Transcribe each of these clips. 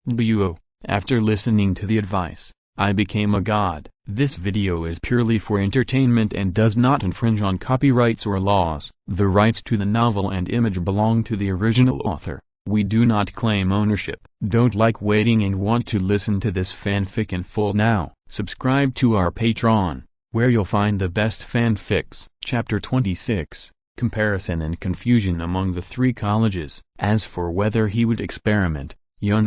Douluo, after listening to the advice, I became a god. This video is purely for entertainment and does not infringe on copyrights or laws. The rights to the novel and image belong to the original author. We do not claim ownership. Don't like waiting and want to listen to this fanfic in full now? Subscribe to our Patreon, where you'll find the best fanfics. Chapter 26, Comparison and Confusion Among the Three Colleges. As for whether he would experiment,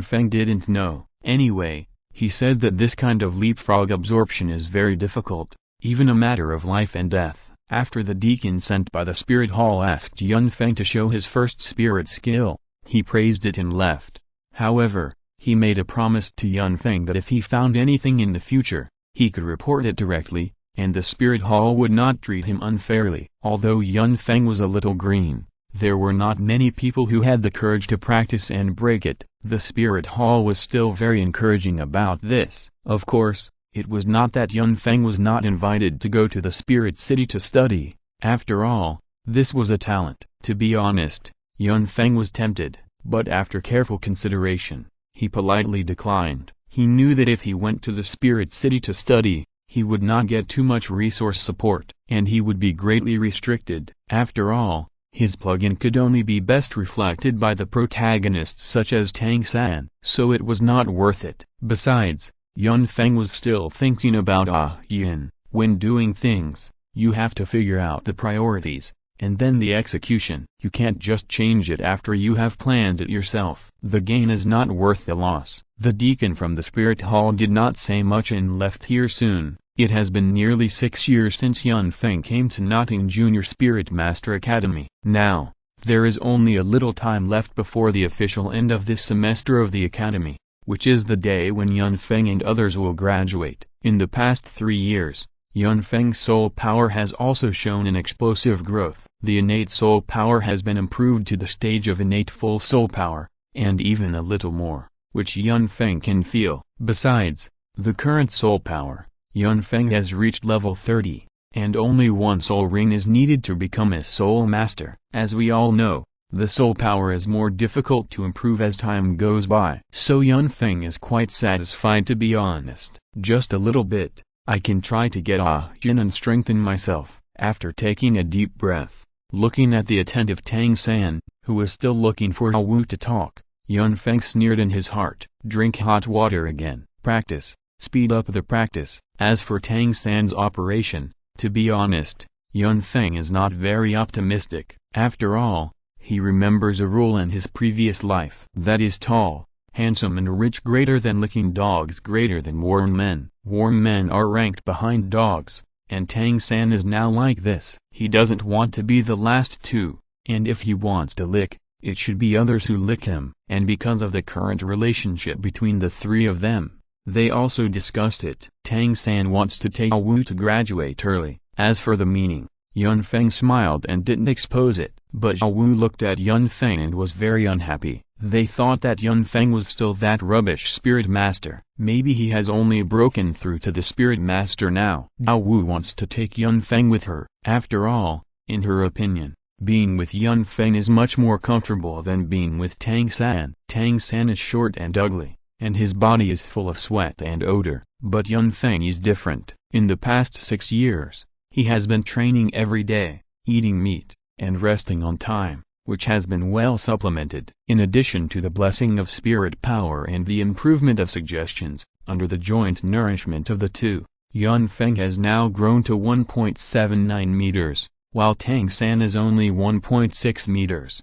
Feng didn't know. Anyway, he said that this kind of leapfrog absorption is very difficult, even a matter of life and death. After the deacon sent by the spirit hall asked Feng to show his first spirit skill, he praised it and left. However, he made a promise to Feng that if he found anything in the future, he could report it directly, and the spirit hall would not treat him unfairly. Although Feng was a little green, there were not many people who had the courage to practice and break it. The spirit hall was still very encouraging about this. Of course, it was not that Feng was not invited to go to the spirit city to study. After all, this was a talent. To be honest, Feng was tempted, but after careful consideration, he politely declined. He knew that if he went to the spirit city to study, he would not get too much resource support, and he would be greatly restricted. After all, his plugin could only be best reflected by the protagonists such as Tang San, so it was not worth it. Besides, Feng was still thinking about Yin. When doing things, you have to figure out the priorities, and then the execution. You can't just change it after you have planned it yourself. The gain is not worth the loss. The deacon from the spirit hall did not say much and left here soon. It has been nearly 6 years since Feng came to Notting Junior Spirit Master Academy. Now, there is only a little time left before the official end of this semester of the academy, which is the day when Feng and others will graduate. In the past 3 years, Feng's soul power has also shown an explosive growth. The innate soul power has been improved to the stage of innate full soul power, and even a little more, which Feng can feel. Besides, the current soul power, Feng has reached level 30, and only one soul ring is needed to become a soul master. As we all know, the soul power is more difficult to improve as time goes by. So Feng is quite satisfied, to be honest. Just a little bit, I can try to get Jin and strengthen myself. After taking a deep breath, looking at the attentive Tang San, who was still looking for Wu to talk, Feng sneered in his heart. Drink hot water again. Practice. Speed up the practice. As for Tang San's operation, to be honest, Feng is not very optimistic. After all, he remembers a rule in his previous life. That is tall, handsome and rich greater than licking dogs greater than warm men. Warm men are ranked behind dogs, and Tang San is now like this. He doesn't want to be the last two, and if he wants to lick, it should be others who lick him. And because of the current relationship between the three of them, they also discussed it. Tang San wants to take Wu to graduate early. As for the meaning, Feng smiled and didn't expose it. But Wu looked at Feng and was very unhappy. They thought that Feng was still that rubbish spirit master. Maybe he has only broken through to the spirit master now. Wu wants to take Feng with her. After all, in her opinion, being with Feng is much more comfortable than being with Tang San. Tang San is short and ugly, and his body is full of sweat and odor. But Feng is different. In the past 6 years, he has been training every day, eating meat, and resting on time, which has been well supplemented. In addition to the blessing of spirit power and the improvement of suggestions, under the joint nourishment of the two, Feng has now grown to 1.79 meters, while Tang San is only 1.6 meters.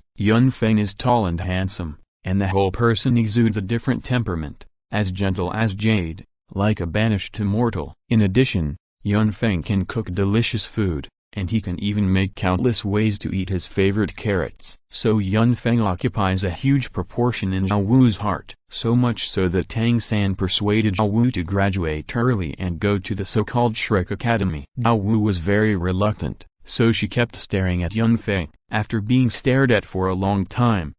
Feng is tall and handsome, and the whole person exudes a different temperament, as gentle as jade, like a banished immortal. In addition, Feng can cook delicious food, and he can even make countless ways to eat his favorite carrots. So Feng occupies a huge proportion in Wu's heart, so much so that Tang San persuaded Wu to graduate early and go to the so-called Shrek Academy. Wu was very reluctant, so she kept staring at Feng. After being stared at for a long time,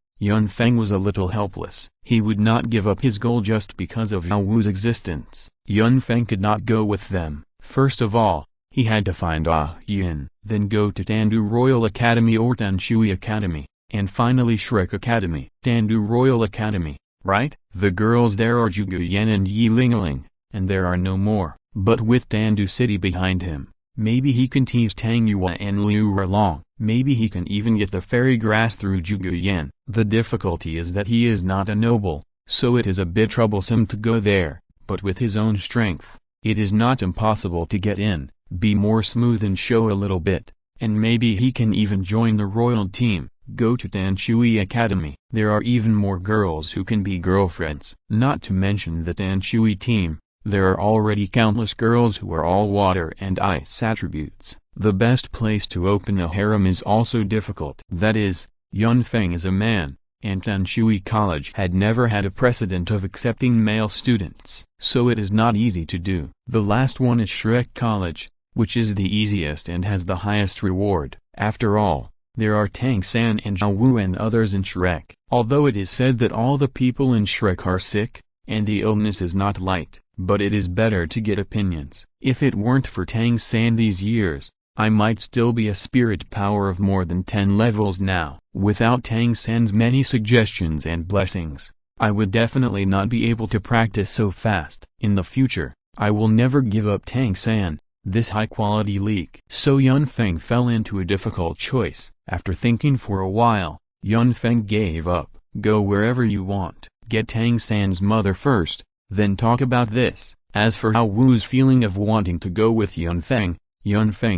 Feng was a little helpless. He would not give up his goal just because of Wu's existence. Feng could not go with them. First of all, he had to find Yin, then go to Tandu Royal Academy or Tanshui Academy, and finally Shrek Academy. Tandu Royal Academy, right? The girls there are Zhuge Yan and Yi Lingling, and there are no more. But with Dandu City behind him, maybe he can tease Tang Yue and Liu Erlong. Maybe he can even get the fairy grass through Zhuge Yan. The difficulty is that he is not a noble, so it is a bit troublesome to go there, but with his own strength, it is not impossible to get in, be more smooth and show a little bit, and maybe he can even join the royal team, go to Tanshui Academy. There are even more girls who can be girlfriends. Not to mention the Tanshui team, there are already countless girls who are all water and ice attributes. The best place to open a harem is also difficult. That is, Yun Feng is a man, and Tanshui College had never had a precedent of accepting male students, so it is not easy to do. The last one is Shrek College, which is the easiest and has the highest reward. After all, there are Tang San and Zhao Wu and others in Shrek. Although it is said that all the people in Shrek are sick, and the illness is not light, but it is better to get opinions. If it weren't for Tang San these years, I might still be a spirit power of more than 10 levels now. Without Tang San's many suggestions and blessings, I would definitely not be able to practice so fast. In the future, I will never give up Tang San, this high-quality leak. So Yun Feng fell into a difficult choice. After thinking for a while, Yun Feng gave up. Go wherever you want, get Tang San's mother first, then talk about this. As for Zhao Wu's feeling of wanting to go with Yun Feng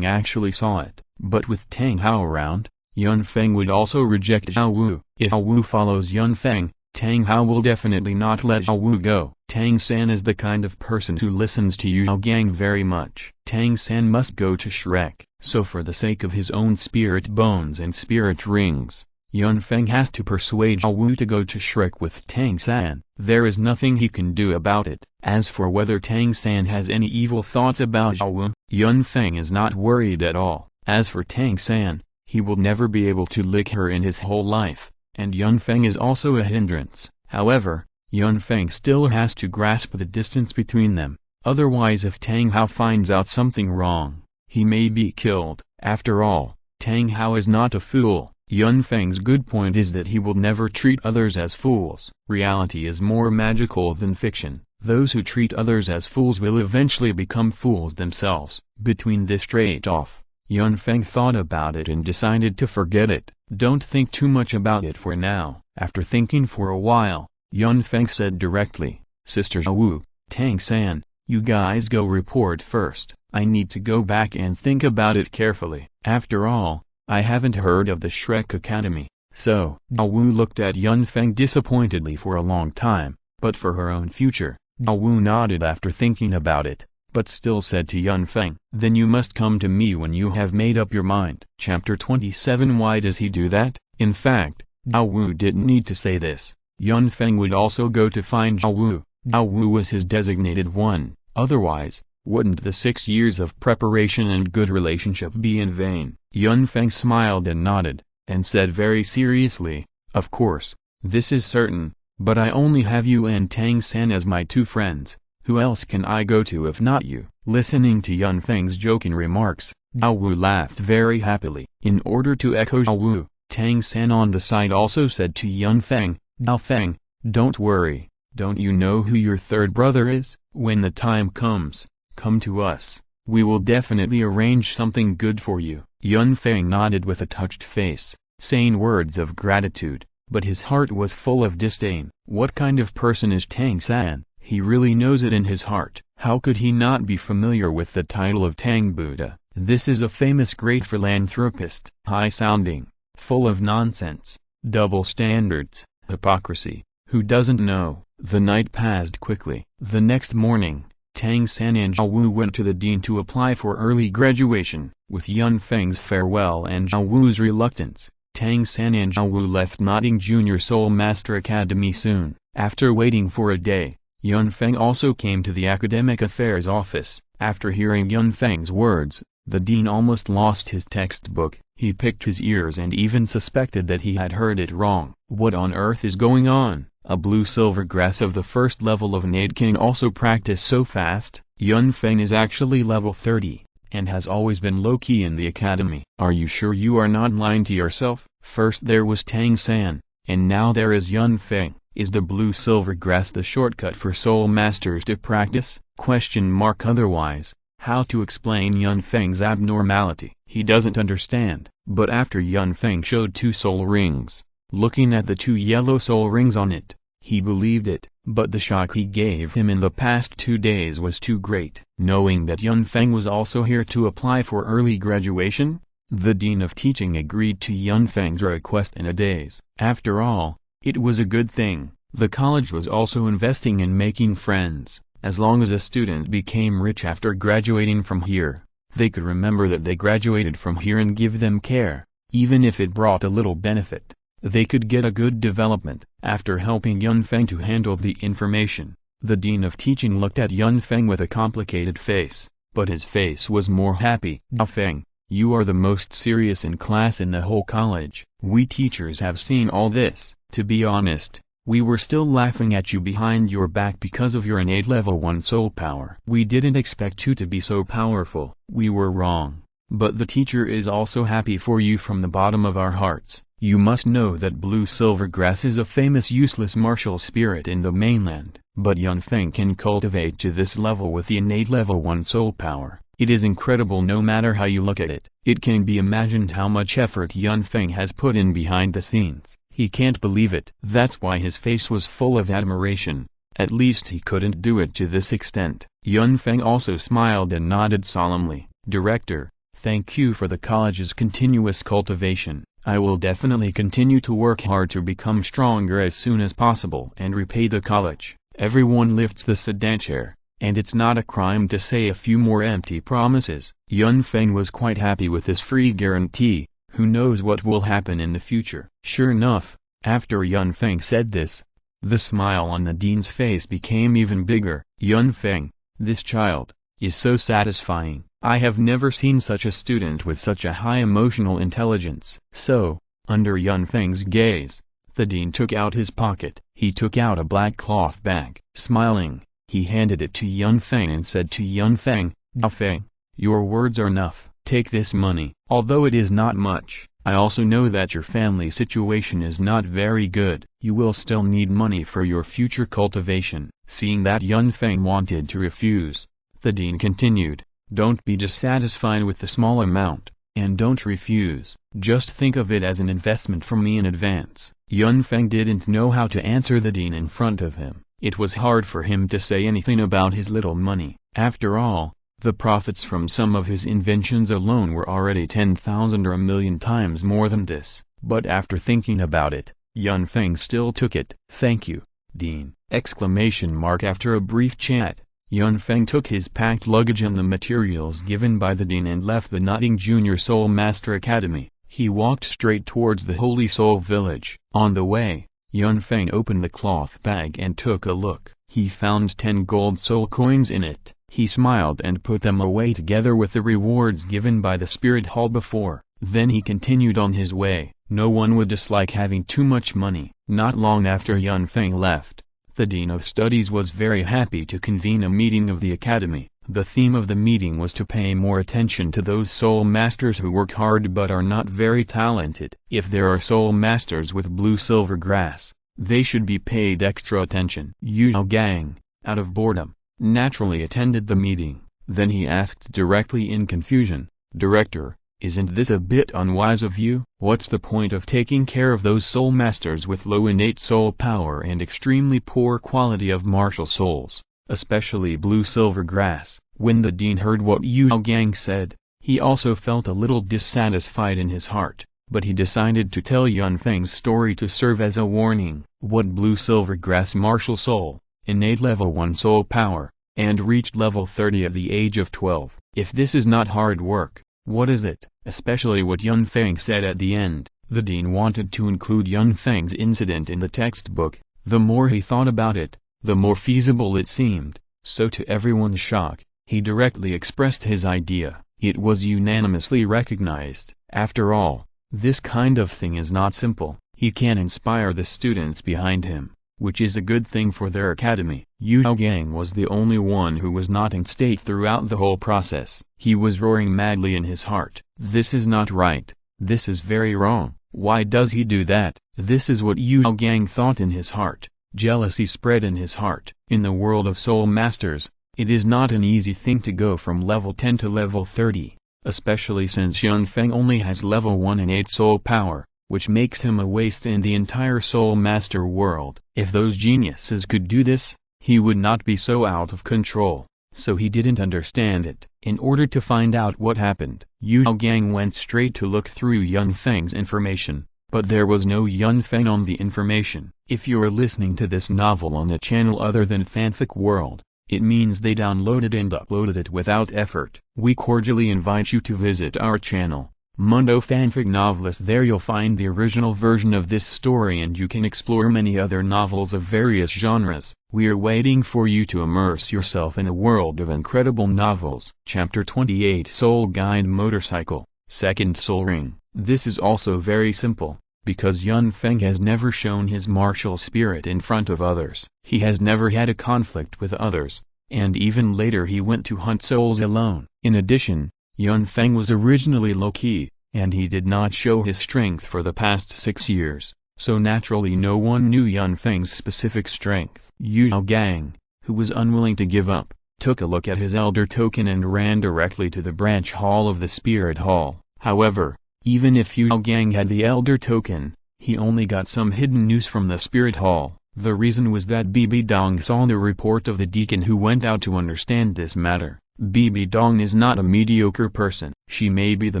actually saw it. But with Tang Hao around, Yun Feng would also reject Zhao Wu. If Zhao Wu follows Yun Feng, Tang Hao will definitely not let Zhao Wu go. Tang San is the kind of person who listens to Yu Zhao Gang very much. Tang San must go to Shrek, so for the sake of his own spirit bones and spirit rings, Yun Feng has to persuade Zhao Wu to go to Shrek with Tang San. There is nothing he can do about it. As for whether Tang San has any evil thoughts about Zhao Wu, Yun Feng is not worried at all. As for Tang San, he will never be able to lick her in his whole life, and Yun Feng is also a hindrance. However, Yun Feng still has to grasp the distance between them, otherwise if Tang Hao finds out something wrong, he may be killed. After all, Tang Hao is not a fool. Yun Feng's good point is that he will never treat others as fools. Reality is more magical than fiction. Those who treat others as fools will eventually become fools themselves. Between this trade-off, Yun Feng thought about it and decided to forget it. Don't think too much about it for now. After thinking for a while, Yun Feng said directly, Sister Zhao Wu, Tang San, you guys go report first. I need to go back and think about it carefully. After all, I haven't heard of the Shrek Academy. So, Zhao Wu looked at Yun Feng disappointedly for a long time, but for her own future, Zhao Wu nodded after thinking about it, but still said to Yun Feng, then you must come to me when you have made up your mind. Chapter 27. Why does he do that? In fact, Zhao Wu didn't need to say this. Yun Feng would also go to find Zhao Wu. Zhao Wu was his designated one, otherwise, wouldn't the 6 years of preparation and good relationship be in vain? Yun Feng smiled and nodded, and said very seriously, of course, this is certain, but I only have you and Tang San as my 2 friends, who else can I go to if not you? Listening to Yun Feng's joking remarks, Zhao Wu laughed very happily. In order to echo Zhao Wu, Tang San on the side also said to Yun Feng, Zhao Feng, don't worry, don't you know who your 3rd brother is? When the time comes, come to us, we will definitely arrange something good for you. Yun Feng nodded with a touched face, saying words of gratitude, but his heart was full of disdain. What kind of person is Tang San? He really knows it in his heart. How could he not be familiar with the title of Tang Buddha? This is a famous great philanthropist, high-sounding, full of nonsense, double standards, hypocrisy. Who doesn't know? The night passed quickly. The next morning, Tang San and Zhao Wu went to the dean to apply for early graduation. With Yun Feng's farewell and Zhao Wu's reluctance, Tang San and Zhao Wu left Nodding Junior Soul Master Academy soon. After waiting for a day, Yun Feng also came to the academic affairs office. After hearing Yun Feng's words, the dean almost lost his textbook. He picked his ears and even suspected that he had heard it wrong. What on earth is going on? A blue-silver grass of the 1st level of Nade King also practiced so fast. Yun Feng is actually level 30, and has always been low-key in the academy. Are you sure you are not lying to yourself? First there was Tang San, and now there is Yun Feng. Is the blue-silver grass the shortcut for soul masters to practice? Otherwise, how to explain Yun Feng's abnormality? He doesn't understand. But after Yun Feng showed 2 soul rings, looking at the 2 yellow soul rings on it, he believed it. But the shock he gave him in the past 2 days was too great. Knowing that Yun Feng was also here to apply for early graduation, the Dean of Teaching agreed to Yun Feng's request in a daze. After all, it was a good thing. The college was also investing in making friends. As long as a student became rich after graduating from here, they could remember that they graduated from here and give them care, even if it brought a little benefit. They could get a good development. After helping Yun Feng to handle the information, the Dean of Teaching looked at Yun Feng with a complicated face, but his face was more happy. Feng, you are the most serious in class in the whole college. We teachers have seen all this. To be honest, we were still laughing at you behind your back because of your innate level 1 soul power. We didn't expect you to be so powerful. We were wrong. But the teacher is also happy for you from the bottom of our hearts. You must know that blue-silver grass is a famous useless martial spirit in the mainland. But Yun Feng can cultivate to this level with the innate level 1 soul power. It is incredible no matter how you look at it. It can be imagined how much effort Yun Feng has put in behind the scenes. He can't believe it. That's why his face was full of admiration. At least he couldn't do it to this extent. Yun Feng also smiled and nodded solemnly. Director, thank you for the college's continuous cultivation. I will definitely continue to work hard to become stronger as soon as possible and repay the college. Everyone lifts the sedan chair, and it's not a crime to say a few more empty promises. Yun Feng was quite happy with this free guarantee. Who knows what will happen in the future? Sure enough, after Yun Feng said this, the smile on the dean's face became even bigger. Yun Feng, this child, is so satisfying. I have never seen such a student with such a high emotional intelligence. So, under Yun Feng's gaze, the dean took out his pocket. He took out a black cloth bag. Smiling, he handed it to Yun Feng and said to Yun Feng, Feng, your words are enough. Take this money. Although it is not much, I also know that your family situation is not very good. You will still need money for your future cultivation. Seeing that Yun Feng wanted to refuse, the dean continued, don't be dissatisfied with the small amount, and don't refuse. Just think of it as an investment from me in advance. Yun Feng didn't know how to answer the dean in front of him. It was hard for him to say anything about his little money. After all, the profits from some of his inventions alone were already 10,000 or 1,000,000 times more than this. But after thinking about it, Yun Feng still took it. Thank you, Dean! After a brief chat, Yun Feng took his packed luggage and the materials given by the Dean and left the Nodding Junior Soul Master Academy. He walked straight towards the Holy Soul Village. On the way, Yun Feng opened the cloth bag and took a look. He found 10 gold soul coins in it. He smiled and put them away together with the rewards given by the Spirit Hall before. Then he continued on his way. No one would dislike having too much money. Not long after Yun Feng left, the Dean of Studies was very happy to convene a meeting of the Academy. The theme of the meeting was to pay more attention to those soul masters who work hard but are not very talented. If there are soul masters with blue-silver grass, they should be paid extra attention. Yu Gang, out of boredom, naturally attended the meeting. Then he asked directly in confusion, Director, isn't this a bit unwise of you? What's the point of taking care of those soul masters with low innate soul power and extremely poor quality of martial souls, especially blue-silver grass? When the Dean heard what Yu Gang said, he also felt a little dissatisfied in his heart, but he decided to tell Yun Feng's story to serve as a warning. What blue-silver grass martial soul, innate level 1 soul power, and reached level 30 at the age of 12. If this is not hard work, what is it? Especially what Yun Feng said at the end. The Dean wanted to include Yun Feng's incident in the textbook. The more he thought about it, the more feasible it seemed. So to everyone's shock, he directly expressed his idea. It was unanimously recognized. After all, this kind of thing is not simple. He can inspire the students behind him, which is a good thing for their academy. Yu Gang was the only one who was not in state throughout the whole process. He was roaring madly in his heart. This is not right. This is very wrong. Why does he do that? This is what Yu Gang thought in his heart. Jealousy spread in his heart. In the world of soul masters, it is not an easy thing to go from level 10 to level 30, especially since Yun Feng only has level 1 innate soul power, which makes him a waste in the entire soul master world. If those geniuses could do this, he would not be so out of control. So he didn't understand it. In order to find out what happened, Yu Gang went straight to look through Yun Feng's information, but there was no Yun Feng on the information. If you're listening to this novel on a channel other than Fanfic World, it means they downloaded and uploaded it without effort. We cordially invite you to visit our channel, Mundo Fanfic Novelist. There you'll find the original version of this story and you can explore many other novels of various genres. We are waiting for you to immerse yourself in a world of incredible novels. Chapter 28 Soul Guide Motorcycle, Second Soul Ring. This is also very simple, because Yun Feng has never shown his martial spirit in front of others. He has never had a conflict with others, and even later he went to hunt souls alone. In addition, Yun Feng was originally low-key, and he did not show his strength for the past 6 years, so naturally no one knew Yun Feng's specific strength. Yu Gang, who was unwilling to give up, took a look at his elder token and ran directly to the branch hall of the Spirit Hall. However, even if Yu Gang had the elder token, he only got some hidden news from the Spirit Hall. The reason was that Bibi Dong saw the report of the deacon who went out to understand this matter. Bibi Dong is not a mediocre person. She may be the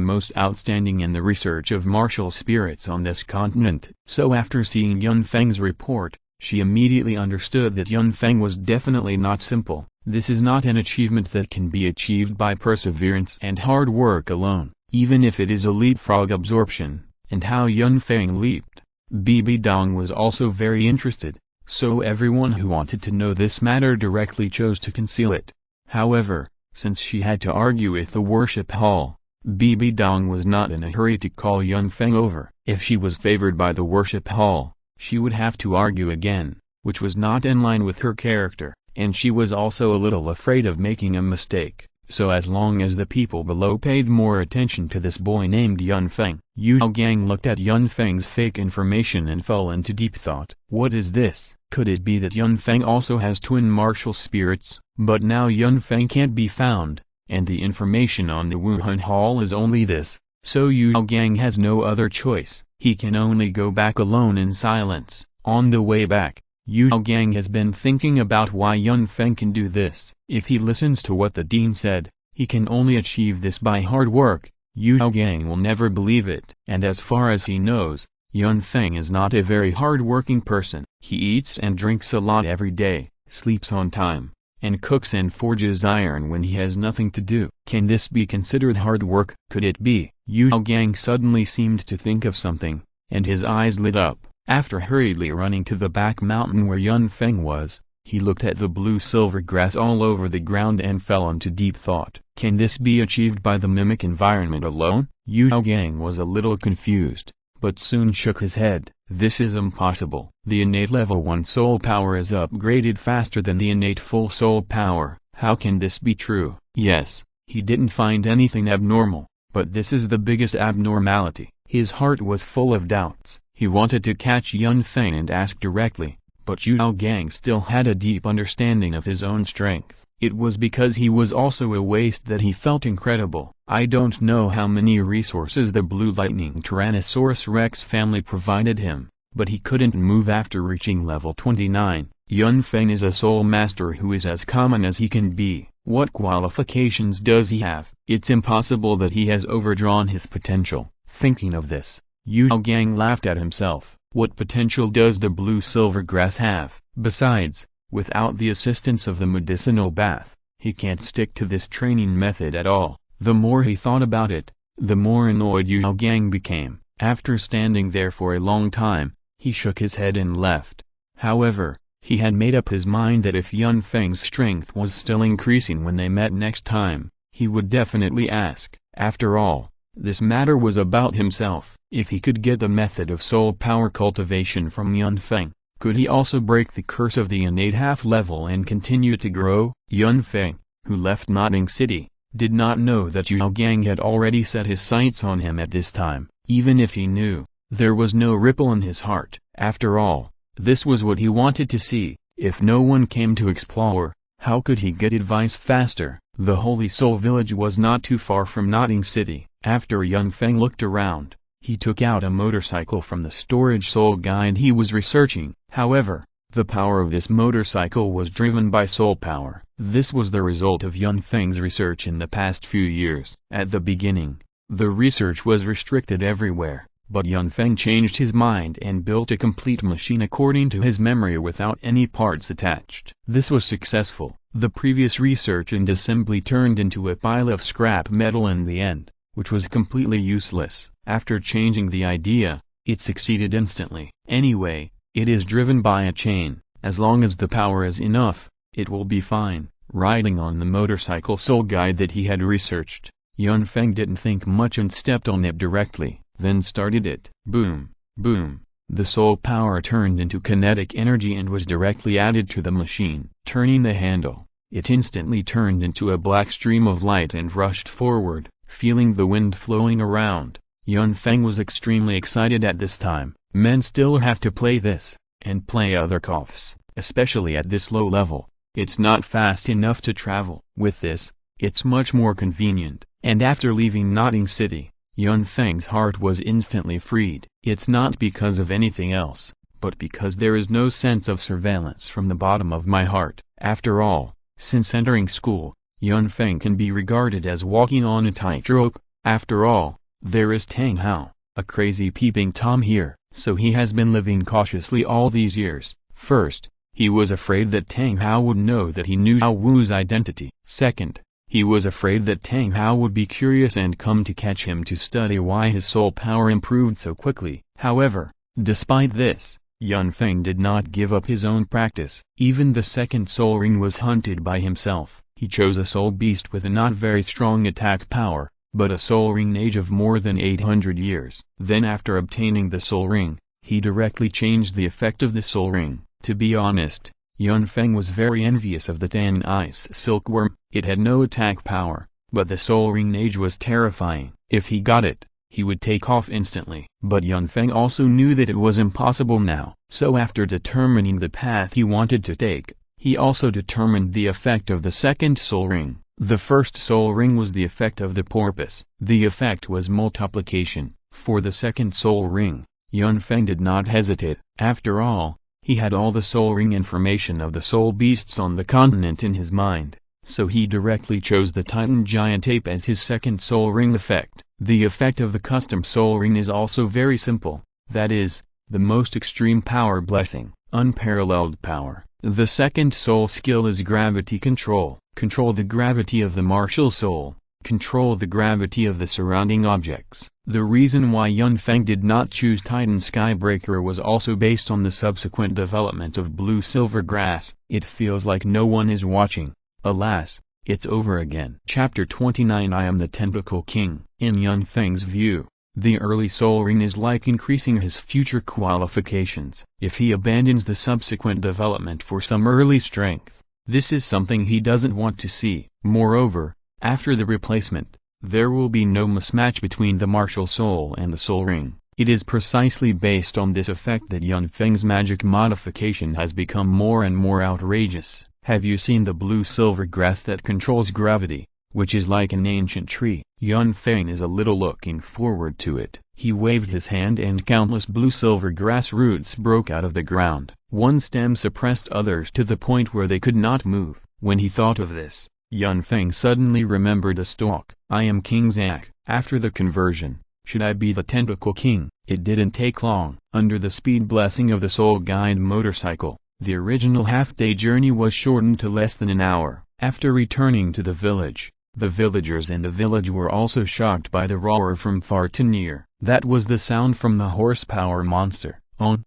most outstanding in the research of martial spirits on this continent. So after seeing Yun Feng's report, she immediately understood that Yun Feng was definitely not simple. This is not an achievement that can be achieved by perseverance and hard work alone, even if it is a leapfrog absorption. And how Yun Feng leaped. Bibi Dong was also very interested, so everyone who wanted to know this matter directly chose to conceal it. However, since she had to argue with the worship hall, Bibi Dong was not in a hurry to call Yun Feng over. If she was favored by the worship hall, she would have to argue again, which was not in line with her character, and she was also a little afraid of making a mistake. So as long as the people below paid more attention to this boy named Yun Feng, Yu Gang looked at Yun Feng's fake information and fell into deep thought. What is this? Could it be that Yun Feng also has twin martial spirits? But now Yun Feng can't be found, and the information on the Wuhan Hall is only this, so Yu Gang has no other choice. He can only go back alone in silence. On the way back, Yu Gang has been thinking about why Yun Feng can do this. If he listens to what the dean said, he can only achieve this by hard work. Yu Gang will never believe it. And as far as he knows, Yun Feng is not a very hard-working person. He eats and drinks a lot every day, sleeps on time, and cooks and forges iron when he has nothing to do. Can this be considered hard work? Could it be? Yu Gang suddenly seemed to think of something, and his eyes lit up. After hurriedly running to the back mountain where Yun Feng was, he looked at the blue-silver grass all over the ground and fell into deep thought. Can this be achieved by the mimic environment alone? Yu Gang was a little confused, but soon shook his head. This is impossible. The innate level 1 soul power is upgraded faster than the innate full soul power. How can this be true? Yes, he didn't find anything abnormal, but this is the biggest abnormality. His heart was full of doubts. He wanted to catch Yun Feng and ask directly, but Yu Gang still had a deep understanding of his own strength. It was because he was also a waste that he felt incredible. I don't know how many resources the Blue Lightning Tyrannosaurus Rex family provided him, but he couldn't move after reaching level 29. Yun Feng is a soul master who is as common as he can be. What qualifications does he have? It's impossible that he has overdrawn his potential. Thinking of this, Yu Gang laughed at himself. What potential does the blue-silver grass have? Besides, without the assistance of the medicinal bath, he can't stick to this training method at all. The more he thought about it, the more annoyed Yu Gang became. After standing there for a long time, he shook his head and left. However, he had made up his mind that if Yun Feng's strength was still increasing when they met next time, he would definitely ask. After all, this matter was about himself. If he could get the method of soul power cultivation from Yun Feng, could he also break the curse of the innate half-level and continue to grow? Yun Feng, who left Nodding City, did not know that Yu Gang had already set his sights on him at this time. Even if he knew, there was no ripple in his heart. After all, This was what he wanted to see. If no one came to explore, how could he get advice faster? The Holy Soul Village was not too far from Notting City. After Yun Feng looked around, he took out a motorcycle from the storage soul guide he was researching. However, the power of this motorcycle was driven by soul power. This was the result of Yun Feng's research in the past few years. At the beginning, the research was restricted everywhere, but Yun Feng changed his mind and built a complete machine according to his memory without any parts attached. This was successful. The previous research and assembly turned into a pile of scrap metal in the end, which was completely useless. After changing the idea, it succeeded instantly. Anyway, it is driven by a chain. As long as the power is enough, it will be fine. Riding on the motorcycle soul guide that he had researched, Yun Feng didn't think much and stepped on it directly, then started it. Boom, boom. The soul power turned into kinetic energy and was directly added to the machine. Turning the handle, it instantly turned into a black stream of light and rushed forward, feeling the wind flowing around. Yun Feng was extremely excited at this time. Men still have to play this, and play other coughs, especially at this low level. It's not fast enough to travel. With this, it's much more convenient. And after leaving Notting City, Yun Feng's heart was instantly freed. It's not because of anything else, but because there is no sense of surveillance from the bottom of my heart. After all, since entering school, Yun Feng can be regarded as walking on a tightrope. After all, there is Tang Hao, a crazy peeping Tom here, so he has been living cautiously all these years. First, he was afraid that Tang Hao would know that he knew Hao Wu's identity. Second, he was afraid that Tang Hao would be curious and come to catch him to study why his soul power improved so quickly. However, despite this, Yun Feng did not give up his own practice. Even the second soul ring was hunted by himself. He chose a soul beast with a not very strong attack power, but a soul ring age of more than 800 years. Then after obtaining the soul ring, he directly changed the effect of the soul ring. To be honest, Yun Feng was very envious of the Tan Ice Silkworm. It had no attack power, but the soul ring age was terrifying. If he got it, he would take off instantly. But Yun Feng also knew that it was impossible now. So after determining the path he wanted to take, he also determined the effect of the second soul ring. The first soul ring was the effect of the porpoise. The effect was multiplication. For the second soul ring, Yun Feng did not hesitate. After all, he had all the soul ring information of the soul beasts on the continent in his mind, so he directly chose the Titan Giant Ape as his second soul ring effect. The effect of the custom soul ring is also very simple, that is, the most extreme power blessing, unparalleled power. The second soul skill is gravity control. Control the gravity of the martial soul. Control the gravity of the surrounding objects. The reason why Yun Feng did not choose Titan Skybreaker was also based on the subsequent development of blue silver grass. It feels like no one is watching. Alas, it's over again. Chapter 29 I am the Tentacle King. In Yun Feng's view, the early soul ring is like increasing his future qualifications. If he abandons the subsequent development for some early strength, this is something he doesn't want to see. Moreover, after the replacement, there will be no mismatch between the martial soul and the soul ring. It is precisely based on this effect that Yun Feng's magic modification has become more and more outrageous. Have you seen the blue silver grass that controls gravity, which is like an ancient tree? Yun Feng is a little looking forward to it. He waved his hand and countless blue silver grass roots broke out of the ground. One stem suppressed others to the point where they could not move. When he thought of this, Yun Feng suddenly remembered a stalk. I am King Zack. After the conversion, should I be the Tentacle King? It didn't take long. Under the speed blessing of the Soul Guide motorcycle, the original half-day journey was shortened to less than an hour. After returning to the village, the villagers in the village were also shocked by the roar from far to near. That was the sound from the horsepower monster. On.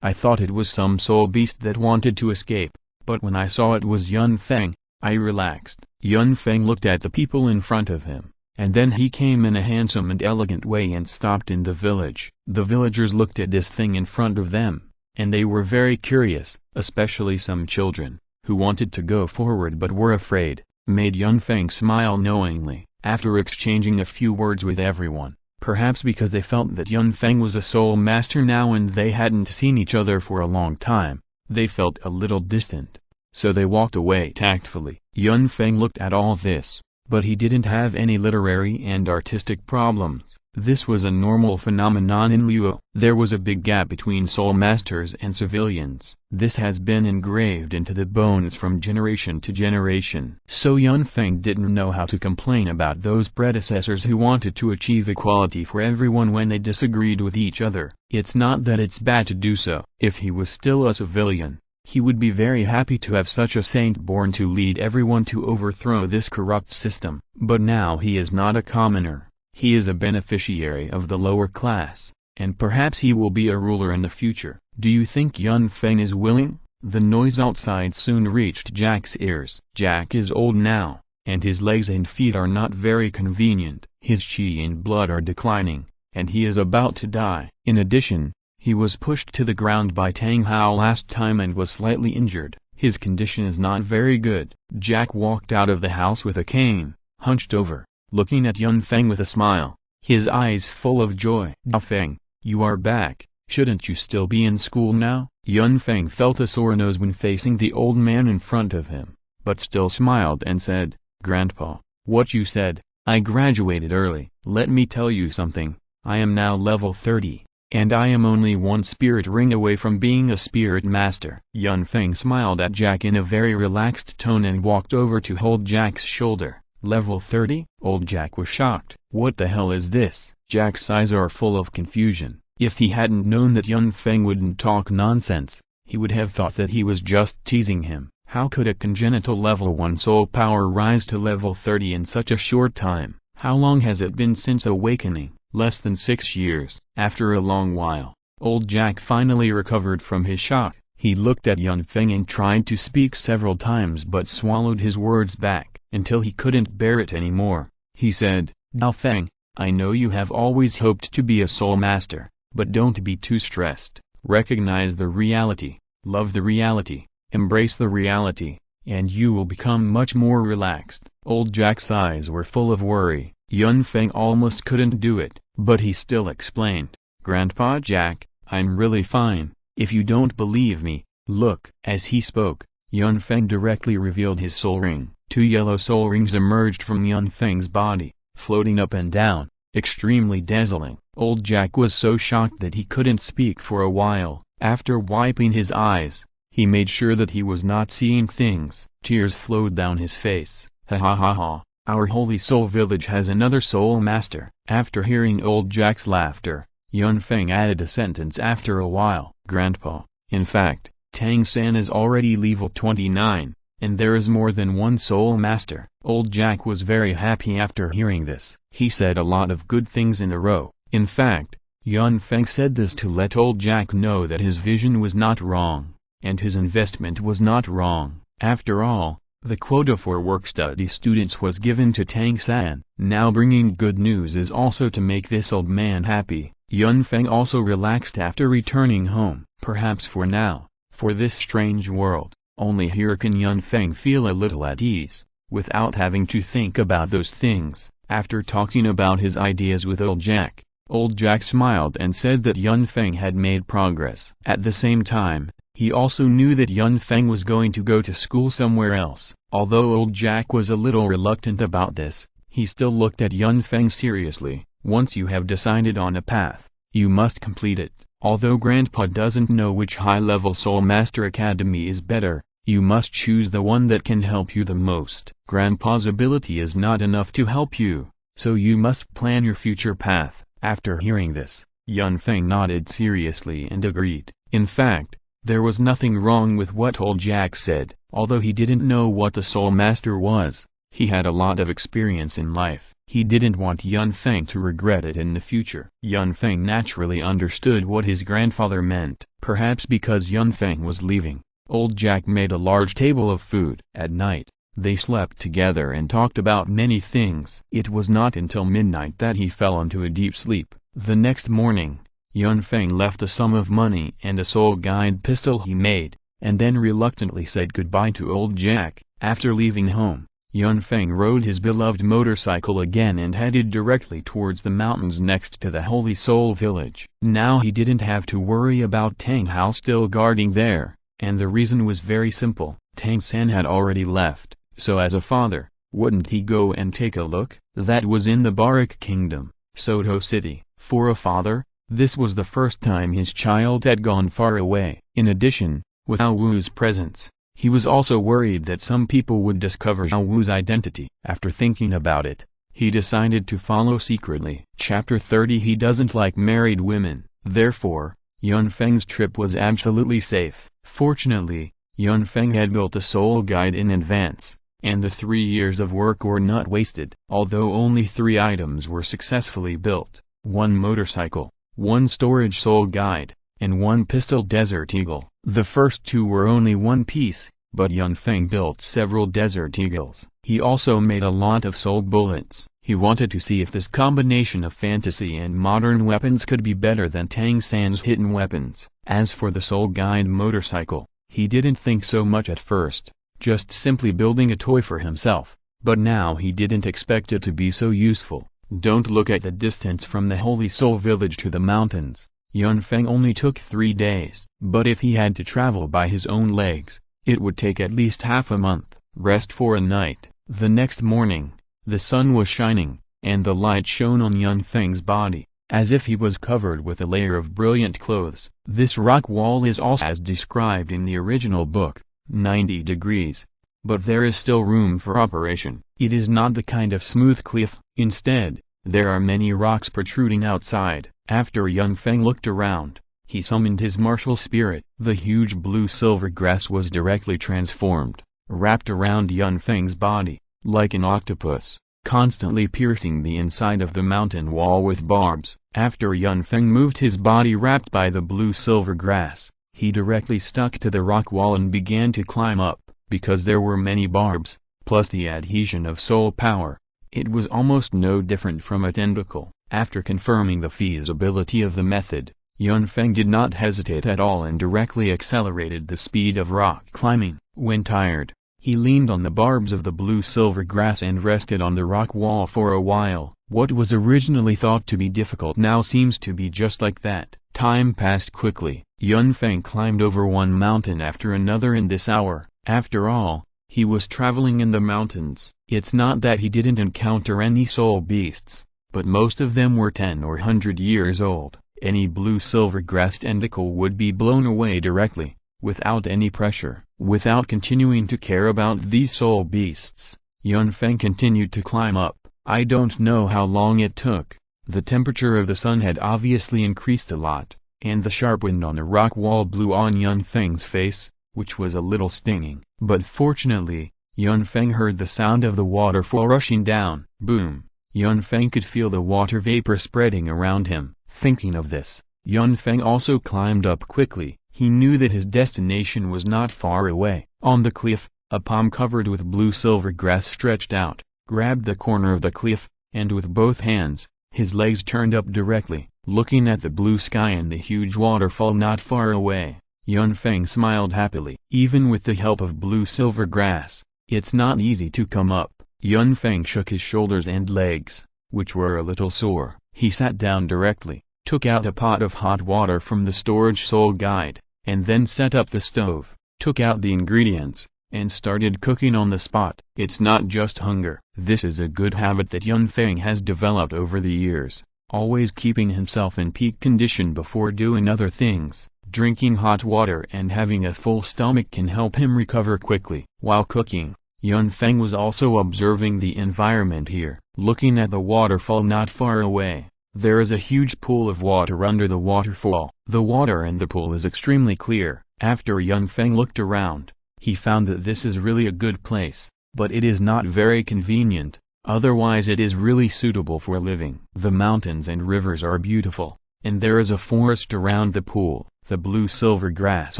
I thought it was some soul beast that wanted to escape, but when I saw it was Yun Feng, I relaxed. Yun Feng looked at the people in front of him, and then he came in a handsome and elegant way and stopped in the village. The villagers looked at this thing in front of them, and they were very curious, especially some children, who wanted to go forward but were afraid. Made Yun Feng smile knowingly. After exchanging a few words with everyone, Perhaps because they felt that Yun Feng was a soul master now and they hadn't seen each other for a long time, they felt a little distant. So they walked away tactfully. Yun Feng looked at all this, but he didn't have any literary and artistic problems. This was a normal phenomenon in Luo. There was a big gap between soul masters and civilians. This has been engraved into the bones from generation to generation. So Yun Feng didn't know how to complain about those predecessors who wanted to achieve equality for everyone when they disagreed with each other. It's not that it's bad to do so. If he was still a civilian, he would be very happy to have such a saint born to lead everyone to overthrow this corrupt system. But now he is not a commoner. He is a beneficiary of the lower class, and perhaps he will be a ruler in the future. Do you think Yun Feng is willing? The noise outside soon reached Jack's ears. Jack is old now, and his legs and feet are not very convenient. His qi and blood are declining, and he is about to die. In addition, he was pushed to the ground by Tang Hao last time and was slightly injured. His condition is not very good. Jack walked out of the house with a cane, hunched over, looking at Yun Feng with a smile, his eyes full of joy. "Dao Feng, you are back. Shouldn't you still be in school now?" Yun Feng felt a sore nose when facing the old man in front of him, but still smiled and said, "Grandpa, what you said, I graduated early. Let me tell you something, I am now level 30, and I am only one spirit ring away from being a spirit master." Yun Feng smiled at Jack in a very relaxed tone and walked over to hold Jack's shoulder. "Level 30? Old Jack was shocked. What the hell is this? Jack's eyes are full of confusion. If he hadn't known that Yun Feng wouldn't talk nonsense, he would have thought that he was just teasing him. How could a congenital level 1 soul power rise to level 30 in such a short time? How long has it been since awakening? Less than 6 years. After a long while, old Jack finally recovered from his shock. He looked at Yun Feng and tried to speak several times but swallowed his words back, until he couldn't bear it anymore. He said, "Dao Feng, I know you have always hoped to be a soul master, but don't be too stressed. Recognize the reality, love the reality, embrace the reality, and you will become much more relaxed." Old Jack's eyes were full of worry. Yun Feng almost couldn't do it, but he still explained, "Grandpa Jack, I'm really fine. If you don't believe me, look." As he spoke, Yun Feng directly revealed his soul ring. 2 yellow soul rings emerged from Yun Feng's body, floating up and down, extremely dazzling. Old Jack was so shocked that he couldn't speak for a while. After wiping his eyes, he made sure that he was not seeing things. Tears flowed down his face. "Ha ha ha ha, our holy soul village has another soul master." After hearing old Jack's laughter, Yun Feng added a sentence after a while. "Grandpa, in fact, Tang San is already level 29, and there is more than one soul master." Old Jack was very happy after hearing this. He said a lot of good things in a row. In fact, Yun Feng said this to let old Jack know that his vision was not wrong, and his investment was not wrong. After all, the quota for work-study students was given to Tang San. Now bringing good news is also to make this old man happy. Yun Feng also relaxed after returning home. Perhaps for now, for this strange world, only here can Yun Feng feel a little at ease, without having to think about those things. After talking about his ideas with old Jack smiled and said that Yun Feng had made progress. At the same time, he also knew that Yun Feng was going to go to school somewhere else. Although old Jack was a little reluctant about this, he still looked at Yun Feng seriously. "Once you have decided on a path, you must complete it. Although Grandpa doesn't know which high-level Soul Master Academy is better, you must choose the one that can help you the most. Grandpa's ability is not enough to help you, so you must plan your future path." After hearing this, Yun Feng nodded seriously and agreed. In fact, there was nothing wrong with what old Jack said. Although he didn't know what the Soul Master was, he had a lot of experience in life. He didn't want Yun Feng to regret it in the future. Yun Feng naturally understood what his grandfather meant. Perhaps because Yun Feng was leaving, old Jack made a large table of food. At night, they slept together and talked about many things. It was not until midnight that he fell into a deep sleep. The next morning, Yun Feng left a sum of money and a soul guide pistol he made, and then reluctantly said goodbye to old Jack. After leaving home, Yun Feng rode his beloved motorcycle again and headed directly towards the mountains next to the Holy Soul village. Now he didn't have to worry about Tang Hao still guarding there, and the reason was very simple. Tang San had already left, so as a father, wouldn't he go and take a look? That was in the Barak Kingdom, Soto City. For a father, this was the first time his child had gone far away. In addition, with Zhao Wu's presence, he was also worried that some people would discover Zhao Wu's identity. After thinking about it, he decided to follow secretly. Chapter 30. He doesn't like married women, therefore, Yun Feng's trip was absolutely safe. Fortunately, Yun Feng had built a soul guide in advance, and the 3 years of work were not wasted. Although only 3 items were successfully built, 1 motorcycle, 1 storage soul guide, and 1 pistol Desert Eagle. The first 2 were only one piece, but Yun Feng built several Desert Eagles. He also made a lot of soul bullets. He wanted to see if this combination of fantasy and modern weapons could be better than Tang San's hidden weapons. As for the soul guide motorcycle, he didn't think so much at first, just simply building a toy for himself, but now he didn't expect it to be so useful. Don't look at the distance from the Holy Soul village to the mountains. Yun Feng only took 3 days. But if he had to travel by his own legs, it would take at least half a month. Rest for a night. The next morning, the sun was shining, and the light shone on Yun Feng's body, as if he was covered with a layer of brilliant clothes. This rock wall is also as described in the original book, 90 degrees. But there is still room for operation. It is not the kind of smooth cliff, instead, there are many rocks protruding outside. After Yun Feng looked around, he summoned his martial spirit. The huge blue-silver grass was directly transformed, wrapped around Yun Feng's body, like an octopus, constantly piercing the inside of the mountain wall with barbs. After Yun Feng moved his body wrapped by the blue-silver grass, he directly stuck to the rock wall and began to climb up. Because there were many barbs, plus the adhesion of soul power, it was almost no different from a tentacle. After confirming the feasibility of the method, Yun Feng did not hesitate at all and directly accelerated the speed of rock climbing. When tired, he leaned on the barbs of the blue-silver grass and rested on the rock wall for a while. What was originally thought to be difficult now seems to be just like that. Time passed quickly. Yun Feng climbed over one mountain after another in this hour. After all, he was traveling in the mountains. It's not that he didn't encounter any soul beasts, but most of them were 10 or 100 years old. Any blue-silver grass tentacle would be blown away directly, without any pressure. Without continuing to care about these soul beasts, Yun Feng continued to climb up. I don't know how long it took. The temperature of the sun had obviously increased a lot, and the sharp wind on the rock wall blew on Yun Feng's face, which was a little stinging. But fortunately, Yun Feng heard the sound of the waterfall rushing down. Boom! Yun Feng could feel the water vapor spreading around him. Thinking of this, Yun Feng also climbed up quickly. He knew that his destination was not far away. On the cliff, a palm covered with blue-silver grass stretched out, grabbed the corner of the cliff, and with both hands, his legs turned up directly, looking at the blue sky and the huge waterfall not far away. Yun Feng smiled happily. Even with the help of blue-silver grass, it's not easy to come up. Yun Feng shook his shoulders and legs, which were a little sore. He sat down directly, took out a pot of hot water from the storage soul guide, and then set up the stove, took out the ingredients, and started cooking on the spot. It's not just hunger. This is a good habit that Yun Feng has developed over the years, always keeping himself in peak condition before doing other things. Drinking hot water and having a full stomach can help him recover quickly. While cooking, Yun Feng was also observing the environment here. Looking at the waterfall not far away, there is a huge pool of water under the waterfall. The water in the pool is extremely clear. After Yun Feng looked around, he found that this is really a good place, but it is not very convenient, otherwise it is really suitable for living. The mountains and rivers are beautiful, and there is a forest around the pool. The blue-silver grass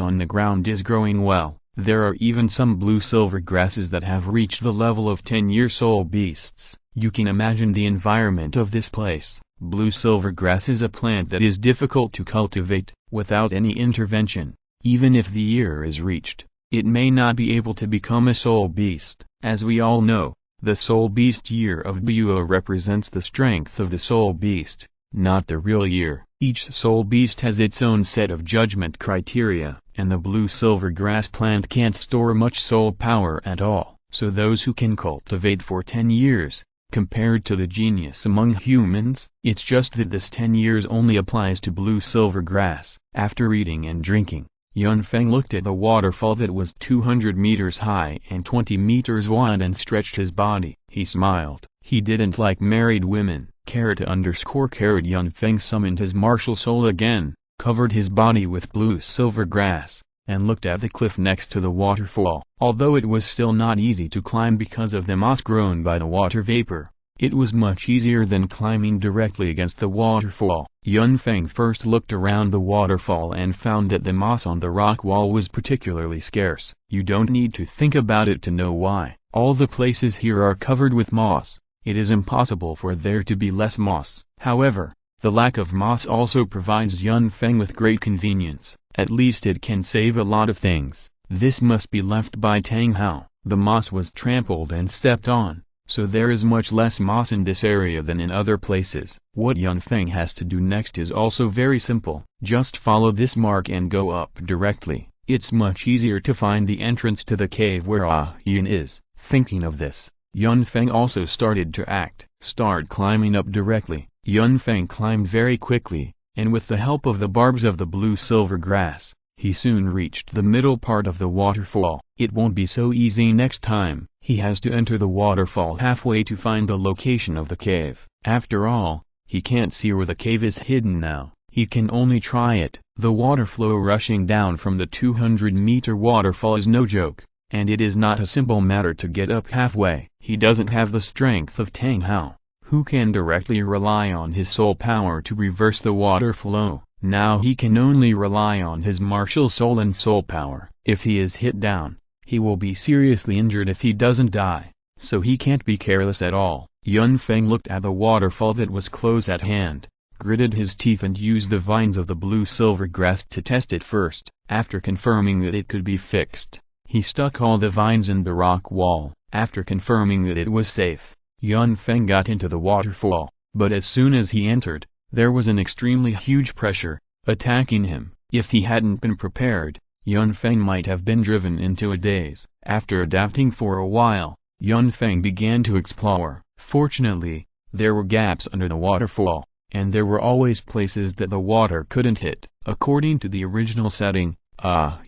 on the ground is growing well. There are even some blue-silver grasses that have reached the level of 10-year soul beasts. You can imagine the environment of this place. Blue-silver grass is a plant that is difficult to cultivate. Without any intervention, even if the year is reached, it may not be able to become a soul beast. As we all know, The soul beast year of Douluo represents the strength of the soul beast, not the real year. Each soul beast has its own set of judgment criteria, and the blue silver grass plant can't store much soul power at all. So those who can cultivate for 10 years, compared to the genius among humans, it's just that this 10 years only applies to blue silver grass. After eating and drinking, Feng looked at the waterfall that was 200 meters high and 20 meters wide and stretched his body. He smiled. He didn't like married women. Feng summoned his martial soul again, covered his body with blue silver grass, and looked at the cliff next to the waterfall. Although it was still not easy to climb because of the moss grown by the water vapor, it was much easier than climbing directly against the waterfall. Feng first looked around the waterfall and found that the moss on the rock wall was particularly scarce. You don't need to think about it to know why. All the places here are covered with moss. It is impossible for there to be less moss. However, the lack of moss also provides Feng with great convenience. At least it can save a lot of things. This must be left by Tang Hao. The moss was trampled and stepped on, so there is much less moss in this area than in other places. What Feng has to do next is also very simple. Just follow this mark and go up directly. It's much easier to find the entrance to the cave where Yin is. Thinking of this, Feng also started to start climbing up directly. Feng climbed very quickly, and with the help of the barbs of the blue-silver grass, he soon reached the middle part of the waterfall. It won't be so easy next time. He has to enter the waterfall halfway to find the location of the cave. After all, he can't see where the cave is hidden now. He can only try it. The water flow rushing down from the 200-meter waterfall is no joke, and it is not a simple matter to get up halfway. He doesn't have the strength of Tang Hao, who can directly rely on his soul power to reverse the water flow. Now he can only rely on his martial soul and soul power. If he is hit down, he will be seriously injured if he doesn't die, so he can't be careless at all. Feng looked at the waterfall that was close at hand, gritted his teeth and used the vines of the blue-silver grass to test it first. After confirming that it could be fixed, he stuck all the vines in the rock wall. After confirming that it was safe, Feng got into the waterfall, but as soon as he entered, there was an extremely huge pressure attacking him. If he hadn't been prepared, Feng might have been driven into a daze. After adapting for a while, Feng began to explore. Fortunately, there were gaps under the waterfall, and there were always places that the water couldn't hit. According to the original setting,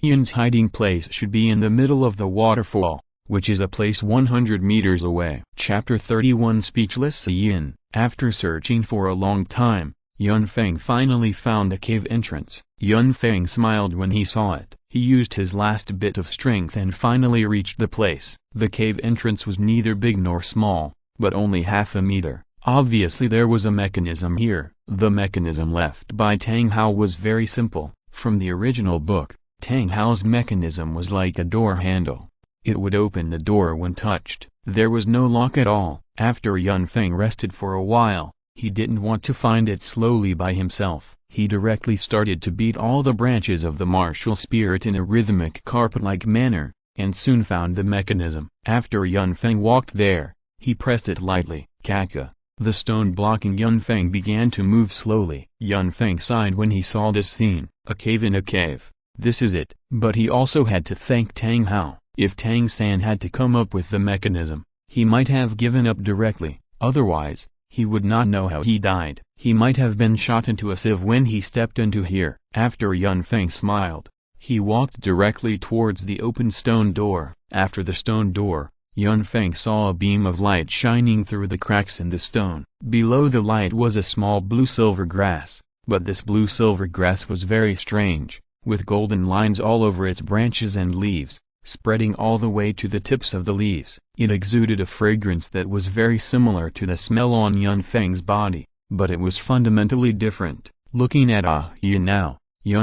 Yin's hiding place should be in the middle of the waterfall, which is a place 100 meters away. Chapter 31 Speechless Yin. After searching for a long time, Feng finally found a cave entrance. Feng smiled when he saw it. He used his last bit of strength and finally reached the place. The cave entrance was neither big nor small, but only half a meter. Obviously there was a mechanism here. The mechanism left by Tang Hao was very simple. From the original book, Tang Hao's mechanism was like a door handle. It would open the door when touched. There was no lock at all. After Feng rested for a while, he didn't want to find it slowly by himself. He directly started to beat all the branches of the martial spirit in a rhythmic carpet-like manner, and soon found the mechanism. After Feng walked there, he pressed it lightly. Kaka. The stone blocking Feng began to move slowly. Feng sighed when he saw this scene. A cave in a cave. This is it. But he also had to thank Tang Hao. If Tang San had to come up with the mechanism, he might have given up directly. Otherwise, he would not know how he died. He might have been shot into a sieve when he stepped into here. After Feng smiled, he walked directly towards the open stone door. After the stone door, Feng saw a beam of light shining through the cracks in the stone. Below the light was a small blue-silver grass, but this blue-silver grass was very strange, with golden lines all over its branches and leaves, spreading all the way to the tips of the leaves. It exuded a fragrance that was very similar to the smell on Feng's body, but it was fundamentally different. Looking at Yin now,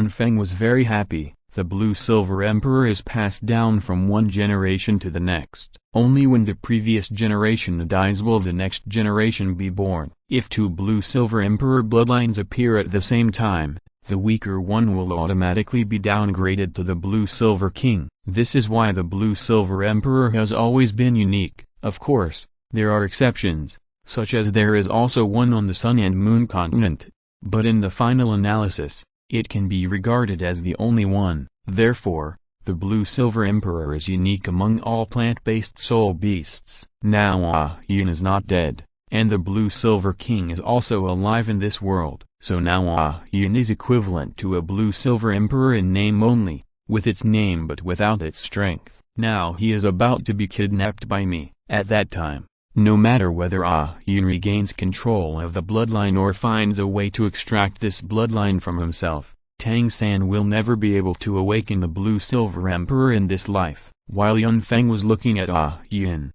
Feng was very happy. The blue-silver emperor is passed down from one generation to the next. Only when the previous generation dies will the next generation be born. If two blue-silver emperor bloodlines appear at the same time, the weaker one will automatically be downgraded to the blue-silver king. This is why the blue-silver emperor has always been unique. Of course, There are exceptions, such as there is also one on the Sun and Moon continent. But in the final analysis, it can be regarded as the only one. Therefore, the Blue-Silver Emperor is unique among all plant-based soul beasts. Now Yin is not dead, and the Blue-Silver King is also alive in this world. So now Yin is equivalent to a Blue-Silver Emperor in name only, with its name but without its strength. Now he is about to be kidnapped by me. At that time, no matter whether Yin regains control of the bloodline or finds a way to extract this bloodline from himself, Tang San will never be able to awaken the Blue-Silver Emperor in this life. While Yun Feng was looking at Yin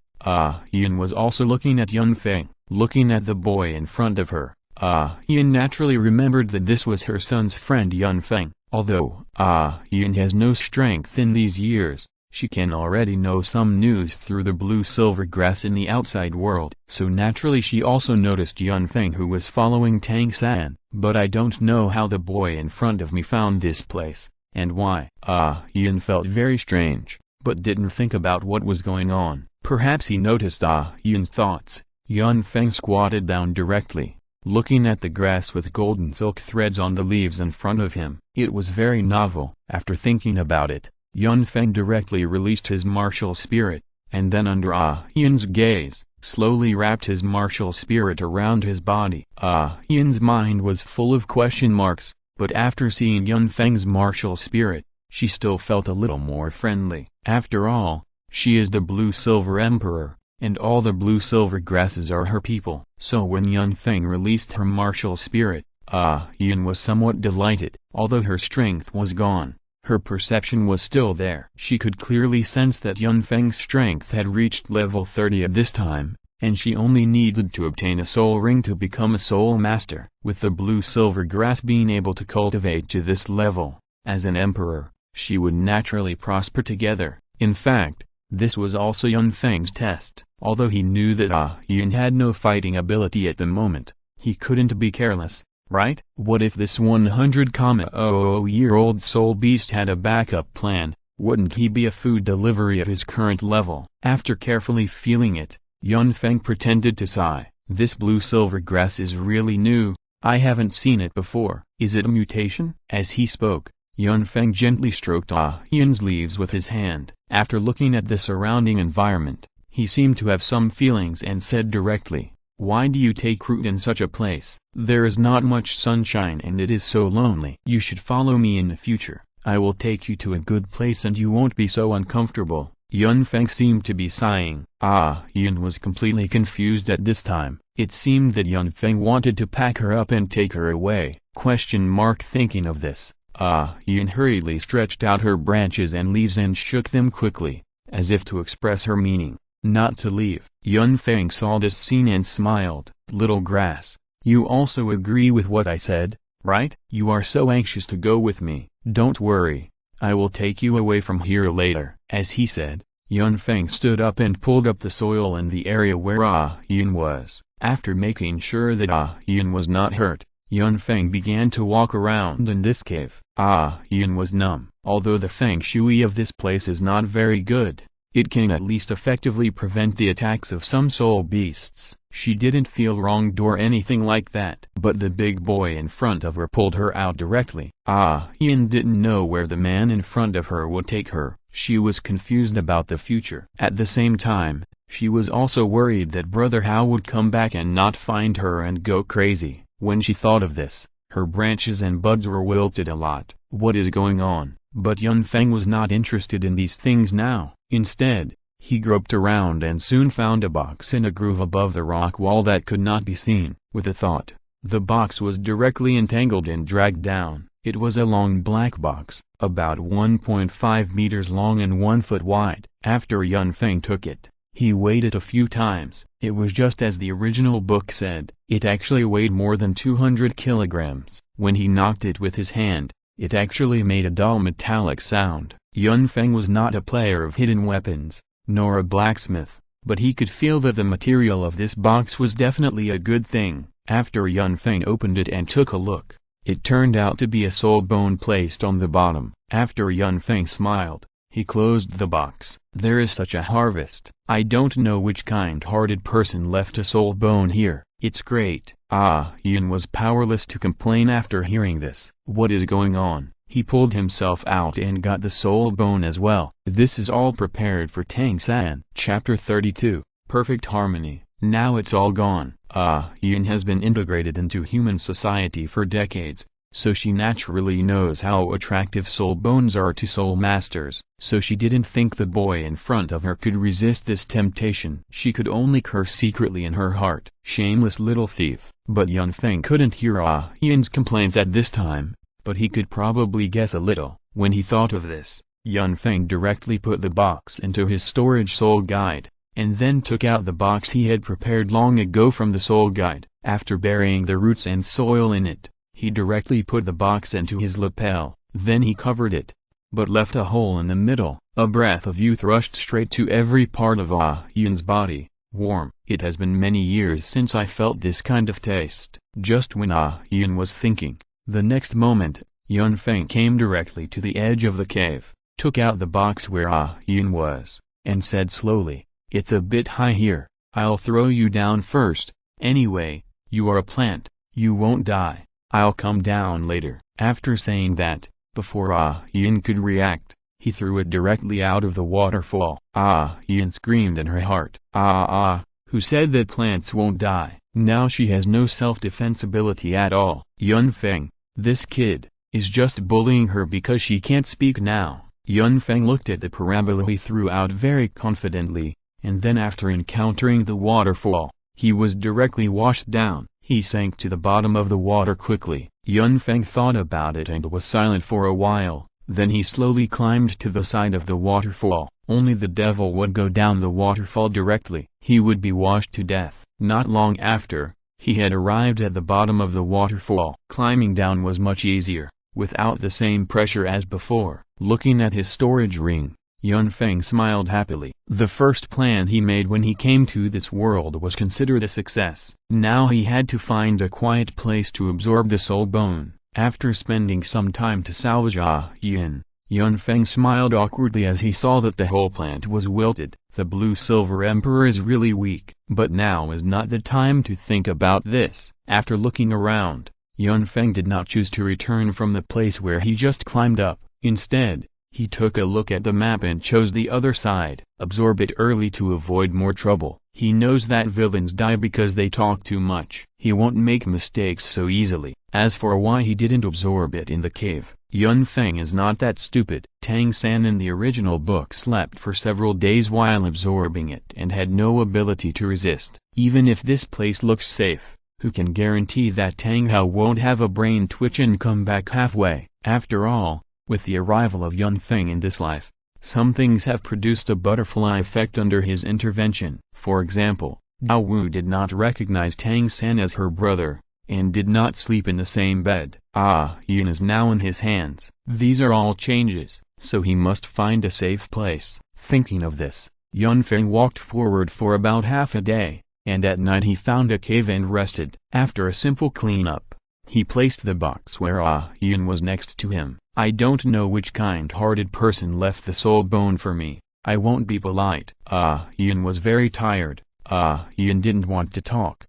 was also looking at Yun Feng. Looking at the boy in front of her, Yin naturally remembered that this was her son's friend Yun Feng. Although Yin has no strength in these years, she can already know some news through the blue-silver grass in the outside world. So naturally she also noticed Yun Feng, who was following Tang San. But I don't know how the boy in front of me found this place, and why. Yin felt very strange, but didn't think about what was going on. Perhaps he noticed Yin's thoughts. Yun Feng squatted down directly, looking at the grass with golden silk threads on the leaves in front of him. It was very novel. After thinking about it, Yun Feng directly released his martial spirit, and then under Yin's gaze, slowly wrapped his martial spirit around his body. Yin's mind was full of question marks, but after seeing Yun Feng's martial spirit, she still felt a little more friendly. After all, she is the Blue-Silver Emperor, and all the blue-silver grasses are her people. So when Yun Feng released her martial spirit, Yin was somewhat delighted. Although her strength was gone, her perception was still there. She could clearly sense that Yun Feng's strength had reached level 30 at this time, and she only needed to obtain a soul ring to become a soul master. With the blue-silver grass being able to cultivate to this level, as an emperor, she would naturally prosper together. In fact, this was also Yun Feng's test. Although he knew that Yin had no fighting ability at the moment, he couldn't be careless, right? What if this 100,000-year-old soul beast had a backup plan? Wouldn't he be a food delivery at his current level? After carefully feeling it, Yun Feng pretended to sigh. This blue-silver grass is really new. I haven't seen it before. Is it a mutation? As he spoke, Yun Feng gently stroked Yin's leaves with his hand. After looking at the surrounding environment, he seemed to have some feelings and said directly, "Why do you take root in such a place? There is not much sunshine and it is so lonely. You should follow me in the future. I will take you to a good place and you won't be so uncomfortable." Yun Feng seemed to be sighing. Yin was completely confused at this time. It seemed that Yun Feng wanted to pack her up and take her away. Thinking of this, Yin hurriedly stretched out her branches and leaves and shook them quickly, as if to express her meaning, not to leave. Yun Feng saw this scene and smiled. "Little grass, you also agree with what I said, right? You are so anxious to go with me. Don't worry, I will take you away from here later." As he said, Yun Feng stood up and pulled up the soil in the area where Yin was. After making sure that Yin was not hurt, Yun Feng began to walk around in this cave. Yin was numb. Although the feng shui of this place is not very good, it can at least effectively prevent the attacks of some soul beasts. She didn't feel wronged or anything like that. But the big boy in front of her pulled her out directly. Yin didn't know where the man in front of her would take her. She was confused about the future. At the same time, she was also worried that Brother Hao would come back and not find her and go crazy. When she thought of this, her branches and buds were wilted a lot. What is going on? But Yun Feng was not interested in these things now. Instead, he groped around and soon found a box in a groove above the rock wall that could not be seen. With a thought, the box was directly entangled and dragged down. It was a long black box, about 1.5 meters long and 1 foot wide. After Yun Feng took it, he weighed it a few times. It was just as the original book said. It actually weighed more than 200 kilograms. When he knocked it with his hand, it actually made a dull metallic sound. Yun Feng was not a player of hidden weapons, nor a blacksmith, but he could feel that the material of this box was definitely a good thing. After Yun Feng opened it and took a look, it turned out to be a soul bone placed on the bottom. After Yun Feng smiled, He closed the box. There is such a harvest. I don't know which kind-hearted person left a soul bone here. It's great. Yun was powerless to complain after hearing this. What is going on? He pulled himself out and got the soul bone as well. This is all prepared for Tang San. Chapter 32. Perfect harmony. Now it's all gone. Yun has been integrated into human society for decades, so she naturally knows how attractive soul bones are to soul masters, so she didn't think the boy in front of her could resist this temptation. She could only curse secretly in her heart. Shameless little thief. But Yun Feng couldn't hear Yun's complaints at this time, but he could probably guess a little. When he thought of this, Yun Feng directly put the box into his storage soul guide, and then took out the box he had prepared long ago from the soul guide. After burying the roots and soil in it, he directly put the box into his lapel, then he covered it, but left a hole in the middle. A breath of youth rushed straight to every part of Yun's body, warm. It has been many years since I felt this kind of taste. Just when Yun was thinking, the next moment, Yun Feng came directly to the edge of the cave, took out the box where Yun was, and said slowly, "It's a bit high here, I'll throw you down first. Anyway, you are a plant, you won't die. I'll come down later." After saying that, before Yun could react, he threw it directly out of the waterfall. Yun screamed in her heart. Who said that plants won't die? Now she has no self-defense ability at all. Yun Feng, this kid, is just bullying her because she can't speak now. Yun Feng looked at the parabola he threw out very confidently, and then after encountering the waterfall, he was directly washed down. He sank to the bottom of the water quickly. Yun Feng thought about it and was silent for a while, then he slowly climbed to the side of the waterfall. Only the devil would go down the waterfall directly. He would be washed to death. Not long after, he had arrived at the bottom of the waterfall. Climbing down was much easier, without the same pressure as before. Looking at his storage ring, Yun Feng smiled happily. The first plan he made when he came to this world was considered a success. Now he had to find a quiet place to absorb the soul bone. After spending some time to salvage Yun Feng smiled awkwardly as he saw that the whole plant was wilted. The blue-silver emperor is really weak. But now is not the time to think about this. After looking around, Yun Feng did not choose to return from the place where he just climbed up. Instead, he took a look at the map and chose the other side. Absorb it early to avoid more trouble. He knows that villains die because they talk too much. He won't make mistakes so easily. As for why he didn't absorb it in the cave, Yun Feng is not that stupid. Tang San in the original book slept for several days while absorbing it and had no ability to resist. Even if this place looks safe, who can guarantee that Tang Hao won't have a brain twitch and come back halfway? After all, with the arrival of Yun Feng in this life, some things have produced a butterfly effect under his intervention. For example, Dao Wu did not recognize Tang San as her brother, and did not sleep in the same bed. Yun is now in his hands. These are all changes, so he must find a safe place. Thinking of this, Yun Feng walked forward for about half a day, and at night he found a cave and rested. After a simple cleanup, he placed the box where Yun was next to him. I don't know which kind-hearted person left the soul bone for me. I won't be polite. Yun was very tired. Yun didn't want to talk.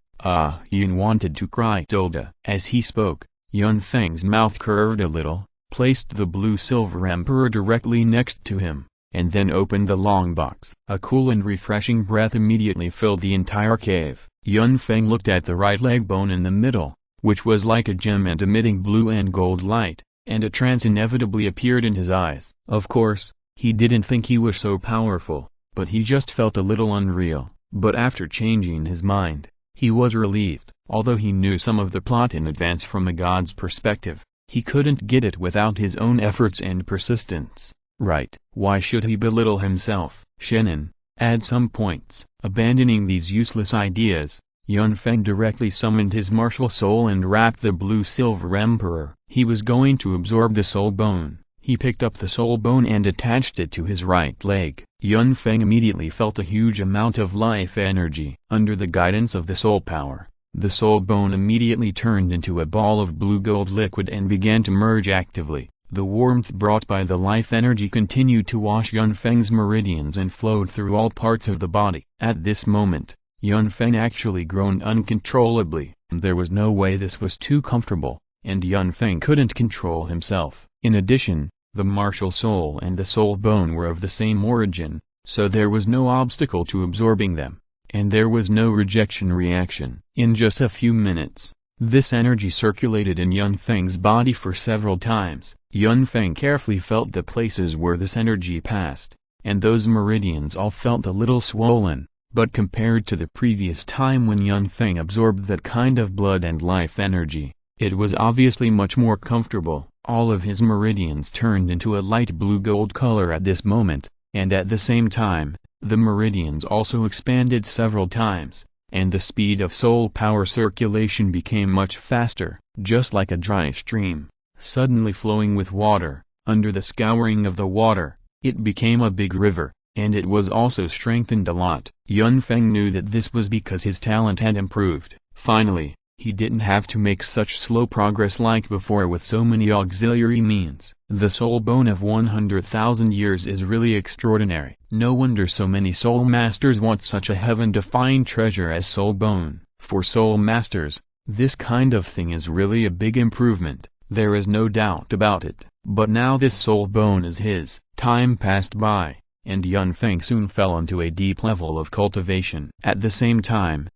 Yun wanted to cry. Tilda. As he spoke, Yun Feng's mouth curved a little, placed the blue-silver emperor directly next to him, and then opened the long box. A cool and refreshing breath immediately filled the entire cave. Yun Feng looked at the right leg bone in the middle, which was like a gem and emitting blue and gold light, and a trance inevitably appeared in his eyes. Of course, he didn't think he was so powerful, but he just felt a little unreal. But after changing his mind, he was relieved. Although he knew some of the plot in advance from a god's perspective, he couldn't get it without his own efforts and persistence. Right. Why should he belittle himself? Shenan, add some points. Abandoning these useless ideas, Yun Feng directly summoned his martial soul and wrapped the blue-silver emperor. He was going to absorb the soul bone. He picked up the soul bone and attached it to his right leg. Yun Feng immediately felt a huge amount of life energy. Under the guidance of the soul power, the soul bone immediately turned into a ball of blue-gold liquid and began to merge actively. The warmth brought by the life energy continued to wash Yun Feng's meridians and flowed through all parts of the body. At this moment, Yun Feng actually groaned uncontrollably. There was no way this was too comfortable, and Yun Feng couldn't control himself. In addition, the martial soul and the soul bone were of the same origin, so there was no obstacle to absorbing them, and there was no rejection reaction. In just a few minutes, this energy circulated in Yun Feng's body for several times. Yun Feng carefully felt the places where this energy passed, and those meridians all felt a little swollen, but compared to the previous time when Yun Feng absorbed that kind of blood and life energy, it was obviously much more comfortable. All of his meridians turned into a light blue-gold color at this moment, and at the same time, the meridians also expanded several times, and the speed of soul power circulation became much faster, just like a dry stream, suddenly flowing with water. Under the scouring of the water, it became a big river, and it was also strengthened a lot. Yun Feng knew that this was because his talent had improved. Finally, he didn't have to make such slow progress like before with so many auxiliary means. The soul bone of 100,000 years is really extraordinary. No wonder so many soul masters want such a heaven-defying treasure as soul bone. For soul masters, this kind of thing is really a big improvement, there is no doubt about it. But now this soul bone is his. Time passed by, and Yun Feng soon fell into a deep level of cultivation. At the same time,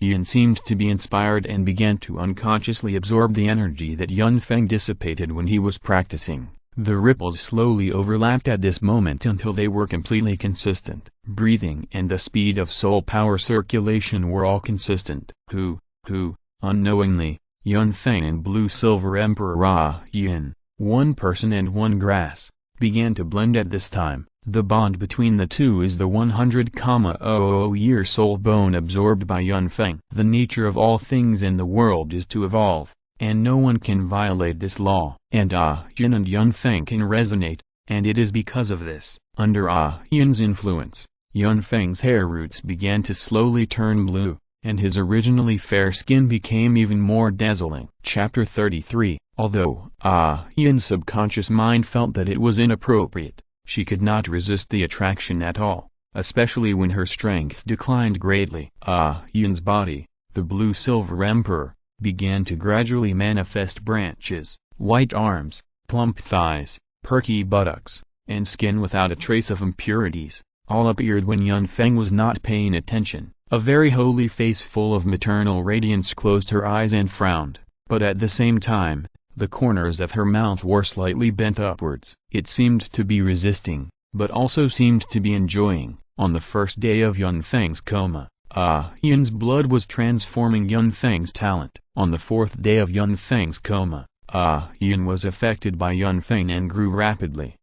Yun seemed to be inspired and began to unconsciously absorb the energy that Yun Feng dissipated when he was practicing. The ripples slowly overlapped at this moment until they were completely consistent. Breathing and the speed of soul power circulation were all consistent. Unknowingly, Yun Feng and Blue Silver Emperor Yin, one person and one grass, began to blend at this time. The bond between the two is the 100,000-year soul bone absorbed by Yun Feng. The nature of all things in the world is to evolve, and no one can violate this law. And Yin and Yun Feng can resonate, and it is because of this. Under Yin's influence, Yun Feng's hair roots began to slowly turn blue, and his originally fair skin became even more dazzling. Chapter 33. Although Yin's subconscious mind felt that it was inappropriate, she could not resist the attraction at all, especially when her strength declined greatly. Yin's body, the Blue-Silver Emperor, began to gradually manifest branches, white arms, plump thighs, perky buttocks, and skin without a trace of impurities, all appeared when Yun Feng was not paying attention. A very holy face full of maternal radiance closed her eyes and frowned, but at the same time, the corners of her mouth were slightly bent upwards. It seemed to be resisting, but also seemed to be enjoying. On the first day of Yun Feng's coma, Yin's blood was transforming Yun Feng's talent. On the fourth day of Yun Feng's coma, Yin was affected by Yun Feng and grew rapidly.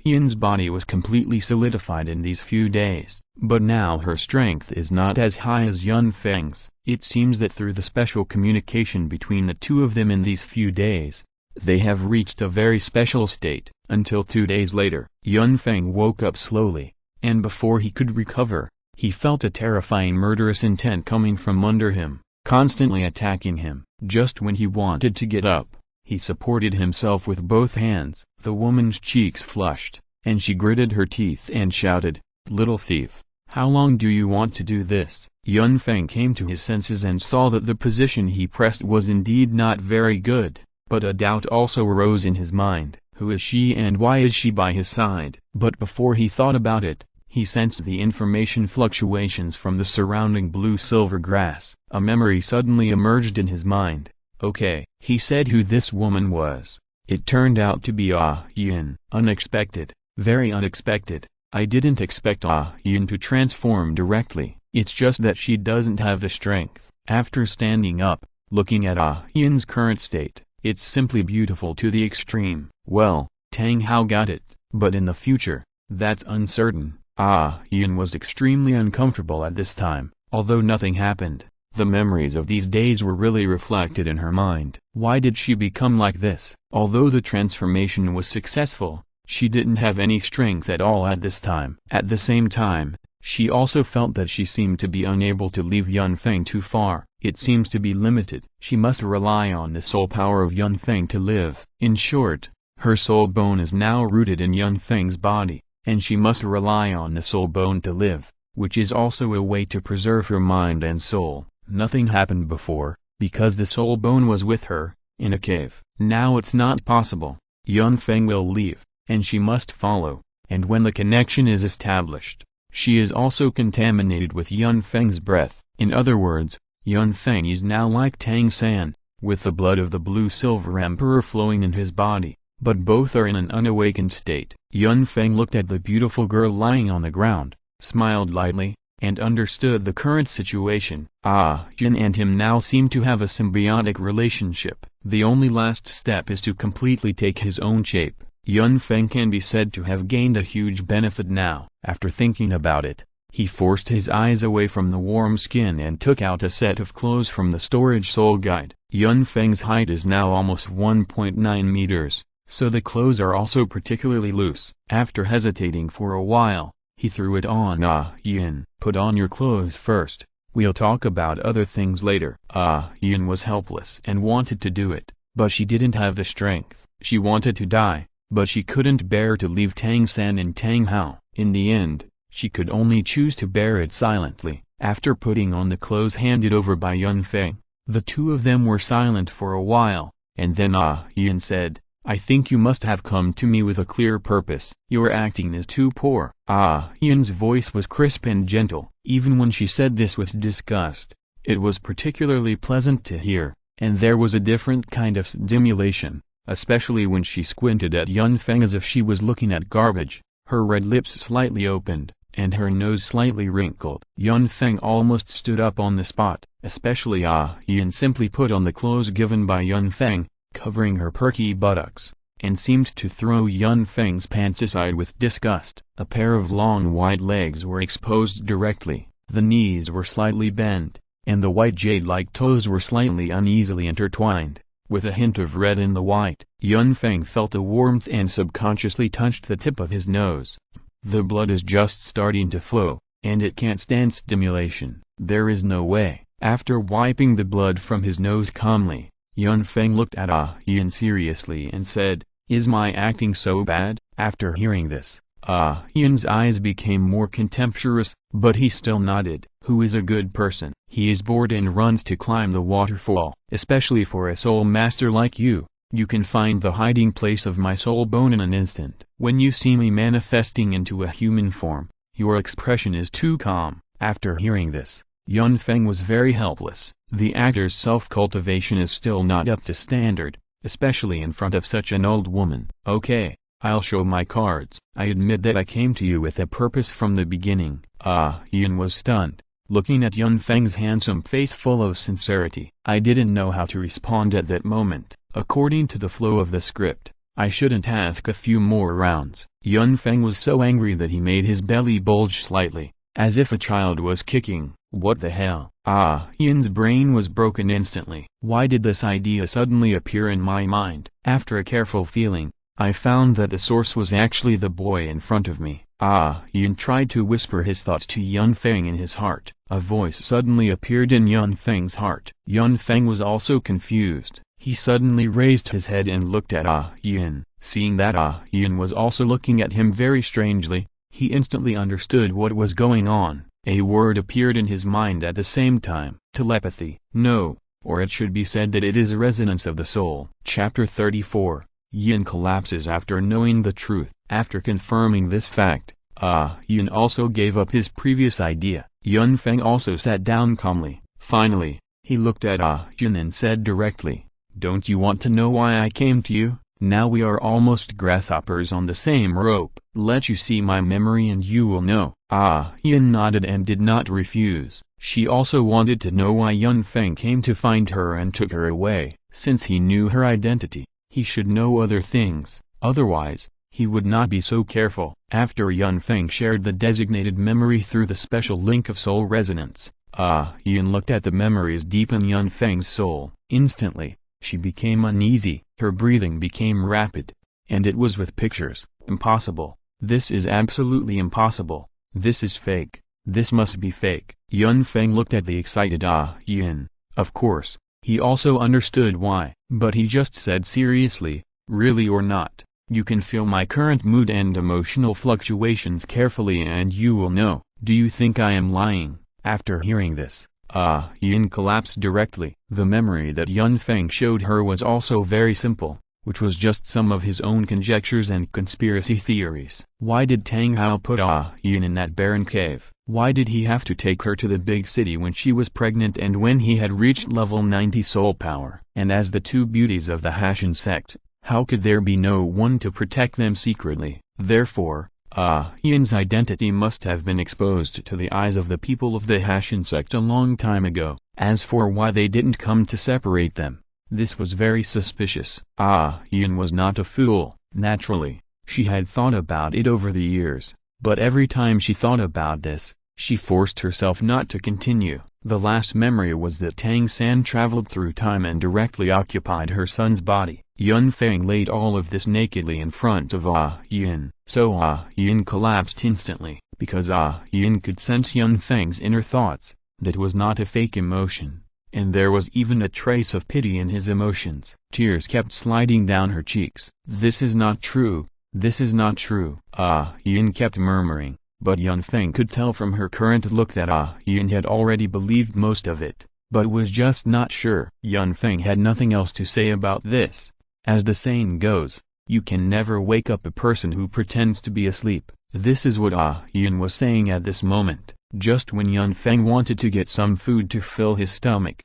Yin's body was completely solidified in these few days, but now her strength is not as high as Yun Feng's. It seems that through the special communication between the two of them in these few days, they have reached a very special state. Until 2 days later, Yun Feng woke up slowly, and before he could recover, he felt a terrifying murderous intent coming from under him, constantly attacking him. Just when he wanted to get up, he supported himself with both hands. The woman's cheeks flushed, and she gritted her teeth and shouted, "Little thief, how long do you want to do this?" Yun Feng came to his senses and saw that the position he pressed was indeed not very good, but a doubt also arose in his mind. Who is she and why is she by his side? But before he thought about it, he sensed the information fluctuations from the surrounding blue-silver grass. A memory suddenly emerged in his mind. Okay, he said who this woman was. It turned out to be Yin. Unexpected, very unexpected. I didn't expect Yin to transform directly, it's just that she doesn't have the strength. After standing up, looking at Yin's current state, it's simply beautiful to the extreme. Well, Tang Hao got it, but in the future, that's uncertain. Yin was extremely uncomfortable at this time, although nothing happened. The memories of these days were really reflected in her mind. Why did she become like this? Although the transformation was successful, she didn't have any strength at all at this time. At the same time, she also felt that she seemed to be unable to leave Yun Feng too far. It seems to be limited. She must rely on the soul power of Yun Feng to live. In short, Her soul bone is now rooted in Yun Feng's body, and she must rely on the soul bone to live, which is also a way to preserve her mind and soul. Nothing happened before, because the soul bone was with her, in a cave. Now it's not possible. Yun Feng will leave, and she must follow, and when the connection is established, she is also contaminated with Yun Feng's breath. In other words, Yun Feng is now like Tang San, with the blood of the blue-silver emperor flowing in his body, but both are in an unawakened state. Yun Feng looked at the beautiful girl lying on the ground, smiled lightly, and understood the current situation. Yun and him now seem to have a symbiotic relationship. The only last step is to completely take his own shape. Yun Feng can be said to have gained a huge benefit now. After thinking about it, he forced his eyes away from the warm skin and took out a set of clothes from the storage soul guide. Yun Feng's height is now almost 1.9 meters, so the clothes are also particularly loose. After hesitating for a while, he threw it on. Yun, put on your clothes first. We'll talk about other things later. Yun was helpless and wanted to do it, but she didn't have the strength. She wanted to die, but she couldn't bear to leave Tang San and Tang Hao. In the end, she could only choose to bear it silently. After putting on the clothes handed over by Yun Feng, the two of them were silent for a while, and then Yun said, I think you must have come to me with a clear purpose. Your acting is too poor. Yun's voice was crisp and gentle. Even when she said this with disgust, it was particularly pleasant to hear, and there was a different kind of stimulation, especially when she squinted at Yun Feng as if she was looking at garbage. Her red lips slightly opened, and her nose slightly wrinkled. Yun Feng almost stood up on the spot, especially Yun simply put on the clothes given by Yun Feng, covering her perky buttocks, and seemed to throw Yun Feng's pants aside with disgust. A pair of long white legs were exposed directly, the knees were slightly bent, and the white jade-like toes were slightly uneasily intertwined, with a hint of red in the white. Yun Feng felt a warmth and subconsciously touched the tip of his nose. The blood is just starting to flow, and it can't stand stimulation. There is no way. After wiping the blood from his nose calmly, Yun Feng looked at Yun seriously and said, Is my acting so bad? After hearing this, Yun's eyes became more contemptuous, but he still nodded. Who is a good person? He is bored and runs to climb the waterfall. Especially for a soul master like you, you can find the hiding place of my soul bone in an instant. When you see me manifesting into a human form, your expression is too calm. After hearing this, Yun Feng was very helpless. The actor's self-cultivation is still not up to standard, especially in front of such an old woman. Okay, I'll show my cards. I admit that I came to you with a purpose from the beginning. Yun was stunned, looking at Yun Feng's handsome face full of sincerity. I didn't know how to respond at that moment. According to the flow of the script, I shouldn't ask a few more rounds. Yun Feng was so angry that he made his belly bulge slightly, as if a child was kicking. What the hell? Yun's brain was broken instantly. Why did this idea suddenly appear in my mind? After a careful feeling, I found that the source was actually the boy in front of me. Yun tried to whisper his thoughts to Yun Feng in his heart. A voice suddenly appeared in Yun Feng's heart. Yun Feng was also confused. He suddenly raised his head and looked at Yun. Seeing that Yun was also looking at him very strangely, he instantly understood what was going on. A word appeared in his mind at the same time. Telepathy. No, or it should be said that it is a resonance of the soul. Chapter 34. Yun collapses after knowing the truth. After confirming this fact, Yun also gave up his previous idea. Yun Feng also sat down calmly. Finally, he looked at Yun and said directly, Don't you want to know why I came to you? Now we are almost grasshoppers on the same rope. Let you see my memory and you will know. Yun nodded and did not refuse. She also wanted to know why Yun Feng came to find her and took her away. Since he knew her identity, he should know other things, otherwise, he would not be so careful. After Yun Feng shared the designated memory through the special link of soul resonance, Yun looked at the memories deep in Yun Feng's soul. Instantly, she became uneasy, her breathing became rapid, and it was with pictures. Impossible. This is absolutely impossible. This is fake. This must be fake. Yun Feng looked at the excited Yun. Of course, he also understood why, but he just said seriously, really or not. You can feel my current mood and emotional fluctuations carefully and you will know. Do you think I am lying? After hearing this, Yin collapsed directly. The memory that Yun Feng showed her was also very simple, which was just some of his own conjectures and conspiracy theories. Why did Tang Hao put Yin in that barren cave? Why did he have to take her to the big city when she was pregnant and when he had reached level 90 soul power? And as the two beauties of the Hashin sect, how could there be no one to protect them secretly? Therefore, Yin's identity must have been exposed to the eyes of the people of the Hashin sect a long time ago. As for why they didn't come to separate them, this was very suspicious. Yin was not a fool. Naturally, she had thought about it over the years, but every time she thought about this, she forced herself not to continue. The last memory was that Tang San traveled through time and directly occupied her son's body. Yun Feng laid all of this nakedly in front of Yin. So Yin collapsed instantly, because Yin could sense Yun Feng's inner thoughts. That was not a fake emotion, and there was even a trace of pity in his emotions. Tears kept sliding down her cheeks. This is not true, this is not true. Yin kept murmuring, but Yun Feng could tell from her current look that Yin had already believed most of it, but was just not sure. Yun Feng had nothing else to say about this. As the saying goes, you can never wake up a person who pretends to be asleep. This is what Yin was saying at this moment. Just when Yun Feng wanted to get some food to fill his stomach,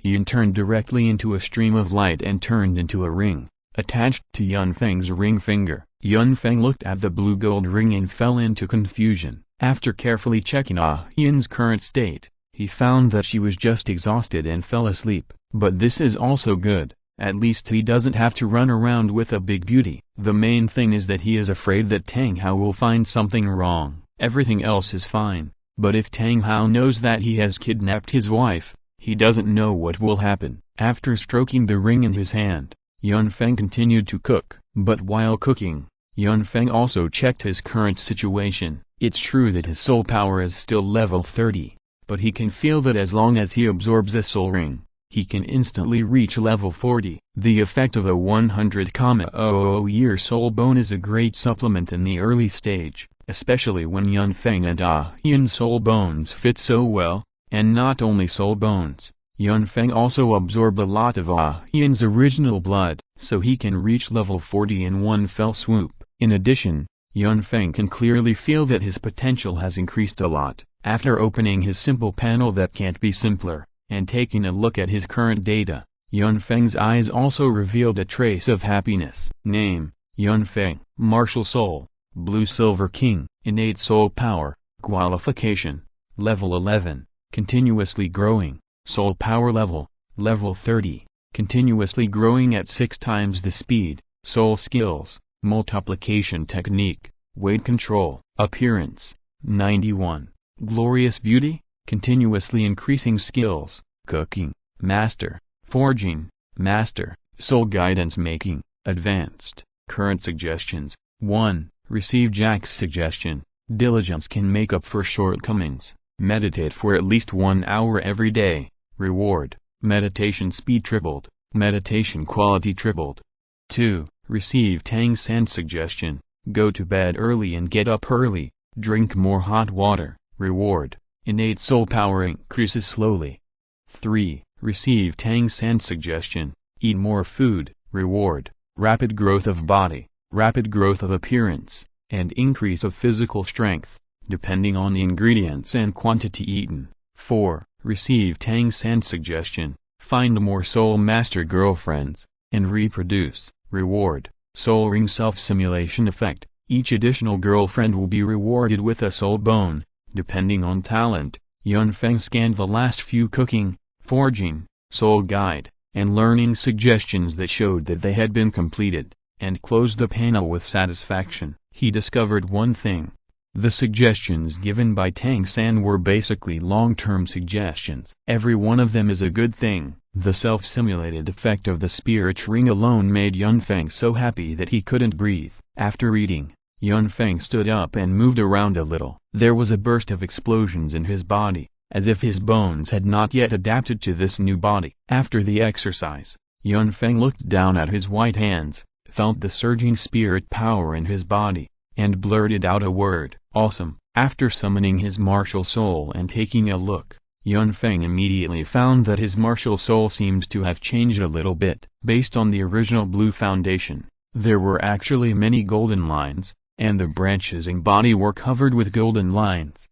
Yin turned directly into a stream of light and turned into a ring, attached to Yun Feng's ring finger. Yun Feng looked at the blue gold ring and fell into confusion. After carefully checking Yin's current state, he found that she was just exhausted and fell asleep. But this is also good. At least he doesn't have to run around with a big beauty. The main thing is that he is afraid that Tang Hao will find something wrong. Everything else is fine. But if Tang Hao knows that he has kidnapped his wife, he doesn't know what will happen. After stroking the ring in his hand, Yun Feng continued to cook. But while cooking, Yun Feng also checked his current situation. It's true that his soul power is still level 30, but he can feel that as long as he absorbs a soul ring, he can instantly reach level 40. The effect of a 100,000 year soul bone is a great supplement in the early stage, especially when Yun Feng and Yin's soul bones fit so well. And not only soul bones, Yun Feng also absorbed a lot of Yin's original blood, so he can reach level 40 in one fell swoop. In addition, Yun Feng can clearly feel that his potential has increased a lot. After opening his simple panel that can't be simpler, and taking a look at his current data, Yun Feng's eyes also revealed a trace of happiness. Name: Yun Feng. Martial Soul, Blue Silver King. Innate Soul Power. Qualification: Level 11. Continuously growing. Soul Power Level: Level 30. Continuously growing at 6 times the speed. Soul Skills: Multiplication Technique. Weight Control. Appearance: 91. Glorious Beauty. Continuously increasing skills. Cooking: Master. Forging: Master. Soul Guidance Making: Advanced. Current suggestions: 1. Receive Jack's suggestion. Diligence can make up for shortcomings. Meditate for at least 1 hour every day. Reward: meditation speed tripled. Meditation quality tripled. 2. Receive Tang San's suggestion. Go to bed early and get up early. Drink more hot water. Reward: innate soul power increases slowly. 3. Receive Tang San's suggestion. Eat more food. Reward: rapid growth of body, rapid growth of appearance, and increase of physical strength, depending on the ingredients and quantity eaten. 4. Receive Tang San's suggestion. Find more soul master girlfriends, and reproduce. Reward: soul ring self-simulation effect. Each additional girlfriend will be rewarded with a soul bone, depending on talent. Yun Feng scanned the last few cooking, forging, soul guide, and learning suggestions that showed that they had been completed, and closed the panel with satisfaction. He discovered one thing. The suggestions given by Tang San were basically long-term suggestions. Every one of them is a good thing. The self-simulated effect of the spirit ring alone made Yun Feng so happy that he couldn't breathe. After reading, Yun Feng stood up and moved around a little. There was a burst of explosions in his body, as if his bones had not yet adapted to this new body. After the exercise, Yun Feng looked down at his white hands, felt the surging spirit power in his body, and blurted out a word, "Awesome." After summoning his martial soul and taking a look, Feng immediately found that his martial soul seemed to have changed a little bit. Based on the original blue foundation, there were actually many golden lines, and the branches and body were covered with golden lines.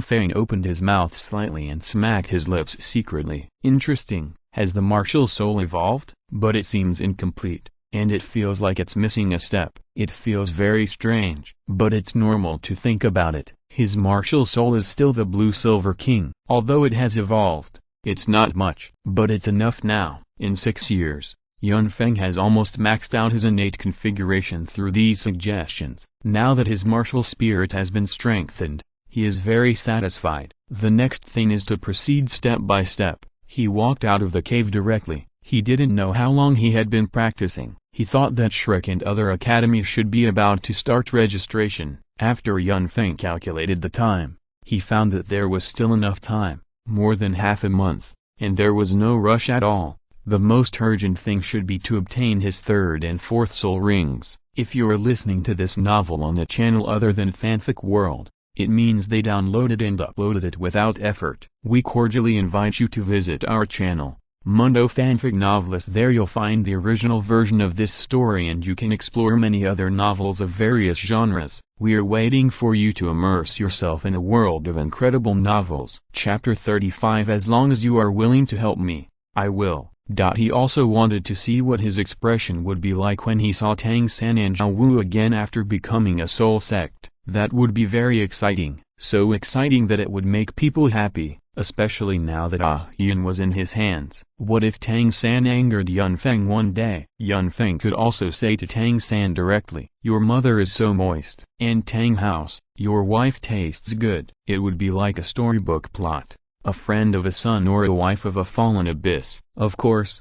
Feng opened his mouth slightly and smacked his lips secretly. Interesting, has the martial soul evolved? But it seems incomplete, and it feels like it's missing a step. It feels very strange, but it's normal to think about it. His martial soul is still the Blue Silver King. Although it has evolved, it's not much, but it's enough now. In 6 years, Feng has almost maxed out his innate configuration through these suggestions. Now that his martial spirit has been strengthened, he is very satisfied. The next thing is to proceed step by step. He walked out of the cave directly. He didn't know how long he had been practicing. He thought that Shrek and other academies should be about to start registration. After Feng calculated the time, he found that there was still enough time, more than half a month, and there was no rush at all. The most urgent thing should be to obtain his 3rd and 4th soul rings. If you are listening to this novel on a channel other than Fanfic World, it means they downloaded and uploaded it without effort. We cordially invite you to visit our channel, Mundo Fanfic Novelist. There you'll find the original version of this story and you can explore many other novels of various genres. We are waiting for you to immerse yourself in a world of incredible novels. Chapter 35. As long as you are willing to help me, I will. He also wanted to see what his expression would be like when he saw Tang San and Zhao Wu again after becoming a soul sect. That would be very exciting, so exciting that it would make people happy, especially now that Yun was in his hands. What if Tang San angered Feng one day? Feng could also say to Tang San directly, "Your mother is so moist," and Tang House, "Your wife tastes good." It would be like a storybook plot. A friend of a son or a wife of a fallen abyss. Of course,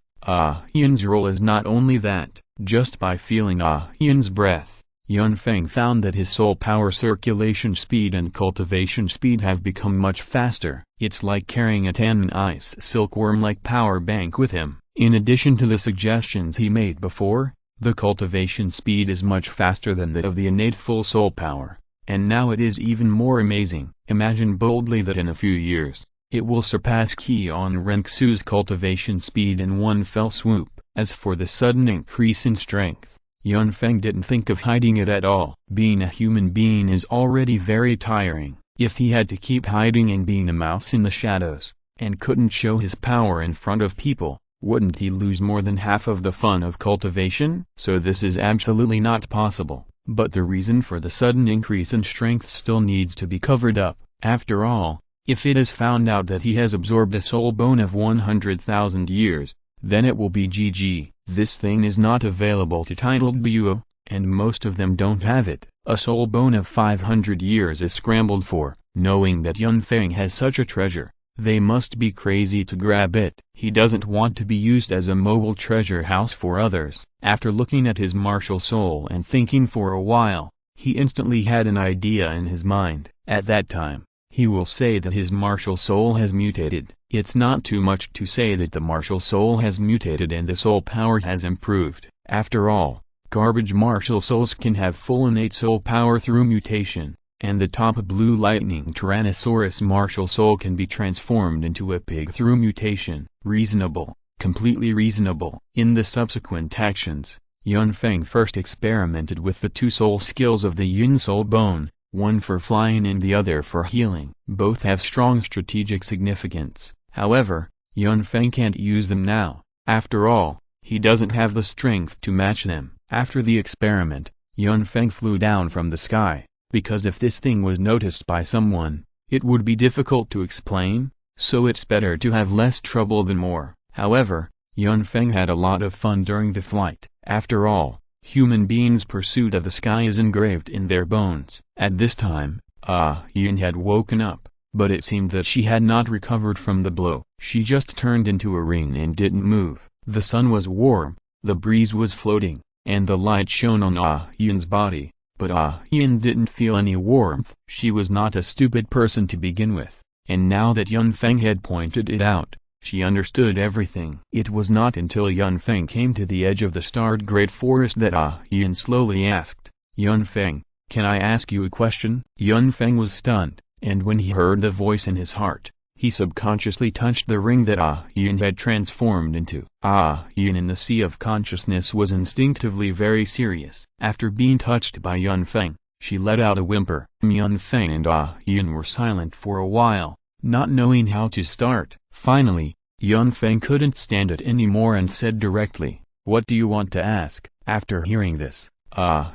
Yun's role is not only that. Just by feeling Yun's breath, Feng found that his soul power circulation speed and cultivation speed have become much faster. It's like carrying a tan ice silkworm-like power bank with him. In addition to the suggestions he made before, the cultivation speed is much faster than that of the innate full soul power. And now it is even more amazing. Imagine boldly that in a few years, it will surpass Qian Renxu's cultivation speed in one fell swoop. As for the sudden increase in strength, Feng didn't think of hiding it at all. Being a human being is already very tiring. If he had to keep hiding and being a mouse in the shadows, and couldn't show his power in front of people, wouldn't he lose more than half of the fun of cultivation? So this is absolutely not possible. But the reason for the sudden increase in strength still needs to be covered up. After all, if it is found out that he has absorbed a soul bone of 100,000 years, then it will be GG. This thing is not available to titled Buo, and most of them don't have it. A soul bone of 500 years is scrambled for. Knowing that Feng has such a treasure, they must be crazy to grab it. He doesn't want to be used as a mobile treasure house for others. After looking at his martial soul and thinking for a while, he instantly had an idea in his mind. At that time, he will say that his martial soul has mutated. It's not too much to say that the martial soul has mutated and the soul power has improved. After all, garbage martial souls can have full innate soul power through mutation, and the top blue lightning Tyrannosaurus martial soul can be transformed into a pig through mutation. Reasonable, completely reasonable. In the subsequent actions, Feng first experimented with the 2 soul skills of the Yun soul bone, one for flying and the other for healing. Both have strong strategic significance. However, Feng can't use them now. After all, he doesn't have the strength to match them. After the experiment, Feng flew down from the sky, because if this thing was noticed by someone, it would be difficult to explain, so it's better to have less trouble than more. However, Feng had a lot of fun during the flight. After all, human beings' pursuit of the sky is engraved in their bones. At this time, Yun had woken up, but it seemed that she had not recovered from the blow. She just turned into a ring and didn't move. The sun was warm, the breeze was floating, and the light shone on Yun's body, but Yun didn't feel any warmth. She was not a stupid person to begin with, and now that Feng had pointed it out, She understood everything. It was not until Yun Feng came to the edge of the starred great forest that Yun slowly asked, "Yun Feng, can I ask you a question?" Yun Feng was stunned, and when he heard the voice in his heart, he subconsciously touched the ring that Yun had transformed into. Yun in the sea of consciousness was instinctively very serious. After being touched by Yun Feng, she let out a whimper. Yun Feng and Yun were silent for a while, not knowing how to start. Finally, Yun Feng couldn't stand it anymore and said directly, "What do you want to ask?" After hearing this,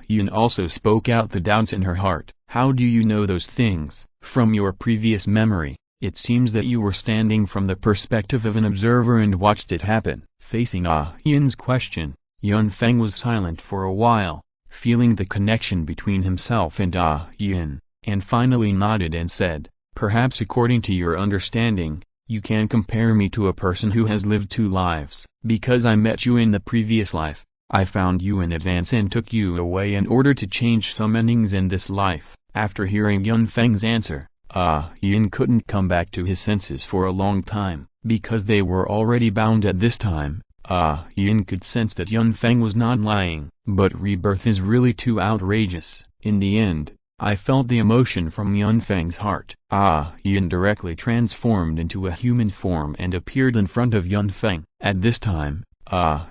Yun also spoke out the doubts in her heart. "How do you know those things?" "From your previous memory, it seems that you were standing from the perspective of an observer and watched it happen." Facing Yun's question, Yun Feng was silent for a while, feeling the connection between himself and Yun, and finally nodded and said, "Perhaps according to your understanding, you can compare me to a person who has lived 2 lives. Because I met you in the previous life, I found you in advance and took you away in order to change some endings in this life." After hearing Yun Feng's answer, Yun couldn't come back to his senses for a long time, because they were already bound at this time. Yun could sense that Yun Feng was not lying. "But rebirth is really too outrageous." In the end, I felt the emotion from Yun Feng's heart. Yun directly transformed into a human form and appeared in front of Yun Feng. At this time,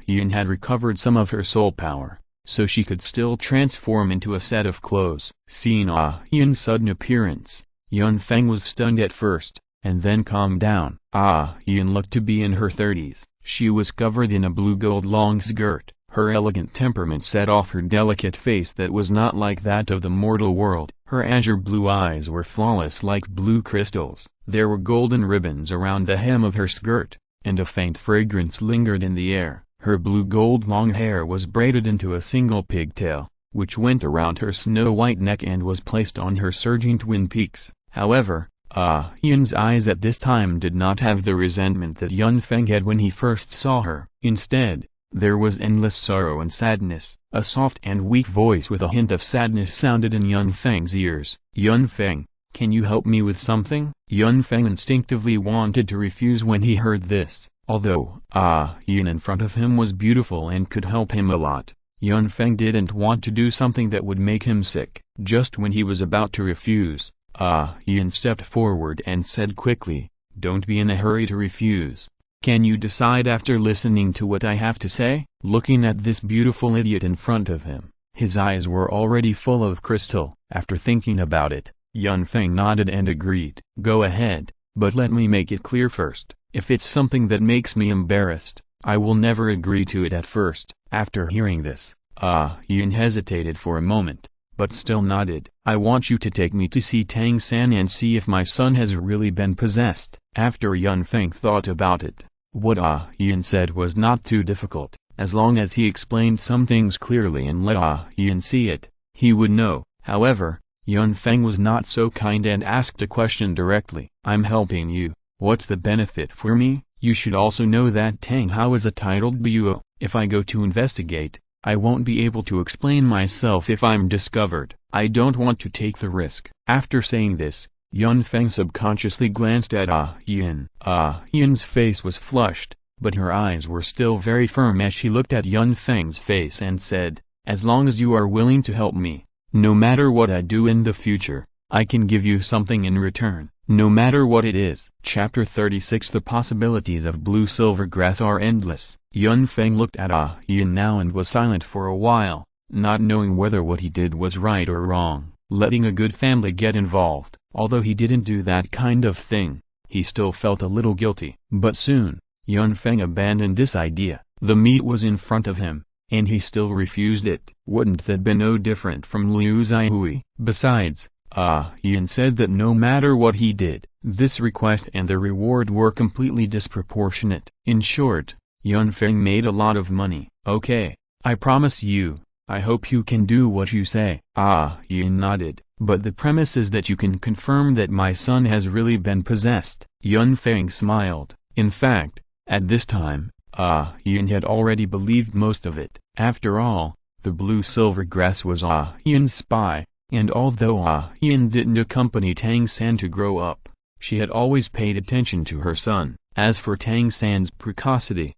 Yun had recovered some of her soul power, so she could still transform into a set of clothes. Seeing Yun's sudden appearance, Yun Feng was stunned at first, and then calmed down. Yun looked to be in her 30s. She was covered in a blue-gold long skirt. Her elegant temperament set off her delicate face that was not like that of the mortal world. Her azure blue eyes were flawless like blue crystals. There were golden ribbons around the hem of her skirt, and a faint fragrance lingered in the air. Her blue-gold long hair was braided into a single pigtail, which went around her snow-white neck and was placed on her surging twin peaks. However, Yun's eyes at this time did not have the resentment that Yun Feng had when he first saw her. Instead, there was endless sorrow and sadness. A soft and weak voice with a hint of sadness sounded in Yun Feng's ears. "Yun Feng, can you help me with something?" Yun Feng instinctively wanted to refuse when he heard this. Although Yun in front of him was beautiful and could help him a lot, Yun Feng didn't want to do something that would make him sick. Just when he was about to refuse, Yun stepped forward and said quickly, "Don't be in a hurry to refuse. Can you decide after listening to what I have to say?" Looking at this beautiful idiot in front of him, his eyes were already full of crystal. After thinking about it, Yun Feng nodded and agreed. "Go ahead, but let me make it clear first. If it's something that makes me embarrassed, I will never agree to it at first." After hearing this, Yun hesitated for a moment, but still nodded. "I want you to take me to see Tang San and see if my son has really been possessed." After Yun Feng thought about it, what Yun said was not too difficult. As long as he explained some things clearly and let Yun see it, he would know. However, Yun Feng was not so kind and asked a question directly. "I'm helping you. What's the benefit for me?" "You should also know that Tang Hao is a titled Buo. If I go to investigate, I won't be able to explain myself if I'm discovered. I don't want to take the risk." After saying this, Yun Feng subconsciously glanced at Yun. Yun's face was flushed, but her eyes were still very firm as she looked at Yun Feng's face and said, "As long as you are willing to help me, no matter what I do in the future, I can give you something in return, no matter what it is." Chapter 36. The possibilities of blue-silver grass are endless. Yun Feng looked at Yun now and was silent for a while, not knowing whether what he did was right or wrong. Letting a good family get involved, although he didn't do that kind of thing, he still felt a little guilty. But soon, Yun Feng abandoned this idea. The meat was in front of him, and he still refused it. Wouldn't that be no different from Liu Zaihui? Besides, Yun said that no matter what he did, this request and the reward were completely disproportionate. In short, Yun Feng made a lot of money. "Okay, I promise you. I hope you can do what you say." Yun nodded. "But the premise is that you can confirm that my son has really been possessed." Yun Feng smiled. In fact, at this time, Yun had already believed most of it. After all, the blue-silver grass was Yun's spy, and although Yun didn't accompany Tang San to grow up, she had always paid attention to her son. As for Tang San's precocity,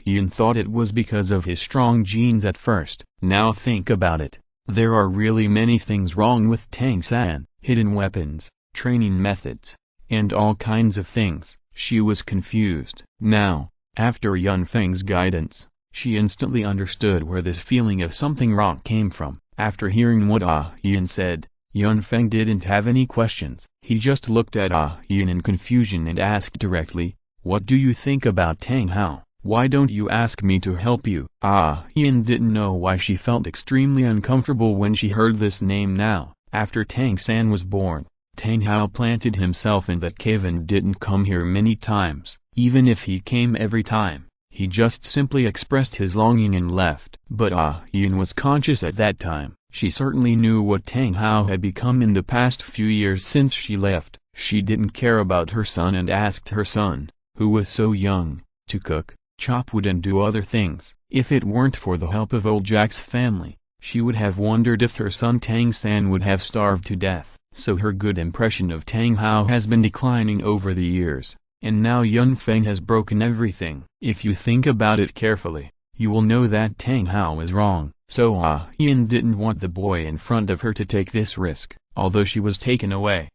Yin thought it was because of his strong genes at first. Now think about it. There are really many things wrong with Tang San: hidden weapons, training methods, and all kinds of things. She was confused. Now, after Yun Feng's guidance, she instantly understood where this feeling of something wrong came from. After hearing what Yin said, Yun Feng didn't have any questions. He just looked at Yin in confusion and asked directly, "What do you think about Tang Hao? Why don't you ask me to help you?" Yin didn't know why she felt extremely uncomfortable when she heard this name now. After Tang San was born, Tang Hao planted himself in that cave and didn't come here many times. Even if he came every time, he just simply expressed his longing and left. But Yin was conscious at that time. She certainly knew what Tang Hao had become in the past few years since she left. She didn't care about her son and asked her son, who was so young, to cook, chop wood and do other things. If it weren't for the help of old Jack's family, she would have wondered if her son Tang San would have starved to death. So her good impression of Tang Hao has been declining over the years, and now Yun Feng has broken everything. If you think about it carefully, you will know that Tang Hao is wrong. So Yin didn't want the boy in front of her to take this risk. Although she was taken away,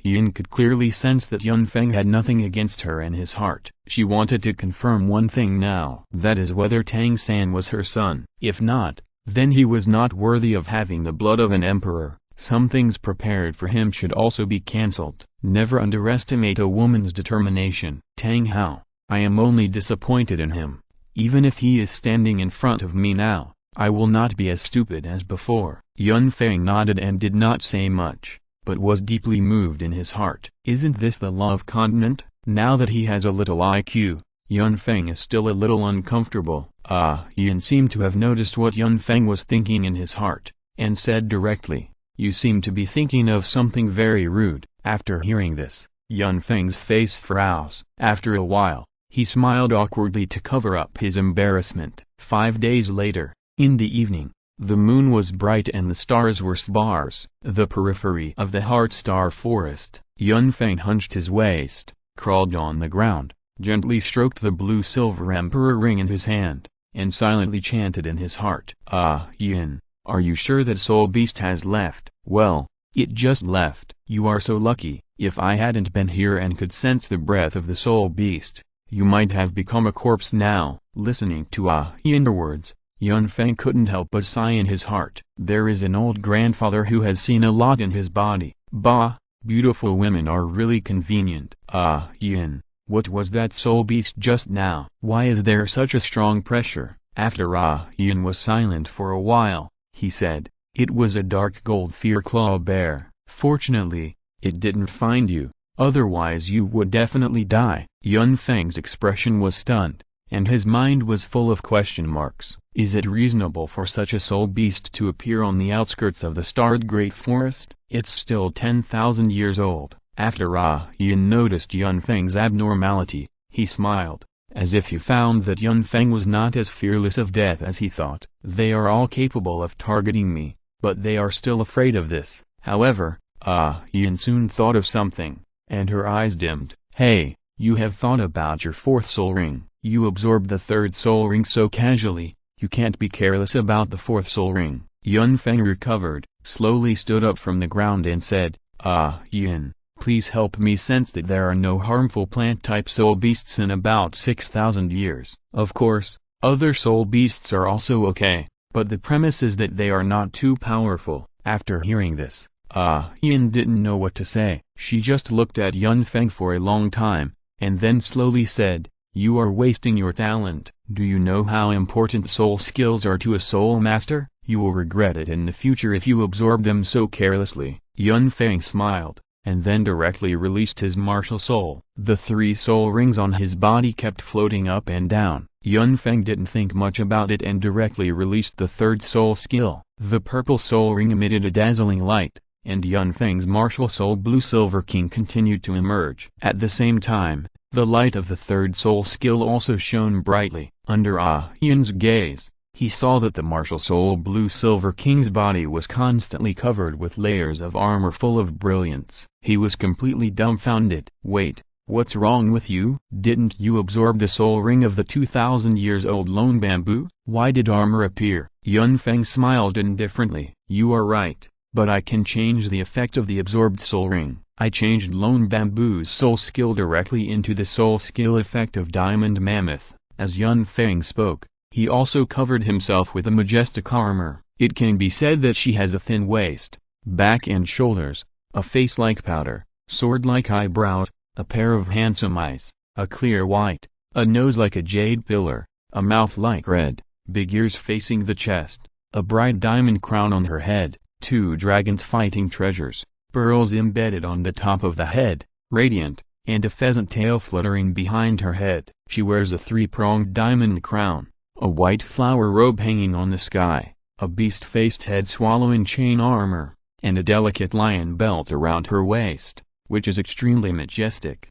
Yin could clearly sense that Yun Feng had nothing against her in his heart. She wanted to confirm one thing now. That is whether Tang San was her son. If not, then he was not worthy of having the blood of an emperor. Some things prepared for him should also be cancelled. Never underestimate a woman's determination. Tang Hao, I am only disappointed in him. Even if he is standing in front of me now, I will not be as stupid as before. Yun Feng nodded and did not say much, but was deeply moved in his heart. Isn't this the love continent? Now that he has a little IQ, Yun Feng is still a little uncomfortable. Yin seemed to have noticed what Yun Feng was thinking in his heart, and said directly, "You seem to be thinking of something very rude." After hearing this, Yun Feng's face froze. After a while, he smiled awkwardly to cover up his embarrassment. 5 days later, in the evening, the moon was bright and the stars were sparse. The periphery of the Heart Star Forest. Yun Feng hunched his waist, crawled on the ground, gently stroked the blue-silver emperor ring in his hand, and silently chanted in his heart. Yin, are you sure that soul beast has left? Well, it just left. You are so lucky. If I hadn't been here and could sense the breath of the soul beast, you might have become a corpse now. Listening to Yin's words, Yun Feng couldn't help but sigh in his heart. There is an old grandfather who has seen a lot in his body. Bah, beautiful women are really convenient. Yin, what was that soul beast just now? Why is there such a strong pressure? After Yin was silent for a while, he said, "It was a dark gold fear-claw bear. Fortunately, it didn't find you, otherwise you would definitely die." Yun Feng's expression was stunned, and his mind was full of question marks. Is it reasonable for such a soul beast to appear on the outskirts of the starred Great Forest? It's still 10,000 years old. After Yin noticed Yun Feng's abnormality, he smiled, as if he found that Yun Feng was not as fearless of death as he thought. They are all capable of targeting me, but they are still afraid of this. However, Yin soon thought of something, and her eyes dimmed. Hey, you have thought about your fourth soul ring. You absorbed the third soul ring so casually, you can't be careless about the fourth soul ring. Yun Feng recovered, slowly stood up from the ground and said, Yin, please help me sense that there are no harmful plant-type soul beasts in about 6,000 years. Of course, other soul beasts are also okay, but the premise is that they are not too powerful. After hearing this, Yin didn't know what to say. She just looked at Yun Feng for a long time, and then slowly said, "You are wasting your talent. Do you know how important soul skills are to a soul master? You will regret it in the future if you absorb them so carelessly." Yun Feng smiled, and then directly released his martial soul. The 3 soul rings on his body kept floating up and down. Yun Feng didn't think much about it and directly released the 3rd soul skill. The purple soul ring emitted a dazzling light, and Yun Feng's martial soul Blue Silver King continued to emerge. At the same time, the light of the 3rd soul skill also shone brightly. Under Yin's gaze, he saw that the martial soul Blue Silver King's body was constantly covered with layers of armor full of brilliance. He was completely dumbfounded. Wait, What's wrong with you? Didn't you absorb the soul ring of the 2,000 years old lone bamboo? Why did armor appear? Yun Feng smiled indifferently. You are right, but I can change the effect of the absorbed soul ring. I changed lone bamboo's soul skill directly into the soul skill effect of Diamond Mammoth. As Yun Feng spoke, he also covered himself with a majestic armor. It can be said that she has a thin waist, back and shoulders, a face like powder, sword-like eyebrows, a pair of handsome eyes, a clear white, a nose like a jade pillar, a mouth like red, big ears facing the chest, a bright diamond crown on her head, 2 dragons fighting treasures, pearls embedded on the top of the head, radiant, and a pheasant tail fluttering behind her head. She wears a 3-pronged diamond crown, a white flower robe hanging on the sky, a beast-faced head swallowing chain armor, and a delicate lion belt around her waist, which is extremely majestic.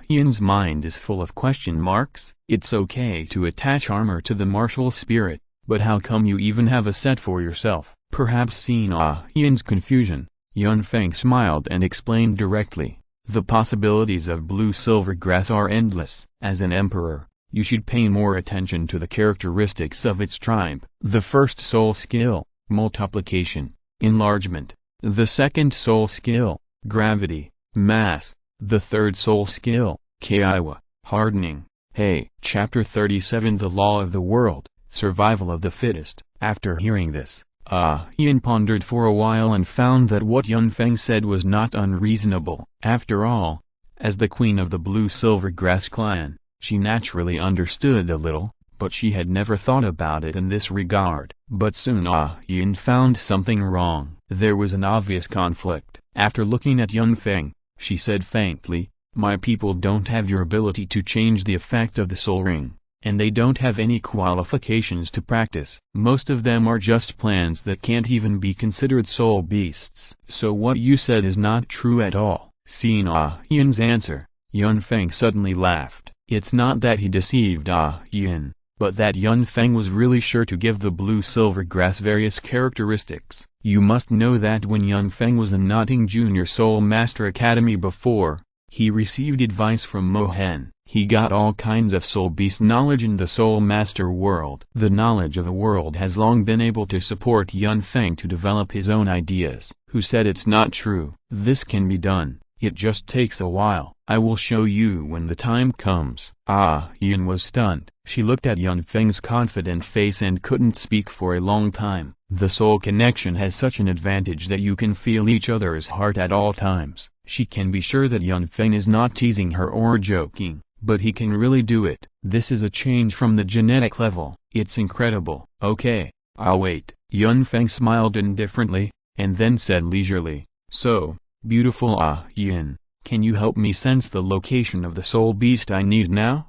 Yun's mind is full of question marks. It's okay to attach armor to the martial spirit, but how come you even have a set for yourself? Perhaps seeing Yun's confusion, Yun Feng smiled and explained directly. The possibilities of blue-silver grass are endless. As an emperor, you should pay more attention to the characteristics of its tribe. The first soul skill, multiplication, enlargement. The second soul skill, gravity, mass. The third soul skill, kaiwa, hardening. Hey. Chapter 37 The Law of the World, Survival of the Fittest. After hearing this, Yun pondered for a while and found that what Yun Feng said was not unreasonable. After all, as the queen of the blue-silver grass clan, she naturally understood a little, but she had never thought about it in this regard. But soon Yun found something wrong. There was an obvious conflict. After looking at Yun Feng, she said faintly, my people don't have your ability to change the effect of the soul ring, and they don't have any qualifications to practice. Most of them are just plants that can't even be considered soul beasts. So what you said is not true at all. Seeing Yun's answer, Yun Feng suddenly laughed. It's not that he deceived Yun, but that Yun Feng was really sure to give the blue-silver grass various characteristics. You must know that when Yun Feng was in Notting Junior Soul Master Academy before, he received advice from Mohen. He got all kinds of soul beast knowledge in the Soul Master world. The knowledge of the world has long been able to support Yun Feng to develop his own ideas. Who said it's not true? This can be done. It just takes a while. I will show you when the time comes. Yun was stunned. She looked at Yun Feng's confident face and couldn't speak for a long time. The soul connection has such an advantage that you can feel each other's heart at all times. She can be sure that Yun Feng is not teasing her or joking, but he can really do it. This is a change from the genetic level. It's incredible. Okay, I'll wait. Yun Feng smiled indifferently, and then said leisurely, so, beautiful Yun, can you help me sense the location of the soul beast I need now?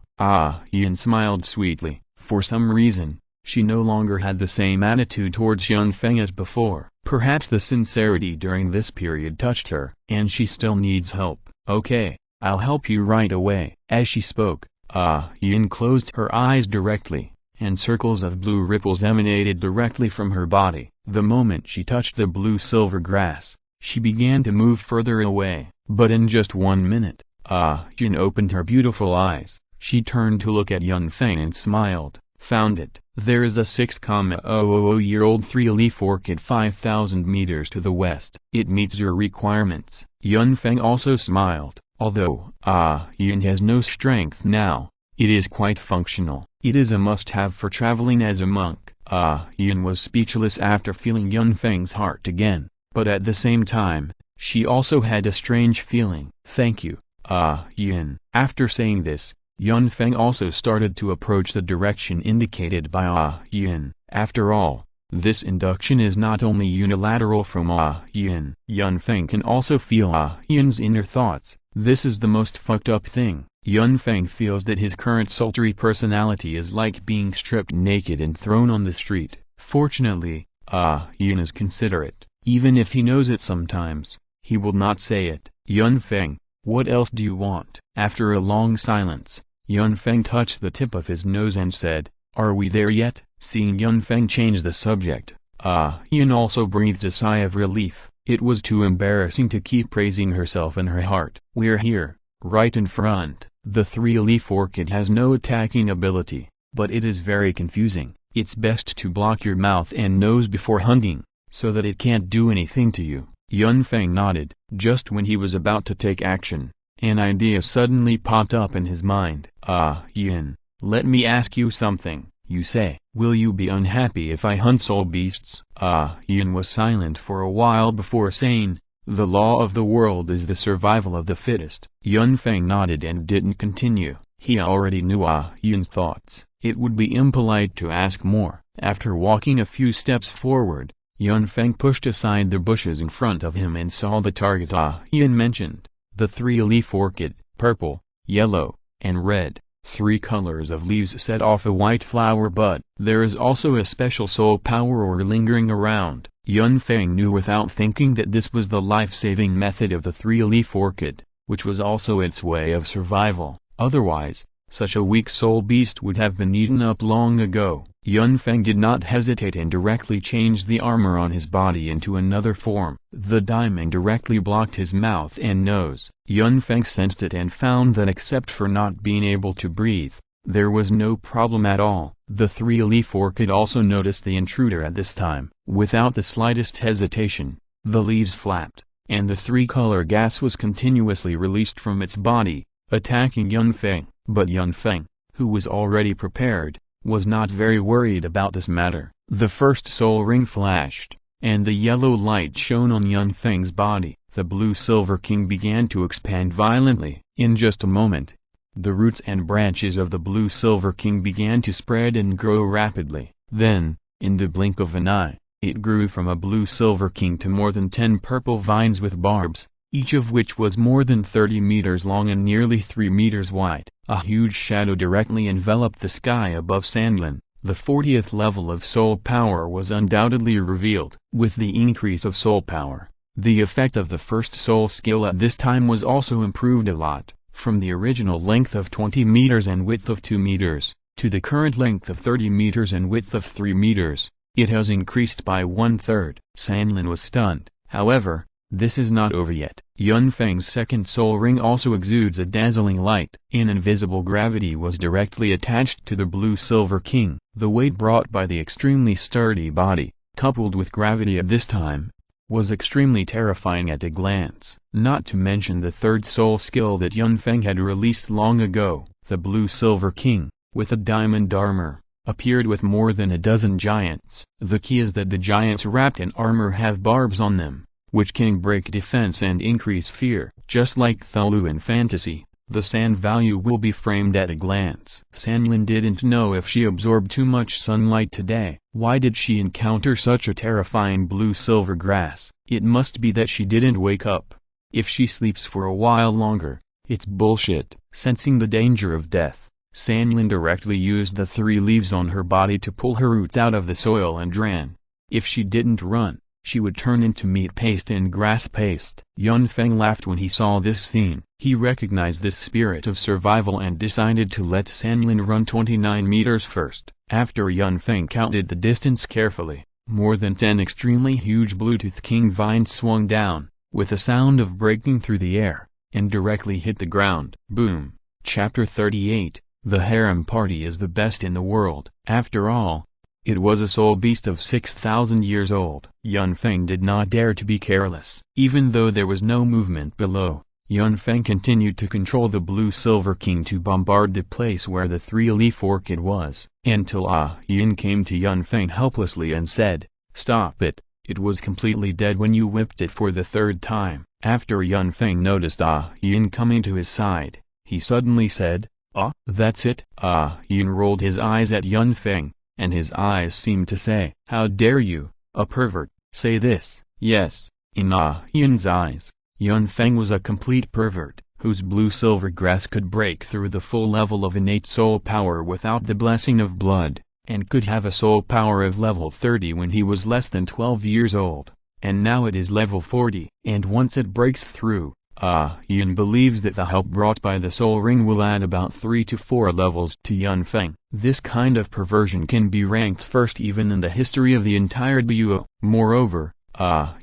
Yun smiled sweetly. For some reason, she no longer had the same attitude towards Yun Feng as before. Perhaps the sincerity during this period touched her. And she still needs help. Okay, I'll help you right away. As she spoke, Yun closed her eyes directly, and circles of blue ripples emanated directly from her body. The moment she touched the blue-silver grass, she began to move further away. But in just 1 minute, Yun opened her beautiful eyes. She turned to look at Yun Feng and smiled. Found it. There is a 6,000-year-old 3-leaf orchid 5,000 meters to the west. It meets your requirements. Yun Feng also smiled. Although Yun has no strength now, it is quite functional. It is a must-have for traveling as a monk. Yun was speechless after feeling Yun Feng's heart again, but at the same time, she also had a strange feeling. Thank you, Yun. After saying this, Yun Feng also started to approach the direction indicated by Yun. After all, this induction is not only unilateral from Yun. Yun Feng can also feel Yun's inner thoughts. This is the most fucked up thing. Yun Feng feels that his current sultry personality is like being stripped naked and thrown on the street. Fortunately, Yun is considerate. Even if he knows it sometimes, he will not say it. Yun Feng, what else do you want? After a long silence, Yun Feng touched the tip of his nose and said, are we there yet? Seeing Yun Feng change the subject, Yun also breathed a sigh of relief. It was too embarrassing to keep praising herself in her heart. We're here. right in front. The three-leaf orchid has no attacking ability, but it is very confusing. It's best to block your mouth and nose before hunting, so that it can't do anything to you. Yun Feng nodded. Just when he was about to take action, an idea suddenly popped up in his mind. Yun, let me ask you something. You say, will you be unhappy if I hunt soul beasts? Yun was silent for a while before saying, the law of the world is the survival of the fittest. Yun Feng nodded and didn't continue. He already knew Yun's thoughts. It would be impolite to ask more. After walking a few steps forward, Yun Feng pushed aside the bushes in front of him and saw the target Yun mentioned. The three-leaf orchid, purple, yellow, and red, 3 colors of leaves set off a white flower bud. There is also a special soul power or lingering around. Yun Feng knew without thinking that this was the life-saving method of the three-leaf orchid, which was also its way of survival. Otherwise, such a weak soul beast would have been eaten up long ago. Yun Feng did not hesitate and directly changed the armor on his body into another form. The diamond directly blocked his mouth and nose. Yun Feng sensed it and found that except for not being able to breathe, there was no problem at all. The three-leaf orchid also noticed the intruder at this time. Without the slightest hesitation, the leaves flapped, and the 3-color gas was continuously released from its body, attacking Yun Feng. But Yun Feng, who was already prepared, was not very worried about this matter. The first soul ring flashed, and the yellow light shone on Yun Feng's body. The blue silver king began to expand violently. In just a moment, the roots and branches of the blue silver king began to spread and grow rapidly. Then, in the blink of an eye, it grew from a blue silver king to more than 10 purple vines with barbs, each of which was more than 30 meters long and nearly 3 meters wide. A huge shadow directly enveloped the sky above Sandlin. The 40th level of soul power was undoubtedly revealed. With the increase of soul power, the effect of the first soul skill at this time was also improved a lot. From the original length of 20 meters and width of 2 meters, to the current length of 30 meters and width of 3 meters, it has increased by 1/3. Sandlin was stunned. However, this is not over yet. Yun Feng's second soul ring also exudes a dazzling light. An invisible gravity was directly attached to the blue-silver king. The weight brought by the extremely sturdy body, coupled with gravity at this time, was extremely terrifying at a glance. Not to mention the third soul skill that Yun Feng had released long ago. The blue-silver king, with a diamond armor, appeared with more than a dozen giants. The key is that the giants wrapped in armor have barbs on them, which can break defense and increase fear. Just like Douluo in fantasy, the sand value will be framed at a glance. Sandlin didn't know if she absorbed too much sunlight today. Why did she encounter such a terrifying blue-silver grass? It must be that she didn't wake up. If she sleeps for a while longer, it's bullshit. Sensing the danger of death, Sandlin directly used the 3 leaves on her body to pull her roots out of the soil and ran. If she didn't run, she would turn into meat paste and grass paste. Yun Feng laughed when he saw this scene. He recognized this spirit of survival and decided to let Sandlin run 29 meters first. After Yun Feng counted the distance carefully, more than 10 extremely huge Bluetooth king vines swung down, with a sound of breaking through the air, and directly hit the ground. Boom. Chapter 38. The harem party is the best in the world. After all, it was a soul beast of 6,000 years old. Yun Feng did not dare to be careless. Even though there was no movement below, Yun Feng continued to control the blue-silver king to bombard the place where the 3-leaf orchid was, until Yun came to Yun Feng helplessly and said, "Stop it, it was completely dead when you whipped it for the 3rd time." After Yun Feng noticed Yun coming to his side, he suddenly said, that's it?" Yun rolled his eyes at Yun Feng, and his eyes seemed to say, "How dare you, a pervert, say this?" Yes, in Yun's eyes, Yun Feng was a complete pervert, whose blue-silver grass could break through the full level of innate soul power without the blessing of blood, and could have a soul power of level 30 when he was less than 12 years old, and now it is level 40. And once it breaks through, Yun believes that the help brought by the soul ring will add about 3 to 4 levels to Yun Feng. This kind of perversion can be ranked first even in the history of the entire Douluo. Moreover,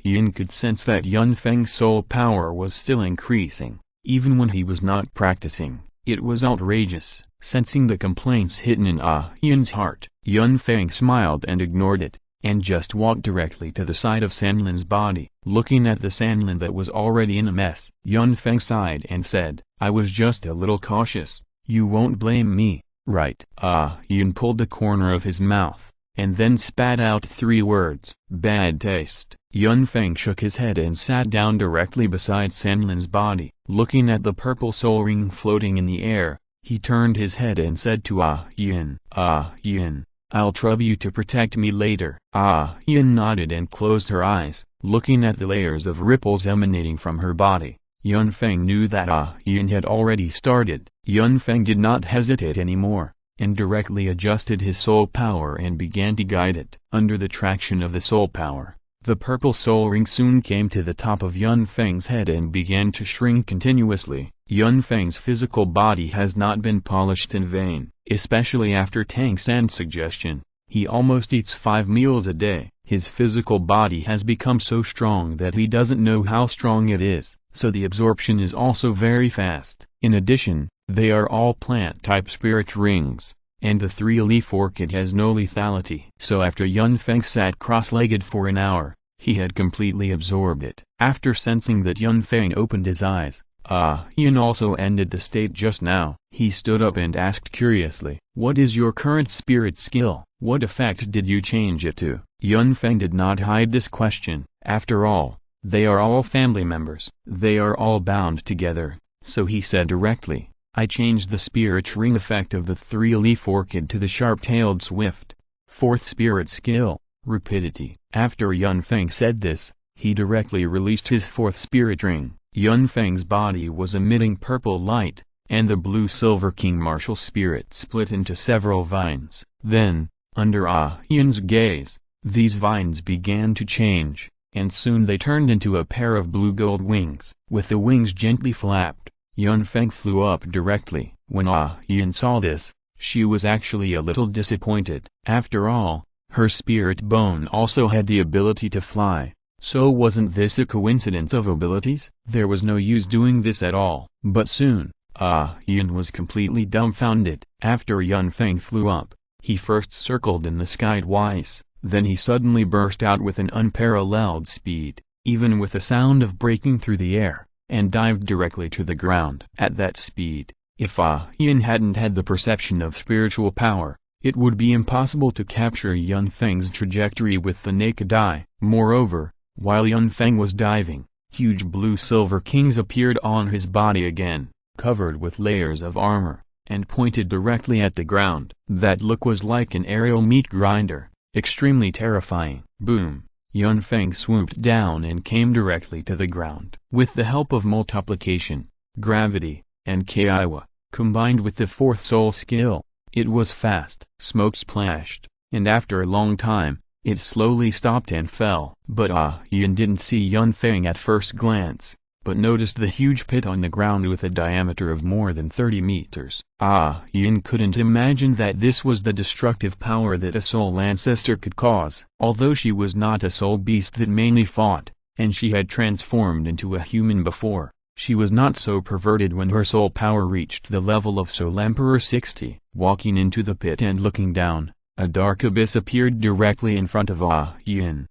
Yun could sense that Yun Feng's soul power was still increasing. even when he was not practicing. It was outrageous. Sensing the complaints hidden in Yun's heart, Yun Feng smiled and ignored it, and just walked directly to the side of Sanlin's body. Looking at the Sanlin that was already in a mess, Yun Feng sighed and said, "I was just a little cautious. You won't blame me, right?" Yun pulled the corner of his mouth, and then spat out 3 words, "Bad taste." Yun Feng shook his head and sat down directly beside Sanlin's body. Looking at the purple soul ring floating in the air, he turned his head and said to Yun, "Yun, I'll trouble you to protect me later." Yun nodded and closed her eyes, looking at the layers of ripples emanating from her body. Yun Feng knew that Yun had already started. Yun Feng did not hesitate anymore, and directly adjusted his soul power and began to guide it. Under the traction of the soul power, the purple soul ring soon came to the top of Yun Feng's head and began to shrink continuously. Yun Feng's physical body has not been polished in vain, especially after Tang San's suggestion. He almost eats 5 meals a day. His physical body has become so strong that he doesn't know how strong it is, so the absorption is also very fast. In addition, they are all plant-type spirit rings, and the 3-leaf orchid has no lethality. So after Yun Feng sat cross-legged for an hour, he had completely absorbed it. After sensing that Yun Feng opened his eyes, Yun also ended the state just now. He stood up and asked curiously, "What is your current spirit skill? What effect did you change it to?" Yun Feng did not hide this question. After all, they are all family members. They are all bound together, so he said directly, "I changed the spirit ring effect of the 3-leaf orchid to the sharp-tailed swift. 4th spirit skill, rapidity." After Yun Feng said this, he directly released his 4th spirit ring. Yun Feng's body was emitting purple light, and the blue-silver king martial spirit split into several vines. Then, under Yun's gaze, these vines began to change, and soon they turned into a pair of blue-gold wings. With the wings gently flapped, Yun Feng flew up directly. When Yun saw this, she was actually a little disappointed. After all, her spirit bone also had the ability to fly. So wasn't this a coincidence of abilities? There was no use doing this at all. But soon, Yun was completely dumbfounded. After Yun Feng flew up, he first circled in the sky twice, then he suddenly burst out with an unparalleled speed, even with a sound of breaking through the air, and dived directly to the ground. At that speed, if Yun hadn't had the perception of spiritual power, it would be impossible to capture Yun Feng's trajectory with the naked eye. Moreover, while Yun Feng was diving, huge blue-silver kings appeared on his body again, covered with layers of armor, and pointed directly at the ground. That look was like an aerial meat grinder, extremely terrifying. Boom! Yun Feng swooped down and came directly to the ground. With the help of multiplication, gravity, and Kaiwa, combined with the 4th soul skill, it was fast. Smoke splashed, and after a long time, it slowly stopped and fell. But Yun didn't see Yun Feng at first glance, but noticed the huge pit on the ground with a diameter of more than 30 meters. Yun couldn't imagine that this was the destructive power that a soul ancestor could cause. Although she was not a soul beast that mainly fought, and she had transformed into a human before, she was not so perverted when her soul power reached the level of Soul Emperor 60. Walking into the pit and looking down, a dark abyss appeared directly in front of Yun.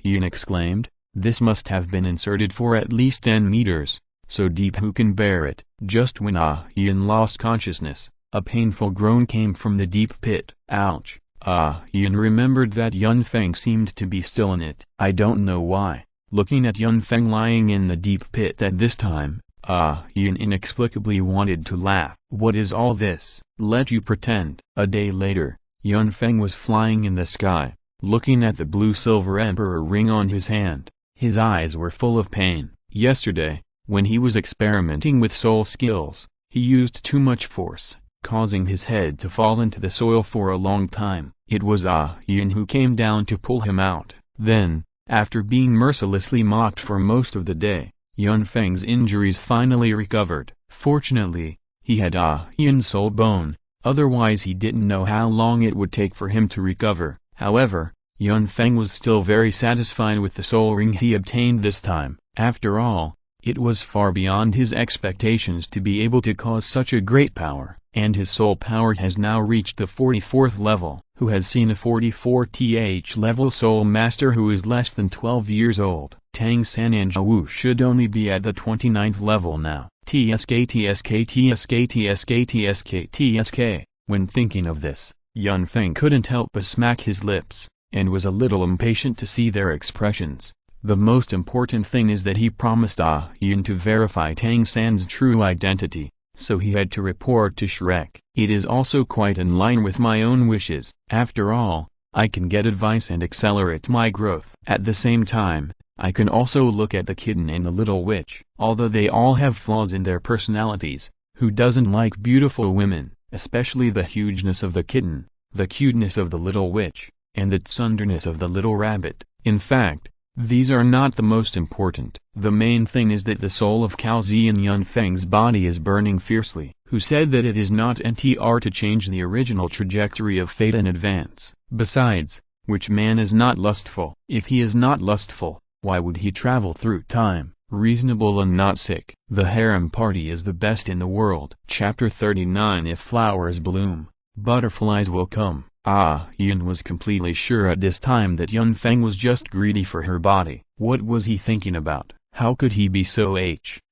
Yun exclaimed, "This must have been inserted for at least 10 meters, so deep who can bear it?" Just when Yun lost consciousness, a painful groan came from the deep pit. Ouch! Yun remembered that Yun Feng seemed to be still in it. I don't know why. Looking at Yun Feng lying in the deep pit at this time, Yun inexplicably wanted to laugh. What is all this? Let you pretend. A day later, Yun Feng was flying in the sky, looking at the blue-silver emperor ring on his hand. His eyes were full of pain. Yesterday, when he was experimenting with soul skills, he used too much force, causing his head to fall into the soil for a long time. It was Yun who came down to pull him out. Then, after being mercilessly mocked for most of the day, Yun Feng's injuries finally recovered. Fortunately, he had Yun's soul bone, otherwise he didn't know how long it would take for him to recover. However, Yun Feng was still very satisfied with the soul ring he obtained this time. After all, It was far beyond his expectations to be able to cause such a great power, and his soul power has now reached the 44th level. Who has seen a 44th level soul master who is less than 12 years old? Tang San and Zhou should only be at the 29th level now. TSK. When thinking of this, Yun Feng couldn't help but smack his lips, and was a little impatient to see their expressions. The most important thing is that he promised Yun to verify Tang San's true identity, so he had to report to Shrek. It is also quite in line with my own wishes. After all, I can get advice and accelerate my growth. At the same time, I can also look at the kitten and the little witch. Although they all have flaws in their personalities, who doesn't like beautiful women, especially the hugeness of the kitten, the cuteness of the little witch, and the tsunderness of the little rabbit? In fact, these are not the most important. The main thing is that the soul of Calzi in Yun Feng's body is burning fiercely. Who said that it is not NTR to change the original trajectory of fate in advance? Besides, which man is not lustful? If he is not lustful, why would he travel through time, reasonable and not sick? The harem party is the best in the world. Chapter 39. If flowers bloom, butterflies will come. Yun was completely sure at this time that Yun Feng was just greedy for her body. What was he thinking about? How could he be so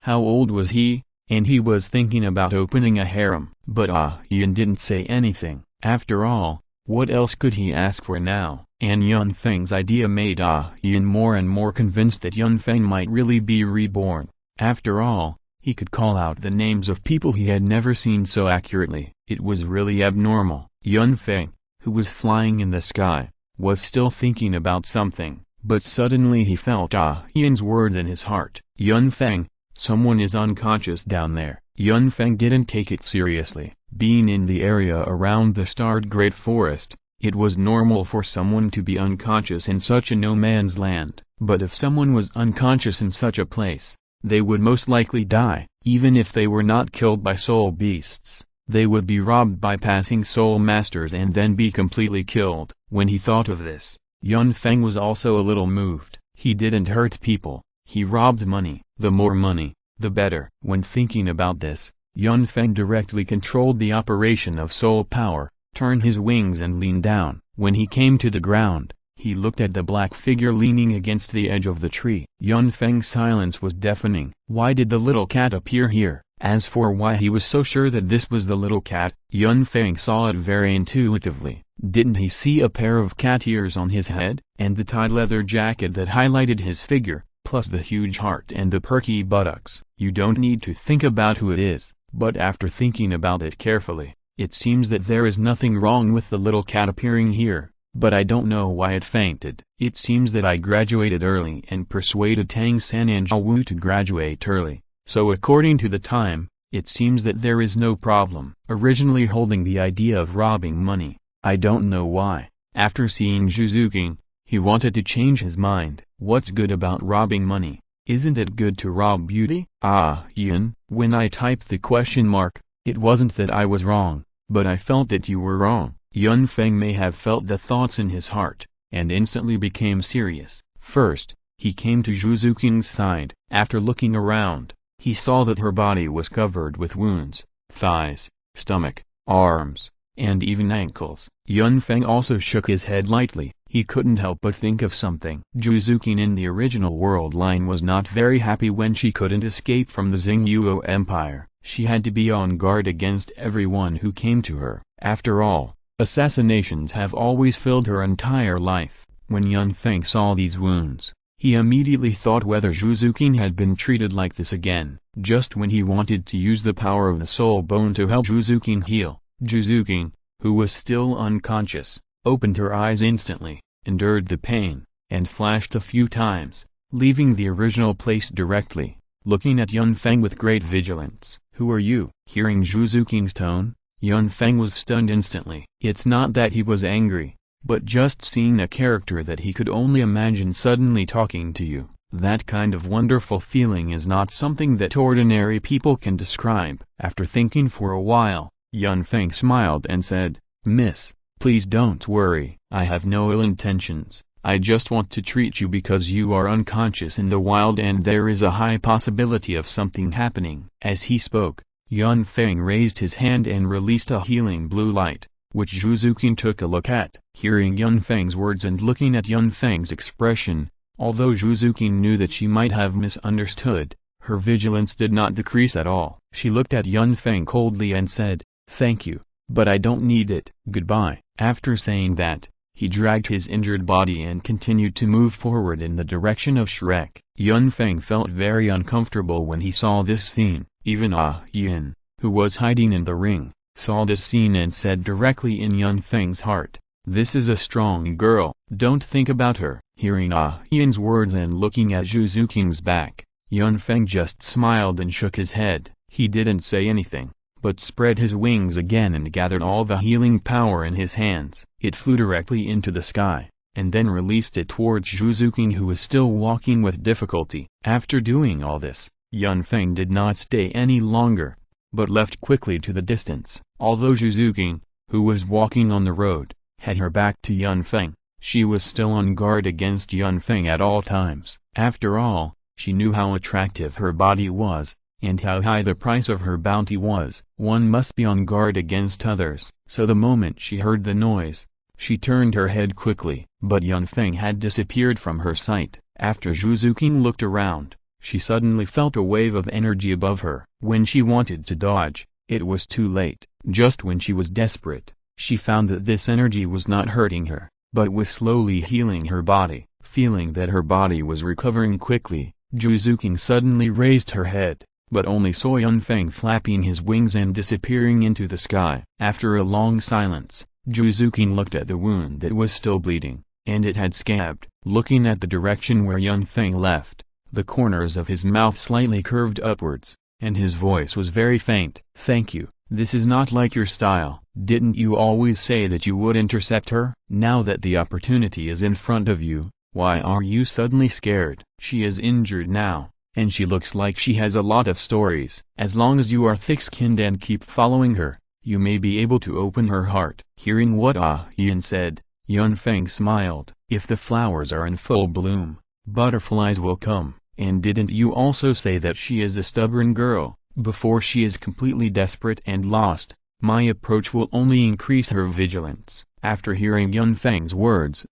How old was he? And he was thinking about opening a harem. But Yun didn't say anything. After all, what else could he ask for now? And Yun Feng's idea made Yun more and more convinced that Yun Feng might really be reborn. After all, he could call out the names of people he had never seen so accurately. It was really abnormal. Yun Feng, who was flying in the sky, was still thinking about something, but suddenly he felt Yun's words in his heart. Yun Feng, someone is unconscious down there. Yun Feng didn't take it seriously. Being in the area around the starred Great Forest, it was normal for someone to be unconscious in such a no-man's land. But if someone was unconscious in such a place, they would most likely die. Even if they were not killed by soul beasts, they would be robbed by passing soul masters and then be completely killed. When he thought of this, Yun Feng was also a little moved. He didn't hurt people, he robbed money. The more money, the better. When thinking about this, Yun Feng directly controlled the operation of soul power, turned his wings and leaned down. When he came to the ground, he looked at the black figure leaning against the edge of the tree. Yun Feng's silence was deafening. Why did the little cat appear here? As for why he was so sure that this was the little cat, Yun Feng saw it very intuitively. Didn't he see a pair of cat ears on his head, and the tied leather jacket that highlighted his figure, plus the huge heart and the perky buttocks? You don't need to think about who it is, but after thinking about it carefully, it seems that there is nothing wrong with the little cat appearing here, but I don't know why it fainted. It seems that I graduated early and persuaded Tang San and Zhou to graduate early. So according to the time, it seems that there is no problem. Originally holding the idea of robbing money, I don't know why. After seeing Zhuzuking, he wanted to change his mind. What's good about robbing money? Isn't it good to rob beauty? Yun, when I typed the question mark, it wasn't that I was wrong, but I felt that you were wrong. Yun Feng may have felt the thoughts in his heart, and instantly became serious. First, he came to Zhuzuking's side. After looking around, he saw that her body was covered with wounds, thighs, stomach, arms, and even ankles. Yun Feng also shook his head lightly. He couldn't help but think of something. Zhuzuking in the original world line was not very happy when she couldn't escape from the Xingyuo Empire. She had to be on guard against everyone who came to her. After all, assassinations have always filled her entire life. When Yun Feng saw these wounds, he immediately thought whether Zhuzuking had been treated like this again. Just when he wanted to use the power of the soul bone to help Zhuzuking heal, Zhuzuking, who was still unconscious, opened her eyes instantly, endured the pain, and flashed a few times, leaving the original place directly, looking at Yun Feng with great vigilance. Who are you? Hearing Zhuzuking's tone, Yun Feng was stunned instantly. It's not that he was angry, but just seeing a character that he could only imagine suddenly talking to you. That kind of wonderful feeling is not something that ordinary people can describe. After thinking for a while, Yun Feng smiled and said, "Miss, please don't worry. I have no ill intentions. I just want to treat you because you are unconscious in the wild and there is a high possibility of something happening." As he spoke, Yun Feng raised his hand and released a healing blue light, which Zhu Zuqing took a look at. Hearing Yun Feng's words and looking at Yun Feng's expression, although Zhu Zuqing knew that she might have misunderstood, her vigilance did not decrease at all. She looked at Yun Feng coldly and said, "Thank you, but I don't need it. Goodbye." After saying that, he dragged his injured body and continued to move forward in the direction of Shrek. Yun Feng felt very uncomfortable when he saw this scene. Even Yin, who was hiding in the ring, saw this scene and said directly in Yun Feng's heart, "This is a strong girl, don't think about her." Hearing Yin's words and looking at Zhu Zuqing's back, Yun Feng just smiled and shook his head. He didn't say anything, but spread his wings again and gathered all the healing power in his hands. It flew directly into the sky, and then released it towards Zhu Zuqing, who was still walking with difficulty. After doing all this, Yun Feng did not stay any longer, but left quickly to the distance. Although Zhu Zuqing, who was walking on the road, had her back to Yun Feng, she was still on guard against Yun Feng at all times. After all, she knew how attractive her body was, and how high the price of her bounty was. One must be on guard against others. So the moment she heard the noise, she turned her head quickly. But Yun Feng had disappeared from her sight. After Zhu Zuqing looked around, she suddenly felt a wave of energy above her. When she wanted to dodge, it was too late. Just when she was desperate, she found that this energy was not hurting her, but was slowly healing her body. Feeling that her body was recovering quickly, Zhu Zuqing suddenly raised her head, but only saw Yun Feng flapping his wings and disappearing into the sky. After a long silence, Zhu Zuqing looked at the wound that was still bleeding, and it had scabbed. Looking at the direction where Yun Feng left, the corners of his mouth slightly curved upwards, and his voice was very faint. "Thank you, this is not like your style. Didn't you always say that you would intercept her? Now that the opportunity is in front of you, why are you suddenly scared? She is injured now, and she looks like she has a lot of stories. As long as you are thick-skinned and keep following her, you may be able to open her heart." Hearing what Yin said, Yun Feng smiled. "If the flowers are in full bloom, butterflies will come. And didn't you also say that she is a stubborn girl? Before she is completely desperate and lost, my approach will only increase her vigilance." After hearing Yun Feng's words,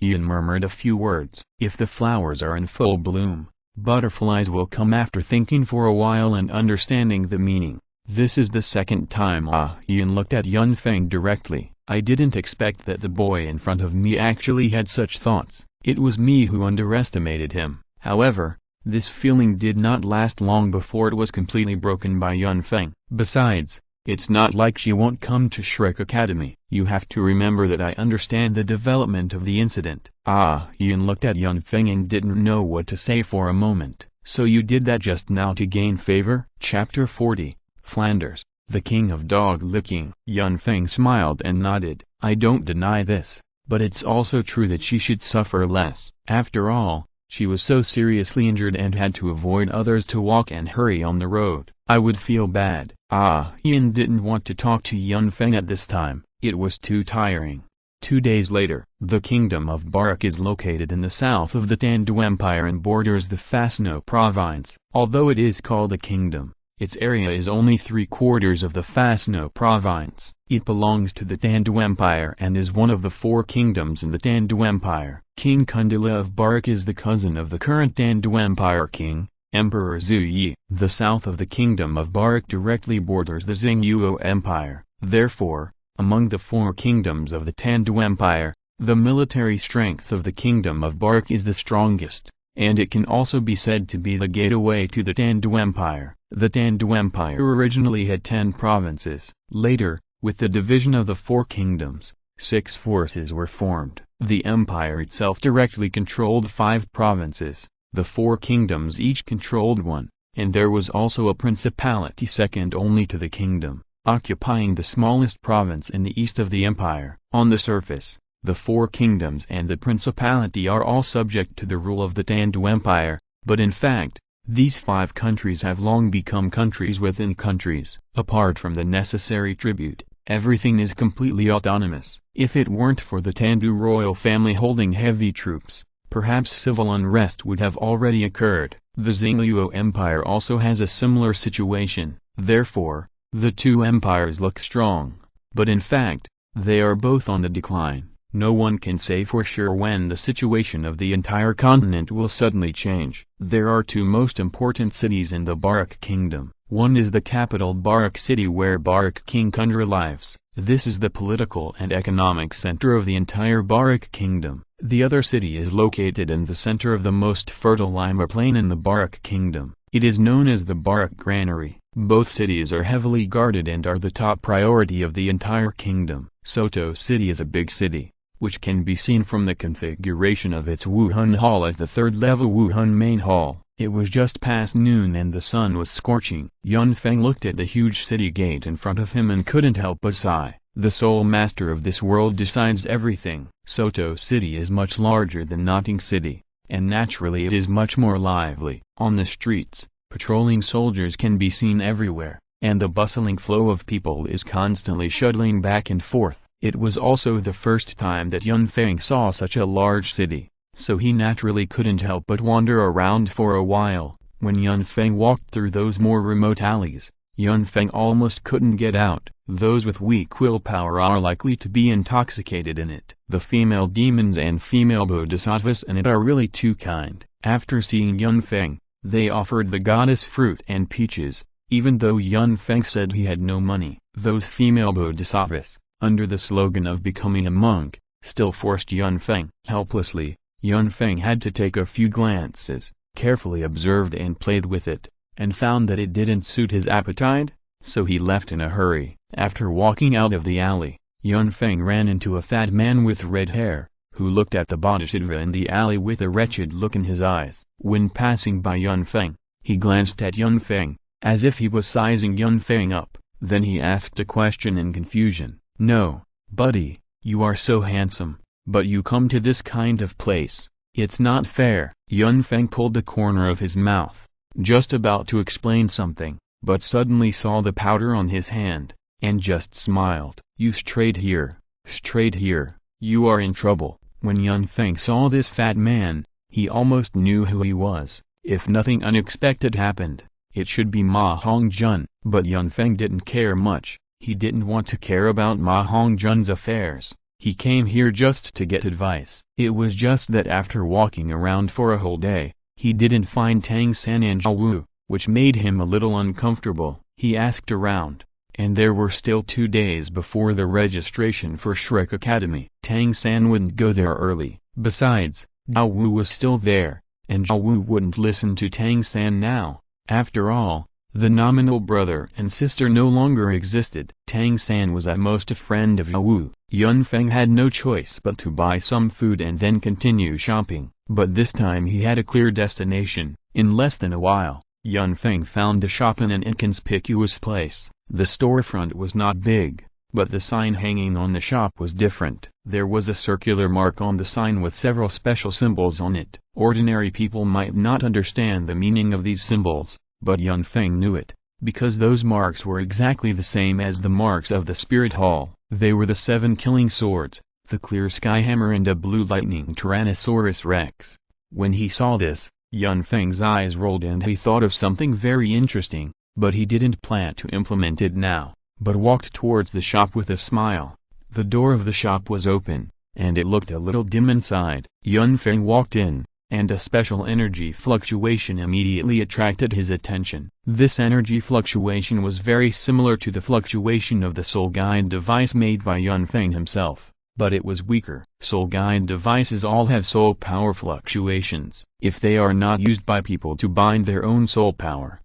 Yin murmured a few words. "If the flowers are in full bloom, butterflies will come." After thinking for a while and understanding the meaning, this is the second time Yin looked at Yun Feng directly. "I didn't expect that the boy in front of me actually had such thoughts. It was me who underestimated him." However, this feeling did not last long before it was completely broken by Yun Feng. "Besides, it's not like she won't come to Shrek Academy. You have to remember that I understand the development of the incident." Yin looked at Yun Feng and didn't know what to say for a moment. "So you did that just now to gain favor?" Chapter 40, Flanders, the King of Dog Licking. Yun Feng smiled and nodded. "I don't deny this, but it's also true that she should suffer less. After all, she was so seriously injured and had to avoid others to walk and hurry on the road. I would feel bad." Yin didn't want to talk to Yun Feng at this time. It was too tiring. 2 days later, the kingdom of Barak is located in the south of the Tandu Empire and borders the Fasno province. Although it is called a kingdom, its area is only 3/4 of the Fasno province. It belongs to the Tandu Empire and is one of the 4 kingdoms in the Tandu Empire. King Kundala of Barak is the cousin of the current Tandu Empire king, Emperor Zhu Yi. The south of the kingdom of Barak directly borders the Xingyuo Empire. Therefore, among the 4 kingdoms of the Tandu Empire, the military strength of the kingdom of Barak is the strongest, and it can also be said to be the gateway to the Tandu Empire. The Tandu Empire originally had 10 provinces. Later, with the division of the 4 kingdoms, 6 forces were formed. The empire itself directly controlled 5 provinces. The 4 kingdoms each controlled 1, and there was also a principality second only to the kingdom, occupying the smallest province in the east of the empire. On the surface, the 4 kingdoms and the principality are all subject to the rule of the Tandu Empire, but in fact, these 5 countries have long become countries within countries. Apart from the necessary tribute, Everything is completely autonomous. If it weren't for the Tandu royal family holding heavy troops, perhaps civil unrest would have already occurred. The Xingluo Empire also has a similar situation. Therefore, the two empires look strong, but in fact, they are both on the decline. No one can say for sure when the situation of the entire continent will suddenly change. There are two most important cities in the Barak Kingdom. One is the capital Barak City where Barak King Kundra lives. This is the political and economic center of the entire Barak Kingdom. The other city is located in the center of the most fertile Lima plain in the Barak Kingdom. It is known as the Barak Granary. Both cities are heavily guarded and are the top priority of the entire kingdom. Soto City is a big city, which can be seen from the configuration of its Wuhun Hall as the third-level Wuhun Main Hall. It was just past noon and the sun was scorching. Yun Feng looked at the huge city gate in front of him and couldn't help but sigh. The sole master of this world decides everything. Soto City is much larger than Notting City, and naturally it is much more lively. On the streets, patrolling soldiers can be seen everywhere, and the bustling flow of people is constantly shuttling back and forth. It was also the first time that Yun Feng saw such a large city, so he naturally couldn't help but wander around for a while. When Yun Feng walked through those more remote alleys, Yun Feng almost couldn't get out. Those with weak willpower are likely to be intoxicated in it. The female demons and female bodhisattvas in it are really too kind. After seeing Yun Feng, they offered the goddess fruit and peaches, even though Yun Feng said he had no money. Those female bodhisattvas, under the slogan of becoming a monk, still forced Yun Feng. Helplessly, Yun Feng had to take a few glances, carefully observed and played with it, and found that it didn't suit his appetite, so he left in a hurry. After walking out of the alley, Yun Feng ran into a fat man with red hair, who looked at the bodhisattva in the alley with a wretched look in his eyes. When passing by Yun Feng, he glanced at Yun Feng, as if he was sizing Yun Feng up. Then he asked a question in confusion. "No, buddy, you are so handsome, but you come to this kind of place. It's not fair." Yun Feng pulled the corner of his mouth, just about to explain something, but suddenly saw the powder on his hand, and just smiled. "You strayed here, you are in trouble." When Yun Feng saw this fat man, he almost knew who he was. If nothing unexpected happened, it should be Ma Hongjun. But Yun Feng didn't care much. He didn't want to care about Ma Hongjun's affairs. He came here just to get advice. It was just that after walking around for a whole day, he didn't find Tang San and Zhao Wu, which made him a little uncomfortable. He asked around, and there were still 2 days before the registration for Shrek Academy. Tang San wouldn't go there early. Besides, Zhao Wu was still there, and Zhao Wu wouldn't listen to Tang San now. After all, the nominal brother and sister no longer existed. Tang San was at most a friend of Zhao Wu. Yun Feng had no choice but to buy some food and then continue shopping. But this time he had a clear destination. In less than a while, Yun Feng found the shop in an inconspicuous place. The storefront was not big, but the sign hanging on the shop was different. There was a circular mark on the sign with several special symbols on it. Ordinary people might not understand the meaning of these symbols, but Yun Feng knew it, because those marks were exactly the same as the marks of the Spirit Hall. They were the 7 killing swords, the clear sky hammer and a blue lightning Tyrannosaurus Rex. When he saw this, Yun Feng's eyes rolled and he thought of something very interesting, but he didn't plan to implement it now, but walked towards the shop with a smile. The door of the shop was open, and it looked a little dim inside. Yun Feng walked in, and a special energy fluctuation immediately attracted his attention. This energy fluctuation was very similar to the fluctuation of the soul guide device made by Yun Feng himself, but it was weaker. Soul guide devices all have soul power fluctuations. If they are not used by people to bind their own soul power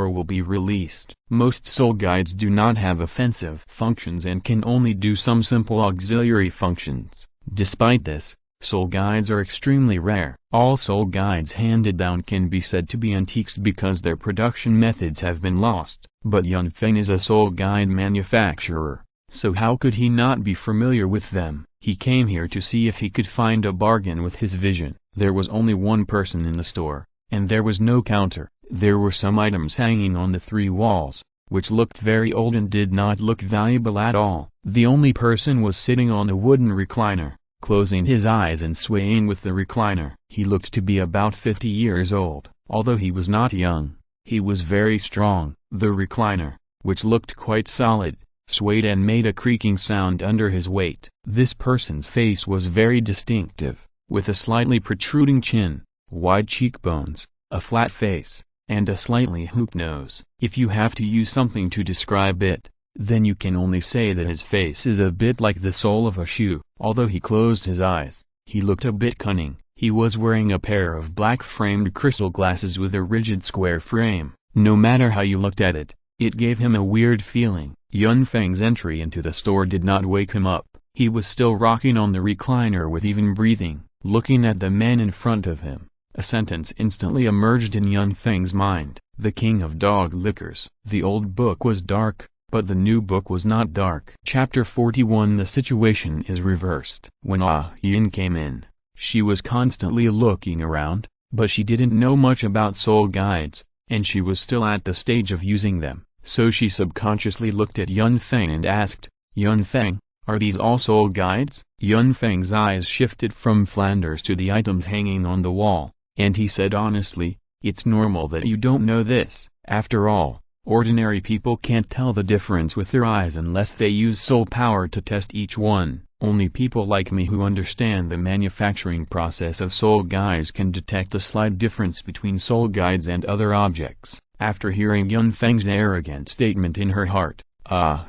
will be released. Most soul guides do not have offensive functions and can only do some simple auxiliary functions. Despite this, soul guides are extremely rare. All soul guides handed down can be said to be antiques because their production methods have been lost. But Yun Feng is a soul guide manufacturer, so how could he not be familiar with them? He came here to see if he could find a bargain with his vision. There was only one person in the store, and there was no counter. There were some items hanging on the 3 walls, which looked very old and did not look valuable at all. The only person was sitting on a wooden recliner, closing his eyes and swaying with the recliner. He looked to be about 50 years old. Although he was not young, he was very strong. The recliner, which looked quite solid, swayed and made a creaking sound under his weight. This person's face was very distinctive, with a slightly protruding chin, wide cheekbones, a flat face, and a slightly hooked nose. If you have to use something to describe it, then you can only say that his face is a bit like the sole of a shoe. Although he closed his eyes, he looked a bit cunning. He was wearing a pair of black-framed crystal glasses with a rigid square frame. No matter how you looked at it, it gave him a weird feeling. Yun Feng's entry into the store did not wake him up. He was still rocking on the recliner with even breathing, looking at the man in front of him. A sentence instantly emerged in Yun Feng's mind: the king of dog lickers. The old book was dark, but the new book was not dark. Chapter 41. The situation is reversed. When Yin came in, she was constantly looking around, but she didn't know much about soul guides, and she was still at the stage of using them. So she subconsciously looked at Yun Feng and asked, "Yun Feng, are these all soul guides?" Yun Feng's eyes shifted from Flanders to the items hanging on the wall, and he said honestly, "It's normal that you don't know this. After all, ordinary people can't tell the difference with their eyes unless they use soul power to test each one. Only people like me who understand the manufacturing process of soul guides can detect a slight difference between soul guides and other objects." After hearing Yun Feng's arrogant statement in her heart,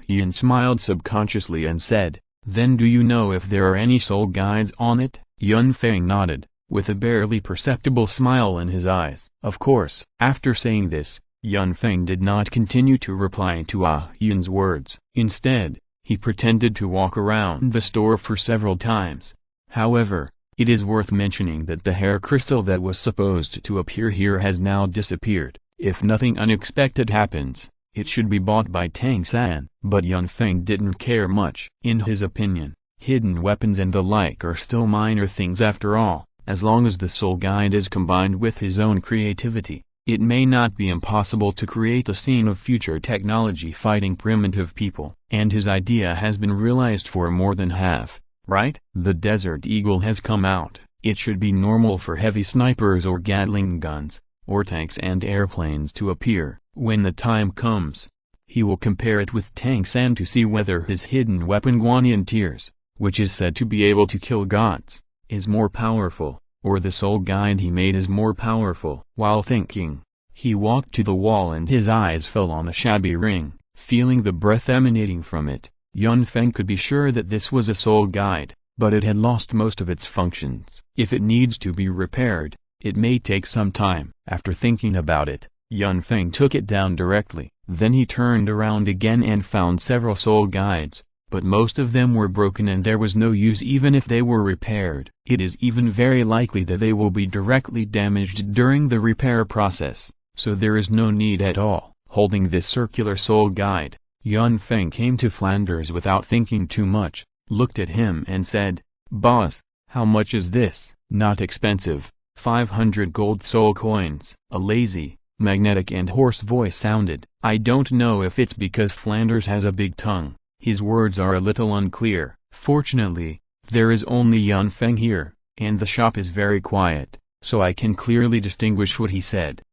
Yin smiled subconsciously and said, "Then do you know if there are any soul guides on it?" Yun Feng nodded, with a barely perceptible smile in his eyes. Of course. After saying this, Yun Feng did not continue to reply to Yin's words. Instead, he pretended to walk around the store for several times. However, it is worth mentioning that the hair crystal that was supposed to appear here has now disappeared. If nothing unexpected happens, it should be bought by Tang San. But Yun Feng didn't care much. In his opinion, hidden weapons and the like are still minor things after all. As long as the soul guide is combined with his own creativity, it may not be impossible to create a scene of future technology fighting primitive people. And his idea has been realized for more than half, right? The Desert Eagle has come out. It should be normal for heavy snipers or Gatling guns, or tanks and airplanes to appear. When the time comes, he will compare it with Tang San to see whether his hidden weapon Guanyin Tears, which is said to be able to kill gods, is more powerful, or the soul guide he made is more powerful. While thinking, he walked to the wall and his eyes fell on a shabby ring. Feeling the breath emanating from it, Yun Feng could be sure that this was a soul guide, but it had lost most of its functions. If it needs to be repaired, it may take some time. After thinking about it, Yun Feng took it down directly. Then he turned around again and found several soul guides, but most of them were broken and there was no use even if they were repaired. It is even very likely that they will be directly damaged during the repair process, so there is no need at all. Holding this circular soul guide, Yun Feng came to Flanders without thinking too much, looked at him and said, "Boss, how much is this?" "Not expensive, 500 gold soul coins." A lazy, magnetic and hoarse voice sounded. I don't know if it's because Flanders has a big tongue, his words are a little unclear. Fortunately, there is only Yun Feng here, and the shop is very quiet, so I can clearly distinguish what he said.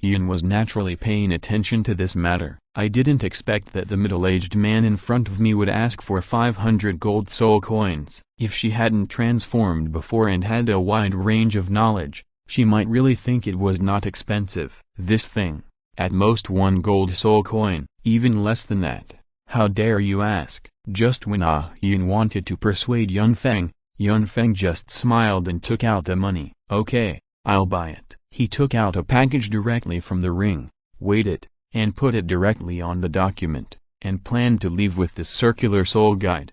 Yun was naturally paying attention to this matter. I didn't expect that the middle-aged man in front of me would ask for 500 gold soul coins. If she hadn't transformed before and had a wide range of knowledge, she might really think it was not expensive. This thing, at most 1 gold soul coin, even less than that. How dare you ask? Just when Yun wanted to persuade Yun Feng just smiled and took out the money. Okay, I'll buy it. He took out a package directly from the ring, weighed it, and put it directly on the document, and planned to leave with this circular soul guide.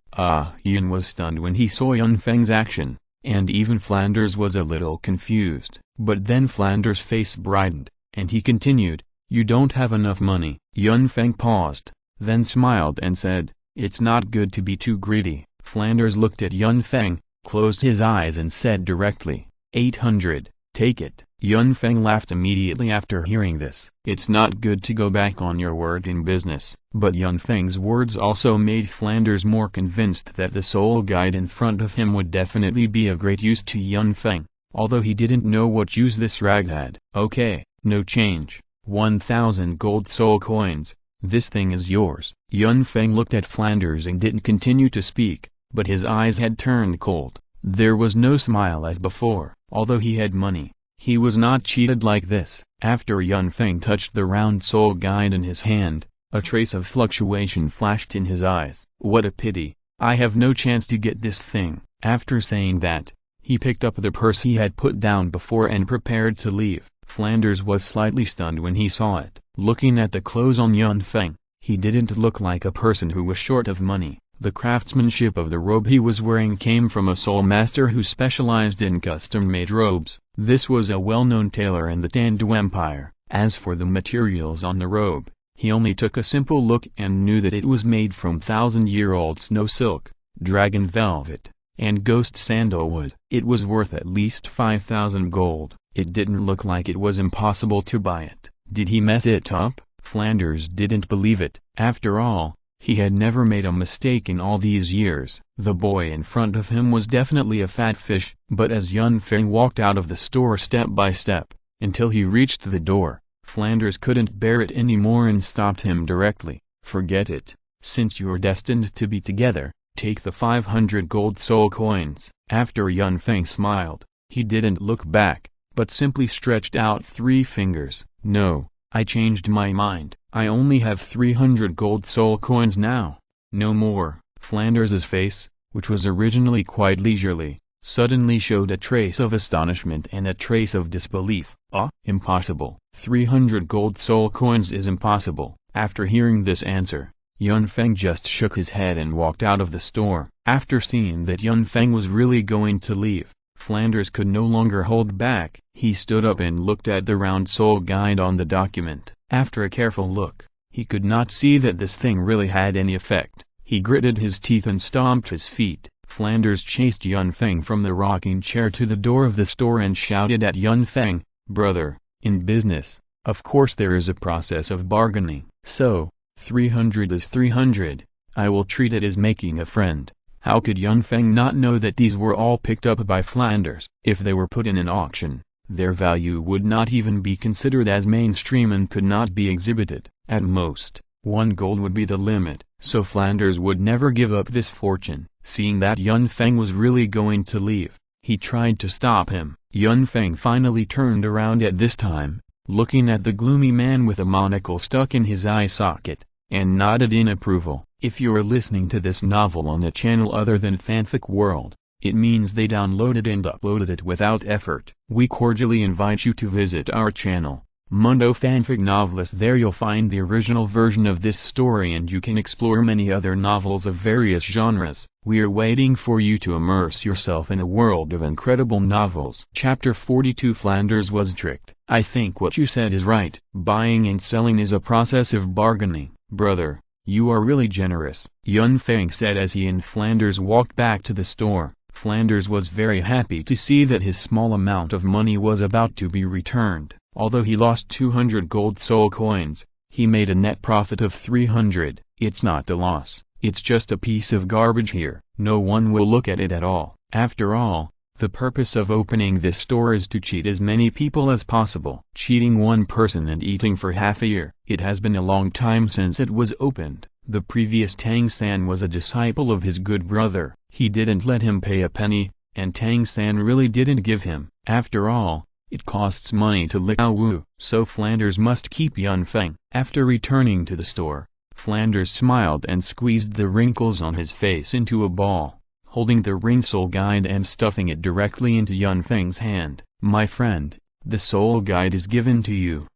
Yun was stunned when he saw Yun Feng's action, and even Flanders was a little confused. But then Flanders' face brightened, and he continued, "You don't have enough money." Yun Feng paused, then smiled and said, "It's not good to be too greedy." Flanders looked at Yun Feng, closed his eyes and said directly, 800, take it." Yun Feng laughed immediately after hearing this. It's not good to go back on your word in business, but Yun Feng's words also made Flanders more convinced that the soul guide in front of him would definitely be of great use to Yun Feng, although he didn't know what use this rag had. "Okay, no change, 1,000 gold soul coins, this thing is yours." Yun Feng looked at Flanders and didn't continue to speak, but his eyes had turned cold. There was no smile as before. Although he had money, he was not cheated like this. After Yun Feng touched the round soul guide in his hand, a trace of fluctuation flashed in his eyes. "What a pity, I have no chance to get this thing." After saying that, he picked up the purse he had put down before and prepared to leave. Flanders was slightly stunned when he saw it. Looking at the clothes on Yun Feng, he didn't look like a person who was short of money. The craftsmanship of the robe he was wearing came from a soul master who specialized in custom-made robes. This was a well-known tailor in the Tandu Empire. As for the materials on the robe, he only took a simple look and knew that it was made from 1,000-year-old snow silk, dragon velvet, and ghost sandalwood. It was worth at least 5,000 gold. It didn't look like it was impossible to buy it. Did he mess it up? Flanders didn't believe it. After all, he had never made a mistake in all these years. The boy in front of him was definitely a fat fish, but as Yun Feng walked out of the store step by step, until he reached the door, Flanders couldn't bear it anymore and stopped him directly. "Forget it. Since you're destined to be together, take the 500 gold soul coins." After Yun Feng smiled, he didn't look back, but simply stretched out 3 fingers. "No, I changed my mind. I only have 300 gold soul coins now. No more." Flanders's face, which was originally quite leisurely, suddenly showed a trace of astonishment and a trace of disbelief. Impossible. 300 gold soul coins is impossible." After hearing this answer, Yun Feng just shook his head and walked out of the store. After seeing that Yun Feng was really going to leave, Flanders could no longer hold back. He stood up and looked at the round soul guide on the document. After a careful look, he could not see that this thing really had any effect. He gritted his teeth and stomped his feet. Flanders chased Yun Feng from the rocking chair to the door of the store and shouted at Yun Feng, "Brother, in business, of course there is a process of bargaining. So, 300 is 300, I will treat it as making a friend." How could Yun Feng not know that these were all picked up by Flanders? If they were put in an auction, their value would not even be considered as mainstream and could not be exhibited. At most, 1 gold would be the limit, so Flanders would never give up this fortune. Seeing that Yun Feng was really going to leave, he tried to stop him. Yun Feng finally turned around at this time, looking at the gloomy man with a monocle stuck in his eye socket, and nodded in approval. If you are listening to this novel on a channel other than Fanfic World, it means they downloaded and uploaded it without effort. We cordially invite you to visit our channel, Mundo Fanfic Novelist. There you'll find the original version of this story and you can explore many other novels of various genres. We are waiting for you to immerse yourself in a world of incredible novels. Chapter 42. Flanders was tricked. "I think what you said is right. Buying and selling is a process of bargaining. Brother, you are really generous," Yun Feng said as he and Flanders walked back to the store. Flanders was very happy to see that his small amount of money was about to be returned. Although he lost 200 gold soul coins, he made a net profit of 300. It's not a loss, it's just a piece of garbage here. No one will look at it at all. After all, the purpose of opening this store is to cheat as many people as possible. Cheating one person and eating for half a year. It has been a long time since it was opened. The previous Tang San was a disciple of his good brother. He didn't let him pay a penny, and Tang San really didn't give him. After all, it costs money to Liao Wu, so Flanders must keep Yun Feng. After returning to the store, Flanders smiled and squeezed the wrinkles on his face into a ball, holding the ring soul guide and stuffing it directly into Yun Feng's hand. "My friend, the soul guide is given to you."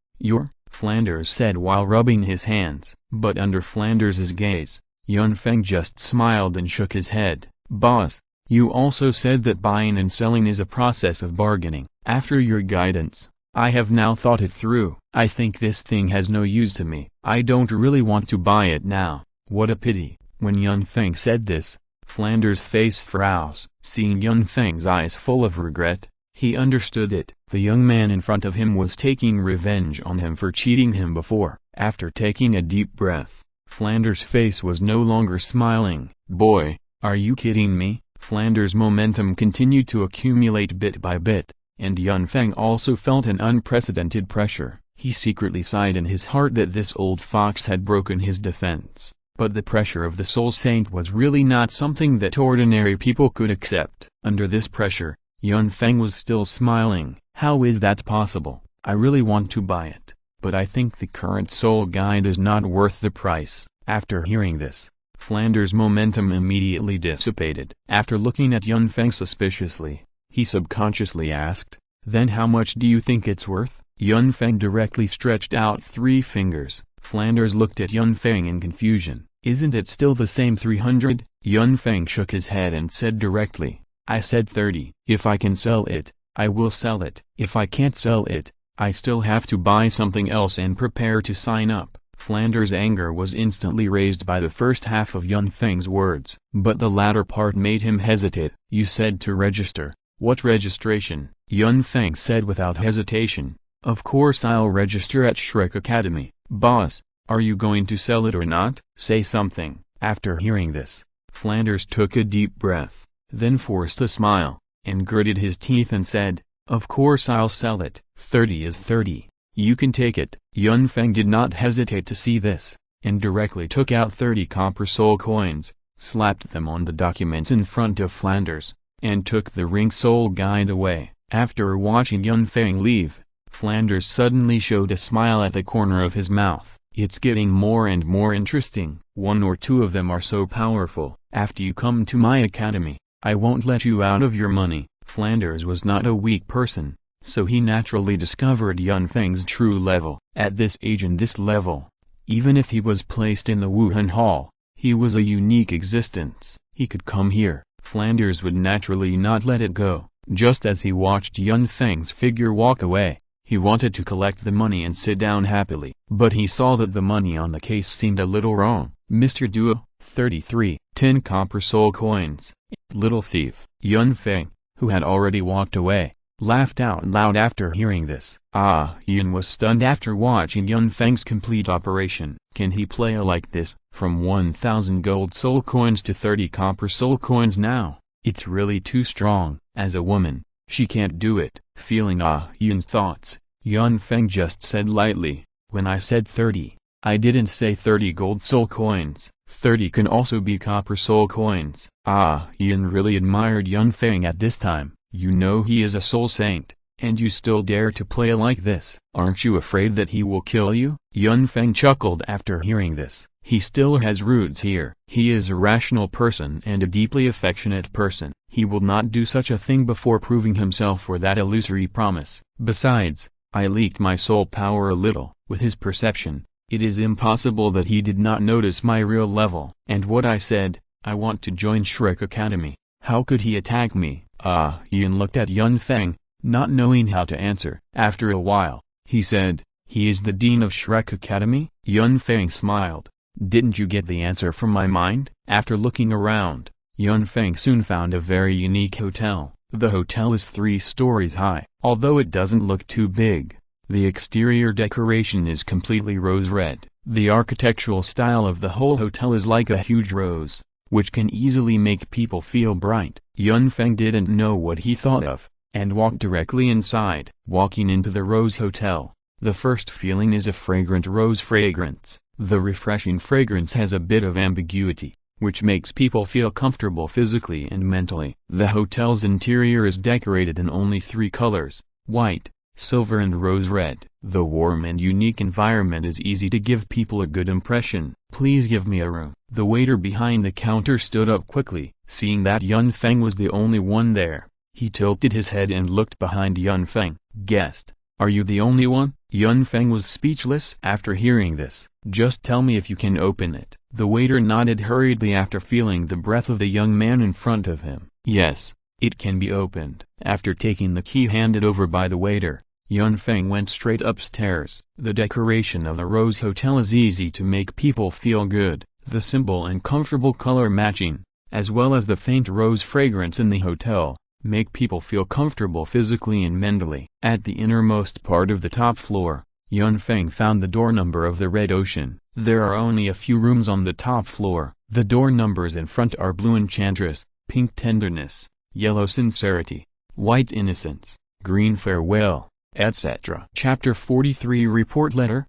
Flanders said while rubbing his hands. But under Flanders's gaze, Yun Feng just smiled and shook his head. "Boss, you also said that buying and selling is a process of bargaining. After your guidance, I have now thought it through. I think this thing has no use to me. I don't really want to buy it now." "What a pity." When Yun Feng said this, Flanders' face froze. Seeing Yun Feng's eyes full of regret, He understood it. The young man in front of him was taking revenge on him for cheating him before. After taking a deep breath, Flanders' face was no longer smiling. "Boy, are you kidding me?" Flanders' momentum continued to accumulate bit by bit, and Yun Feng also felt an unprecedented pressure. He secretly sighed in his heart that this old fox had broken his defense. But the pressure of the Soul Saint was really not something that ordinary people could accept. Under this pressure, Yun Feng was still smiling. "How is that possible? I really want to buy it, but I think the current soul guide is not worth the price." After hearing this, Flanders' momentum immediately dissipated. After looking at Yun Feng suspiciously, he subconsciously asked, "Then how much do you think it's worth?" Yun Feng directly stretched out 3 fingers. Flanders looked at Yun Feng in confusion. "Isn't it still the same 300? Yun Feng shook his head and said directly, "I said 30. If I can sell it, I will sell it. If I can't sell it, I still have to buy something else and prepare to sign up." Flanders' anger was instantly raised by the first half of Yun Feng's words, but the latter part made him hesitate. "You said to register. What registration?" Yun Feng said without hesitation. "Of course I'll register at Shrek Academy." "Boss, are you going to sell it or not? Say something." After hearing this, Flanders took a deep breath, then forced a smile, and gritted his teeth and said, "Of course I'll sell it. 30 is 30. You can take it." Yun Feng did not hesitate to see this, and directly took out 30 copper soul coins, slapped them on the documents in front of Flanders, and took the ring soul guide away. After watching Yun Feng leave, Flanders suddenly showed a smile at the corner of his mouth. "It's getting more and more interesting. 1 or 2 of them are so powerful. After you come to my academy, I won't let you out of your money." Flanders was not a weak person, so he naturally discovered Yun Feng's true level. At this age and this level, even if he was placed in the Wuhan Hall, he was a unique existence. He could come here. Flanders would naturally not let it go. Just as he watched Yun Feng's figure walk away, he wanted to collect the money and sit down happily. But he saw that the money on the case seemed a little wrong. "Mr. Duo, 33, 10 copper soul coins." Little thief. Yun Feng, who had already walked away, laughed out loud after hearing this. Yun was stunned after watching Yun Feng's complete operation. Can he play like this, from 1,000 gold soul coins to 30 copper soul coins now? It's really too strong. As a woman, she can't do it. Feeling Yun's thoughts, Yun Feng just said lightly, "When I said 30, I didn't say 30 gold soul coins. 30 can also be copper soul coins." Yun really admired Yun Feng at this time. "You know he is a soul saint, and you still dare to play like this. Aren't you afraid that he will kill you?" Yun Feng chuckled after hearing this. He still has roots here. He is a rational person and a deeply affectionate person. He will not do such a thing before proving himself for that illusory promise. Besides, I leaked my soul power a little. With his perception, it is impossible that he did not notice my real level. And what I said, I want to join Shrek Academy. How could he attack me? Yun looked at Yun Feng, not knowing how to answer. After a while, he said, "He is the dean of Shrek Academy?" Yun Feng smiled. "Didn't you get the answer from my mind?" After looking around, Yun Feng soon found a very unique hotel. The hotel is 3 stories high. Although it doesn't look too big, the exterior decoration is completely rose red. The architectural style of the whole hotel is like a huge rose, which can easily make people feel bright. Yun Feng didn't know what he thought of, and walked directly inside. Walking into the Rose Hotel, the first feeling is a fragrant rose fragrance. The refreshing fragrance has a bit of ambiguity, which makes people feel comfortable physically and mentally. The hotel's interior is decorated in only 3 colors, white, silver and rose red. The warm and unique environment is easy to give people a good impression. "Please give me a room." The waiter behind the counter stood up quickly. Seeing that Yun Feng was the only one there, he tilted his head and looked behind Yun Feng. "Guest, are you the only one?" Yun Feng was speechless after hearing this. "Just tell me if you can open it." The waiter nodded hurriedly after feeling the breath of the young man in front of him. "Yes, it can be opened." After taking the key handed over by the waiter, Yun Feng went straight upstairs. The decoration of the Rose Hotel is easy to make people feel good. The simple and comfortable color matching, as well as the faint rose fragrance in the hotel, make people feel comfortable physically and mentally. At the innermost part of the top floor, Yun Feng found the door number of the Red Ocean. There are only a few rooms on the top floor. The door numbers in front are blue Enchantress, pink Tenderness, yellow Sincerity, white Innocence, green Farewell, etc. Chapter 43 Report Letter?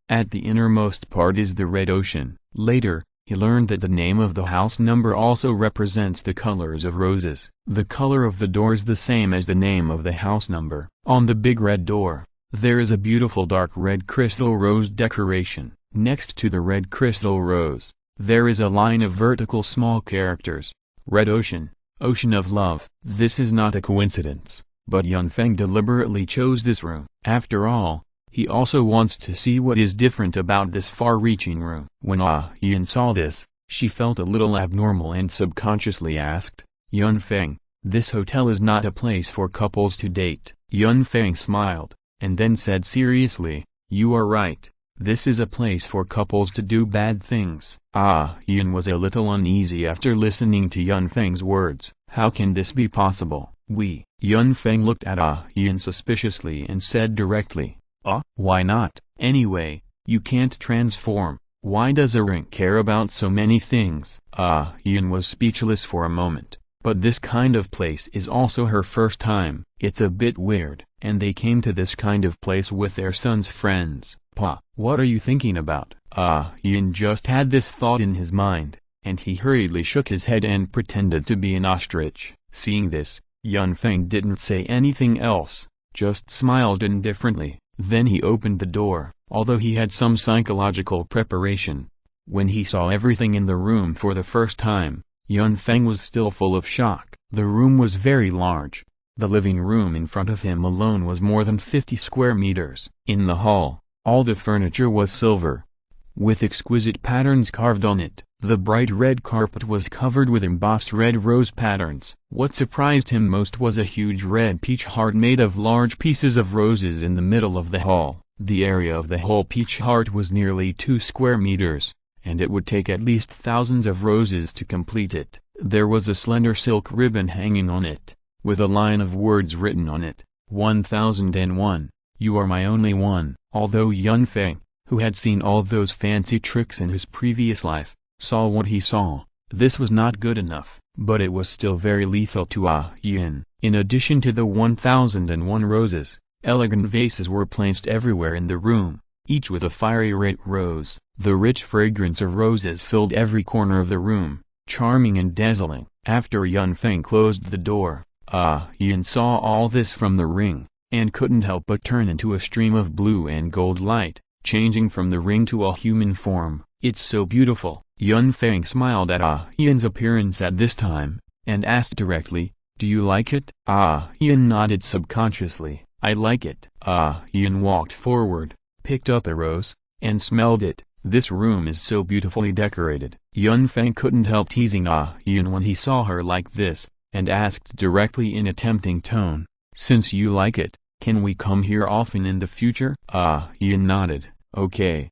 At the innermost part is the Red Ocean. Later, he learned that the name of the house number also represents the colors of roses. The color of the door is the same as the name of the house number. On the big red door, there is a beautiful dark red crystal rose decoration. Next to the red crystal rose, there is a line of vertical small characters. Red Ocean, Ocean of Love. This is not a coincidence, but Yun Feng deliberately chose this room. After all, he also wants to see what is different about this far-reaching room. When Yun saw this, she felt a little abnormal and subconsciously asked, Yun Feng, this hotel is not a place for couples to date. Yun Feng smiled, and then said seriously, you are right. This is a place for couples to do bad things. Yun was a little uneasy after listening to Yun Feng's words. How can this be possible? Yun Feng looked at Yun suspiciously and said directly, why not? Anyway, you can't transform. Why does a ring care about so many things? Yun was speechless for a moment. But this kind of place is also her first time. It's a bit weird. And they came to this kind of place with their son's friends. What are you thinking about? Yun just had this thought in his mind, and he hurriedly shook his head and pretended to be an ostrich. Seeing this, Yun Feng didn't say anything else, just smiled indifferently. Then he opened the door, although he had some psychological preparation. When he saw everything in the room for the first time, Yun Feng was still full of shock. The room was very large. The living room in front of him alone was more than 50 square meters. In the hall, all the furniture was silver, with exquisite patterns carved on it. The bright red carpet was covered with embossed red rose patterns. What surprised him most was a huge red peach heart made of large pieces of roses in the middle of the hall. The area of the whole peach heart was nearly 2 square meters, and it would take at least thousands of roses to complete it. There was a slender silk ribbon hanging on it, with a line of words written on it, 1001, you are my only one. Although Yun Feng, who had seen all those fancy tricks in his previous life, saw what he saw, this was not good enough, but it was still very lethal to Yun. In addition to the 1001 roses, elegant vases were placed everywhere in the room, each with a fiery red rose. The rich fragrance of roses filled every corner of the room, charming and dazzling. After Yun Feng closed the door, Yun saw all this from the ring, and couldn't help but turn into a stream of blue and gold light, changing from the ring to a human form. It's so beautiful. Yun Feng smiled at Yun's appearance at this time, and asked directly, do you like it? Yun nodded subconsciously, I like it. Yun walked forward, picked up a rose, and smelled it. This room is so beautifully decorated. Yun Feng couldn't help teasing Yun when he saw her like this, and asked directly in a tempting tone, since you like it, can we come here often in the future? Yun nodded, okay.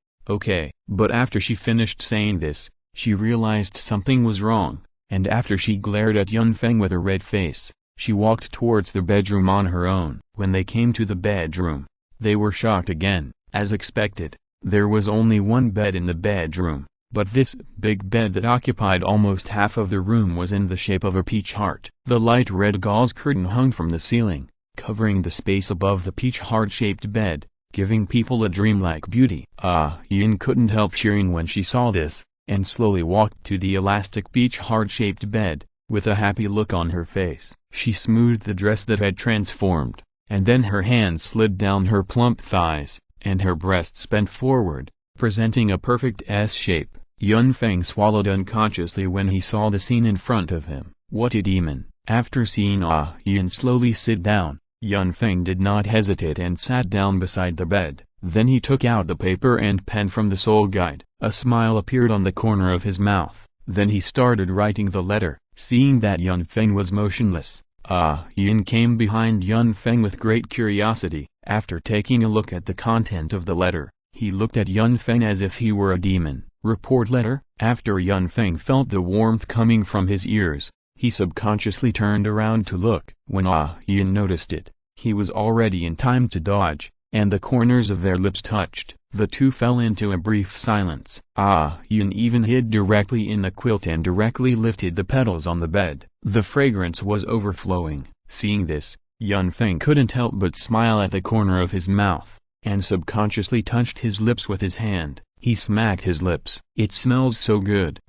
But after she finished saying this, she realized something was wrong, and after she glared at Yun Feng with a red face, she walked towards the bedroom on her own. When they came to the bedroom, they were shocked again. As expected, there was only one bed in the bedroom, but this big bed that occupied almost half of the room was in the shape of a peach heart. The light red gauze curtain hung from the ceiling, covering the space above the peach heart-shaped bed, giving people a dreamlike beauty. Yun couldn't help cheering when she saw this, and slowly walked to the elastic peach heart-shaped bed, with a happy look on her face. She smoothed the dress that had transformed, and then her hands slid down her plump thighs, and her breasts bent forward, presenting a perfect S-shape. Yun Feng swallowed unconsciously when he saw the scene in front of him. What a demon! After seeing Yun slowly sit down, Yun Feng did not hesitate and sat down beside the bed. Then he took out the paper and pen from the soul guide. A smile appeared on the corner of his mouth. Then he started writing the letter. Seeing that Yun Feng was motionless, Yun came behind Yun Feng with great curiosity. After taking a look at the content of the letter, he looked at Yun Feng as if he were a demon. Report letter? After Yun Feng felt the warmth coming from his ears, He subconsciously turned around to look. When Yin noticed it, he was already in time to dodge, and the corners of their lips touched. The two fell into a brief silence. Yin even hid directly in the quilt and directly lifted the petals on the bed. The fragrance was overflowing. Seeing this, Feng couldn't help but smile at the corner of his mouth, and subconsciously touched his lips with his hand. He smacked his lips. It smells so good.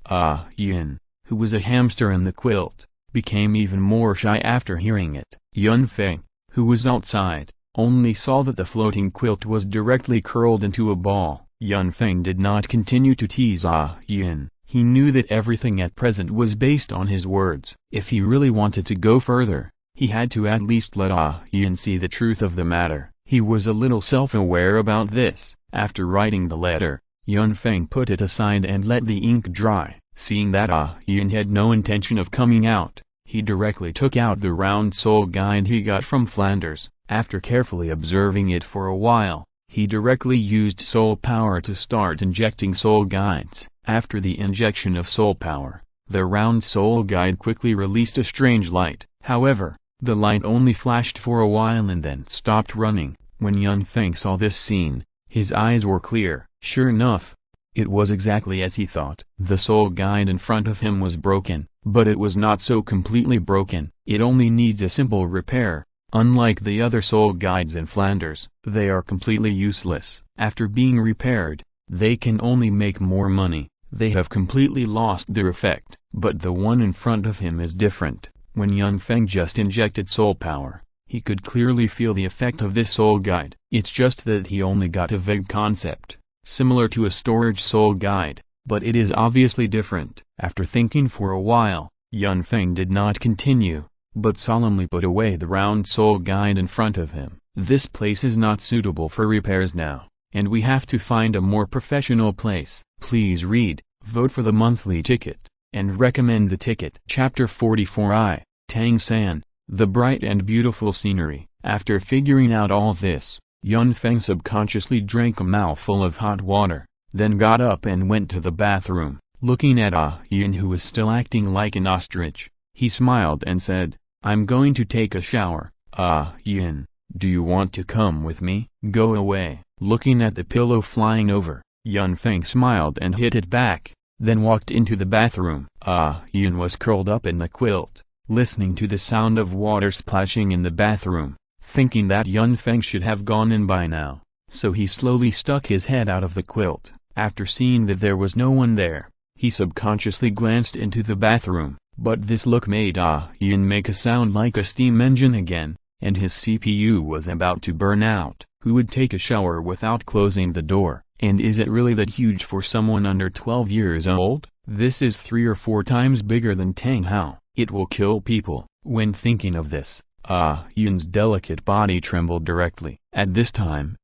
Yin, who was a hamster in the quilt, became even more shy after hearing it. Feng, who was outside, only saw that the floating quilt was directly curled into a ball. Feng did not continue to tease Yin. He knew that everything at present was based on his words. If he really wanted to go further, he had to at least let Yin see the truth of the matter. He was a little self-aware about this. After writing the letter, Feng put it aside and let the ink dry. Seeing that Yin had no intention of coming out, he directly took out the round soul guide he got from Flanders. After carefully observing it for a while, he directly used soul power to start injecting soul guides. After the injection of soul power, the round soul guide quickly released a strange light. However, the light only flashed for a while and then stopped running. When Feng saw this scene, his eyes were clear. Sure enough, it was exactly as he thought. The soul guide in front of him was broken, but it was not so completely broken. It only needs a simple repair. Unlike the other soul guides in Flanders, they are completely useless. After being repaired, they can only make more money. They have completely lost their effect. But the one in front of him is different. When Feng just injected soul power, he could clearly feel the effect of this soul guide. It's just that he only got a vague concept, similar to a storage soul guide, but it is obviously different. After thinking for a while, Feng did not continue, but solemnly put away the round soul guide in front of him. This place is not suitable for repairs now, and we have to find a more professional place. Please read, vote for the monthly ticket, and recommend the ticket. Chapter 44 Tang San, the bright and beautiful scenery. After figuring out all this, Feng subconsciously drank a mouthful of hot water, then got up and went to the bathroom. Looking at Yin, who was still acting like an ostrich, he smiled and said, "I'm going to take a shower." Yin, do you want to come with me? Go away." Looking at the pillow flying over, Feng smiled and hit it back, then walked into the bathroom. Yin was curled up in the quilt, listening to the sound of water splashing in the bathroom, thinking that Feng should have gone in by now, so he slowly stuck his head out of the quilt. After seeing that there was no one there, he subconsciously glanced into the bathroom, but this look made Yin make a sound like a steam engine again, and his CPU was about to burn out. Who would take a shower without closing the door? And is it really that huge for someone under 12 years old? This is 3 or 4 times bigger than Tang Hao. It will kill people. When thinking of this, Yin's delicate body trembled directly. At this time,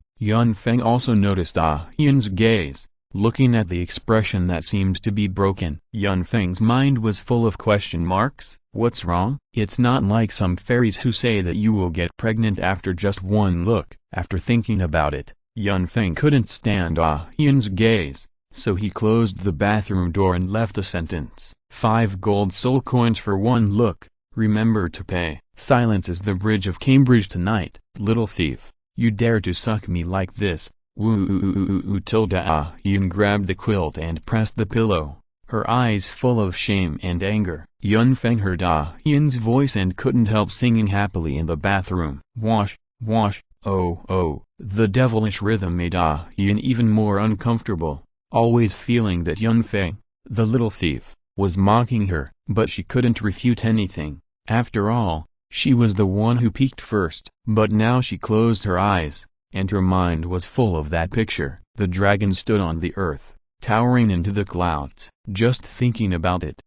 Feng also noticed Yin's gaze, looking at the expression that seemed to be broken. Feng's mind was full of question marks. What's wrong? It's not like some fairies who say that you will get pregnant after just one look. After thinking about it, Feng couldn't stand Yin's gaze, so he closed the bathroom door and left a sentence. 5 gold soul coins for 1 look. Remember to pay. Silence is the bridge of Cambridge tonight. Little thief, you dare to suck me like this? Woo tilde. Yin grabbed the quilt and pressed the pillow, her eyes full of shame and anger. Feng heard Yin's voice and couldn't help singing happily in the bathroom. Wash, wash, oh, oh. The devilish rhythm made Yin even more uncomfortable, always feeling that Feng, the little thief, was mocking her, but she couldn't refute anything. After all, she was the one who peeked first. But now she closed her eyes, and her mind was full of that picture. The dragon stood on the earth, towering into the clouds. Just thinking about it,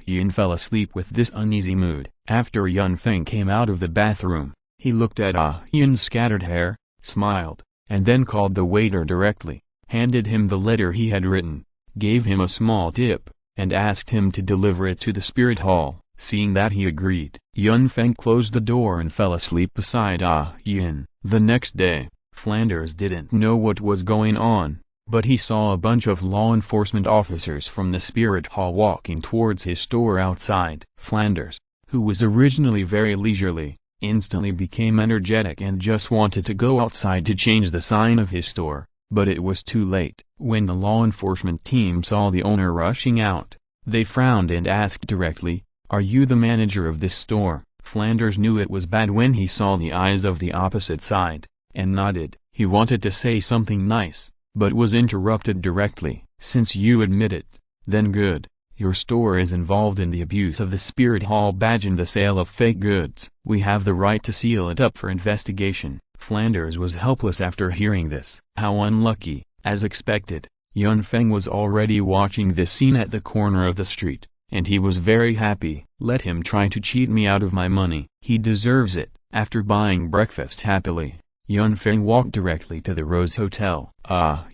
Yin fell asleep with this uneasy mood. After Feng came out of the bathroom, he looked at Yin's scattered hair, smiled, and then called the waiter directly, handed him the letter he had written, gave him a small tip, and asked him to deliver it to the spirit hall. Seeing that he agreed, Feng closed the door and fell asleep beside Yin. The next day, Flanders didn't know what was going on, but he saw a bunch of law enforcement officers from the spirit hall walking towards his store outside. Flanders, who was originally very leisurely, instantly became energetic and just wanted to go outside to change the sign of his store, but it was too late. When the law enforcement team saw the owner rushing out, they frowned and asked directly, "Are you the manager of this store?" Flanders knew it was bad when he saw the eyes of the opposite side, and nodded. He wanted to say something nice, but was interrupted directly. "Since you admit it, then good. Your store is involved in the abuse of the Spirit Hall badge and the sale of fake goods. We have the right to seal it up for investigation." Flanders was helpless after hearing this. How unlucky. As expected, Yun Feng was already watching this scene at the corner of the street, and he was very happy. "Let him try to cheat me out of my money. He deserves it." After buying breakfast happily, Yun Feng walked directly to the Rose Hotel.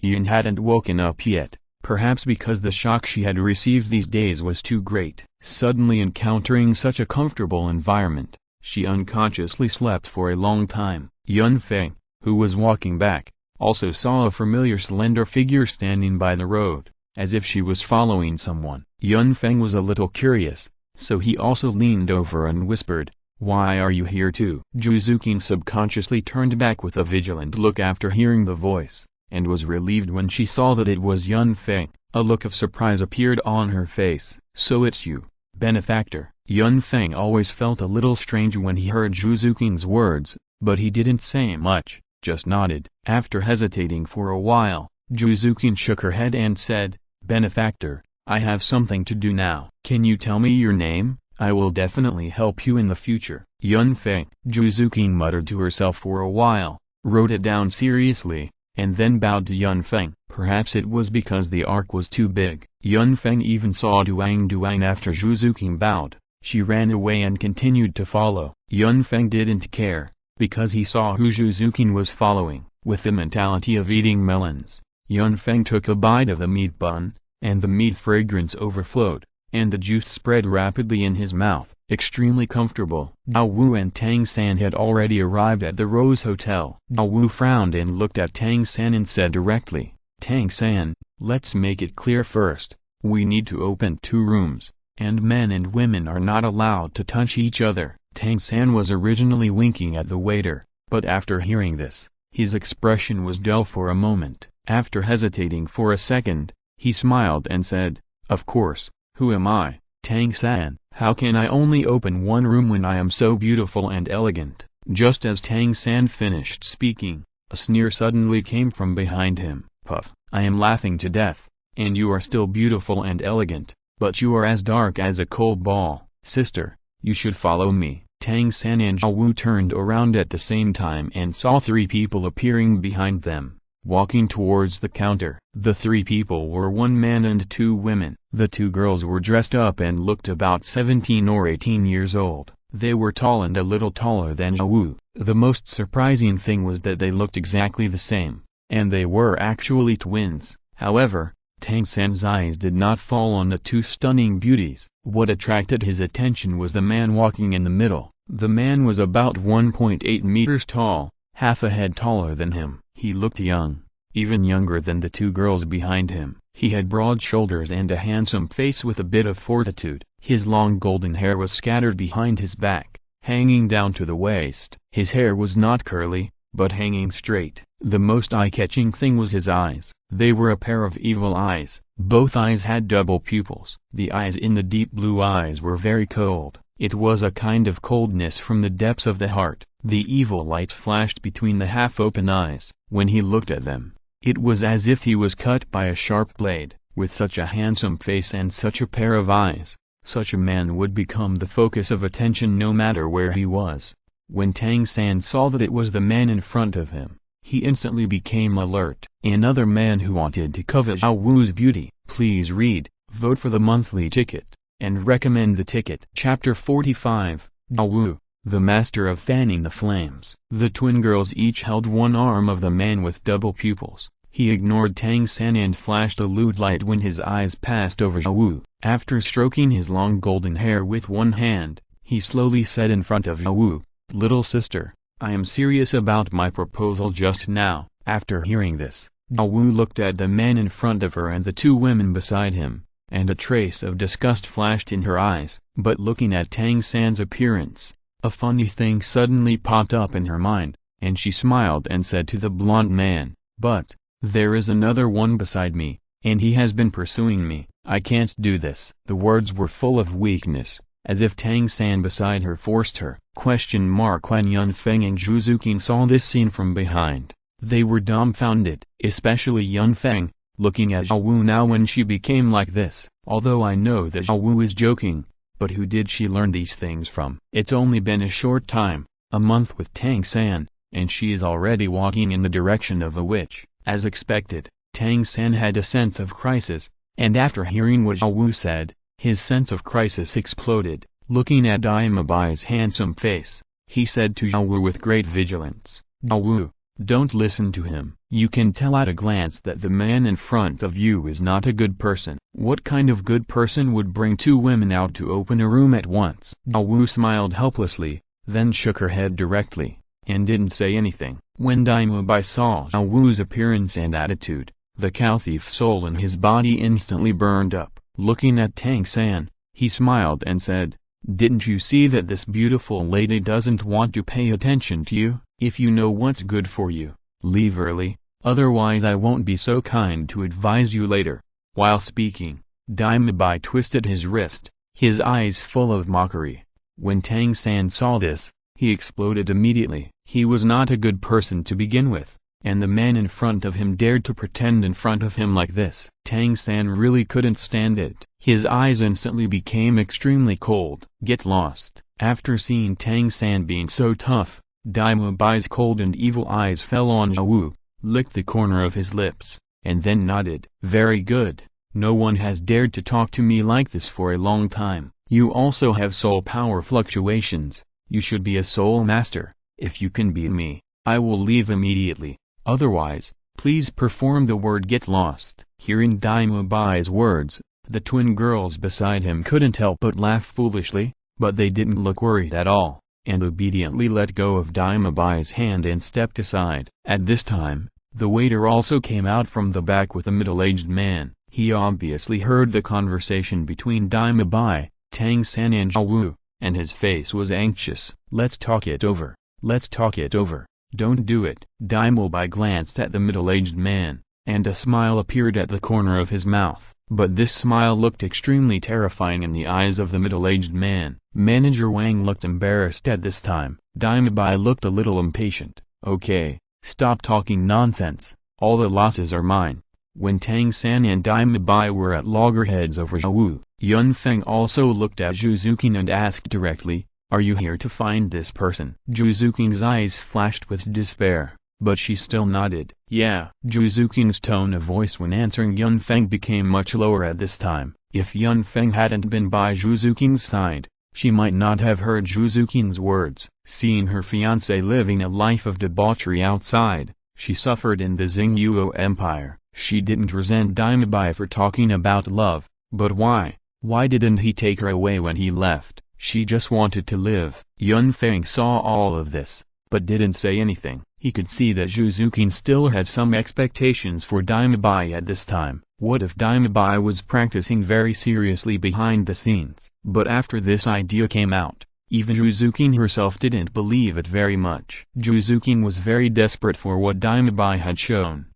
Yun hadn't woken up yet, perhaps because the shock she had received these days was too great. Suddenly encountering such a comfortable environment, she unconsciously slept for a long time. Yun Feng, who was walking back, also saw a familiar slender figure standing by the road, as if she was following someone. Yun Feng was a little curious, so he also leaned over and whispered, "Why are you here too?" Juzukin subconsciously turned back with a vigilant look after hearing the voice, and was relieved when she saw that it was Yun Feng. A look of surprise appeared on her face. "So it's you, benefactor." Yun Feng always felt a little strange when he heard Juzukin's words, but he didn't say much, just nodded. After hesitating for a while, Juzukin shook her head and said, "Benefactor, I have something to do now. Can you tell me your name? I will definitely help you in the future." Yun Feng. Juzukin muttered to herself for a while, wrote it down seriously, and then bowed to Yun Feng. Perhaps it was because the ark was too big. Yun Feng even saw Duang after Juzukin bowed. She ran away and continued to follow. Yun Feng didn't care, because he saw who Juzukin was following. With the mentality of eating melons, Yun Feng took a bite of the meat bun, and the meat fragrance overflowed, and the juice spread rapidly in his mouth. Extremely comfortable. Dao Wu and Tang San had already arrived at the Rose Hotel. Dao Wu frowned and looked at Tang San and said directly, "Tang San, let's make it clear first. We need to open 2 rooms, and men and women are not allowed to touch each other." Tang San was originally winking at the waiter, but after hearing this, his expression was dull for a moment. After hesitating for a second, he smiled and said, "Of course, who am I, Tang San? How can I only open 1 room when I am so beautiful and elegant?" Just as Tang San finished speaking, a sneer suddenly came from behind him. "Puff, I am laughing to death, and you are still beautiful and elegant, but you are as dark as a cold ball. Sister, you should follow me." Tang San and Dao Wu turned around at the same time and saw 3 people appearing behind them, walking towards the counter. The 3 people were 1 man and 2 women. The 2 girls were dressed up and looked about 17 or 18 years old. They were tall and a little taller than Dao Wu. The most surprising thing was that they looked exactly the same, and they were actually twins. However, Tang San's eyes did not fall on the 2 stunning beauties. What attracted his attention was the man walking in the middle. The man was about 1.8 meters tall, half a head taller than him. He looked young, even younger than the 2 girls behind him. He had broad shoulders and a handsome face with a bit of fortitude. His long golden hair was scattered behind his back, hanging down to the waist. His hair was not curly, but hanging straight. The most eye-catching thing was his eyes. They were a pair of evil eyes. Both eyes had double pupils. The eyes in the deep blue eyes were very cold. It was a kind of coldness from the depths of the heart. The evil light flashed between the half-open eyes. When he looked at them, it was as if he was cut by a sharp blade. With such a handsome face and such a pair of eyes, such a man would become the focus of attention no matter where he was. When Tang San saw that it was the man in front of him, he instantly became alert. Another man who wanted to covet Dao Wu's beauty. Please read, vote for the monthly ticket, and recommend the ticket. Chapter 45, Dao Wu, the master of fanning the flames. The twin girls each held 1 arm of the man with double pupils. He ignored Tang San and flashed a lewd light when his eyes passed over Dao Wu. After stroking his long golden hair with 1 hand, he slowly said in front of Dao Wu, "Little sister, I am serious about my proposal just now." After hearing this, Douluo looked at the man in front of her and the two women beside him, and a trace of disgust flashed in her eyes. But looking at Tang San's appearance, a funny thing suddenly popped up in her mind, and she smiled and said to the blonde man, "But there is another one beside me, and he has been pursuing me. I can't do this." The words were full of weakness, as if Tang San beside her forced her. When Yun Feng and Zhu Zuqing saw this scene from behind, they were dumbfounded, especially Yun Feng, looking at Douluo now when she became like this. Although I know that Douluo is joking, but who did she learn these things from? It's only been a short time, a month with Tang San, and she is already walking in the direction of a witch. As expected, Tang San had a sense of crisis, and after hearing what Douluo said, his sense of crisis exploded. Looking at Dima Bai's handsome face, he said to Douluo with great vigilance, "Douluo, don't listen to him. You can tell at a glance that the man in front of you is not a good person." What kind of good person would bring two women out to open a room at once? Douluo smiled helplessly, then shook her head directly, and didn't say anything. When Dima Bai saw Douluo's appearance and attitude, the cow thief soul in his body instantly burned up. Looking at Tang San, he smiled and said, "Didn't you see that this beautiful lady doesn't want to pay attention to you? If you know what's good for you, leave early, otherwise I won't be so kind to advise you later." While speaking, Dima Bai twisted his wrist, his eyes full of mockery. When Tang San saw this, he exploded immediately. He was not a good person to begin with, and the man in front of him dared to pretend in front of him like this. Tang San really couldn't stand it. His eyes instantly became extremely cold. "Get lost." After seeing Tang San being so tough, Dima Bai's cold and evil eyes fell on Douluo, licked the corner of his lips, and then nodded. "Very good. No one has dared to talk to me like this for a long time. You also have soul power fluctuations. You should be a soul master. If you can beat me, I will leave immediately. Otherwise, please perform the word get lost." Hearing Dima Bai's words, the twin girls beside him couldn't help but laugh foolishly, but they didn't look worried at all, and obediently let go of Dima Bai's hand and stepped aside. At this time, the waiter also came out from the back with a middle-aged man. He obviously heard the conversation between Dima Bai, Tang San and Douluo, and his face was anxious. "Let's talk it over. Let's talk it over. Don't do it." Dima Bai glanced at the middle-aged man, and a smile appeared at the corner of his mouth. But this smile looked extremely terrifying in the eyes of the middle-aged man. Manager Wang looked embarrassed at this time. Dima Bai looked a little impatient. "Okay, stop talking nonsense. All the losses are mine." When Tang San and Dima Bai were at loggerheads over Douluo, Yun Feng also looked at Zhu Zuqing and asked directly, "Are you here to find this person?" Zhu Zuqing's eyes flashed with despair, but she still nodded. "Yeah." Zhu Zuqing's tone of voice when answering Yun Feng became much lower at this time. If Yun Feng hadn't been by Zhu Zuqing's side, she might not have heard Zhu Zuqing's words. Seeing her fiancé living a life of debauchery outside, she suffered in the Xingyuo Empire. She didn't resent Dima Bai for talking about love, but why? Why didn't he take her away when he left? She just wanted to live. Yun Feng saw all of this, but didn't say anything. He could see that Zhu Zuqing still had some expectations for Dima Bai at this time. What if Dima Bai was practicing very seriously behind the scenes? But after this idea came out, even Zhu Zuqing herself didn't believe it very much. Zhu Zuqing was very desperate for what Dima Bai had shown.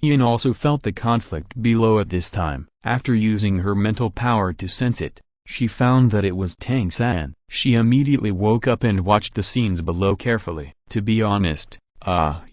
Yin also felt the conflict below at this time. After using her mental power to sense it, she found that it was Tang San. She immediately woke up and watched the scenes below carefully. To be honest,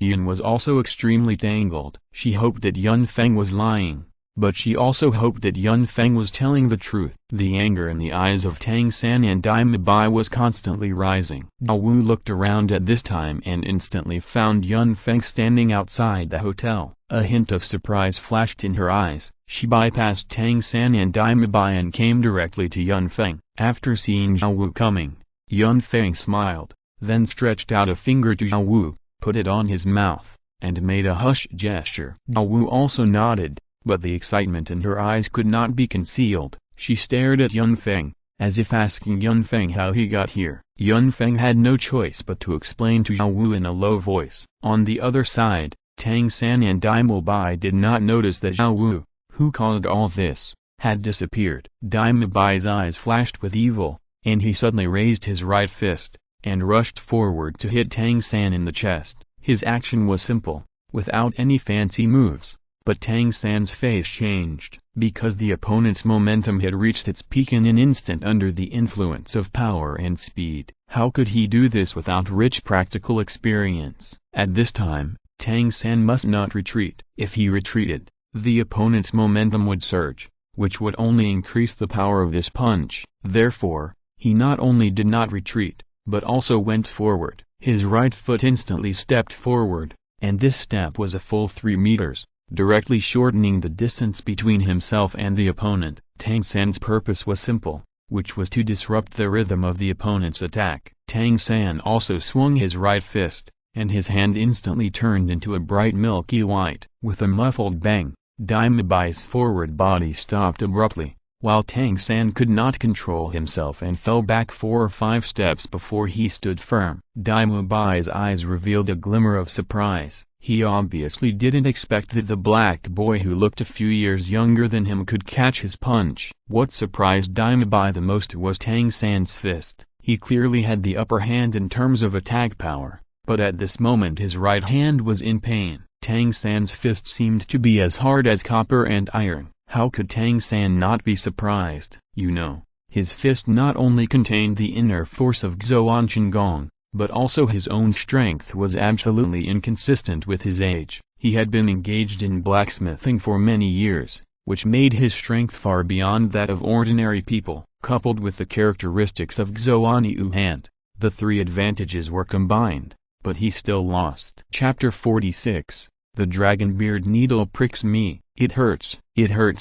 Yin was also extremely tangled. She hoped that Yun Feng was lying, but she also hoped that Yun Feng was telling the truth. The anger in the eyes of Tang San and Dima Bai was constantly rising. Douluo looked around at this time and instantly found Yun Feng standing outside the hotel. A hint of surprise flashed in her eyes. She bypassed Tang San and Dima Bai and came directly to Yun Feng. After seeing Douluo coming, Yun Feng smiled, then stretched out a finger to Douluo, put it on his mouth, and made a hush gesture. Douluo also nodded, but the excitement in her eyes could not be concealed. She stared at Yun Feng, as if asking Yun Feng how he got here. Yun Feng had no choice but to explain to Douluo in a low voice. On the other side, Tang San and Dai Bai did not notice that Zhao Wu, who caused all this, had disappeared. Dai Bai's eyes flashed with evil, and he suddenly raised his right fist, and rushed forward to hit Tang San in the chest. His action was simple, without any fancy moves, but Tang San's face changed, because the opponent's momentum had reached its peak in an instant under the influence of power and speed. How could he do this without rich practical experience? At this time, Tang San must not retreat. If he retreated, the opponent's momentum would surge, which would only increase the power of this punch. Therefore, he not only did not retreat, but also went forward. His right foot instantly stepped forward, and this step was a full 3 meters, directly shortening the distance between himself and the opponent. Tang San's purpose was simple, which was to disrupt the rhythm of the opponent's attack. Tang San also swung his right fist, and his hand instantly turned into a bright milky white. With a muffled bang, Dai Bai's forward body stopped abruptly, while Tang San could not control himself and fell back 4 or 5 steps before he stood firm. Dai Bai's eyes revealed a glimmer of surprise. He obviously didn't expect that the black boy who looked a few years younger than him could catch his punch. What surprised Dai Bai the most was Tang San's fist. He clearly had the upper hand in terms of attack power, but at this moment his right hand was in pain. Tang San's fist seemed to be as hard as copper and iron. How could Tang San not be surprised? You know, his fist not only contained the inner force of Xuan Qinggong, but also his own strength was absolutely inconsistent with his age. He had been engaged in blacksmithing for many years, which made his strength far beyond that of ordinary people. Coupled with the characteristics of Xuan Yu hand, the 3 advantages were combined, but he still lost. Chapter 46. The Dragonbeard Needle Pricks Me. It hurts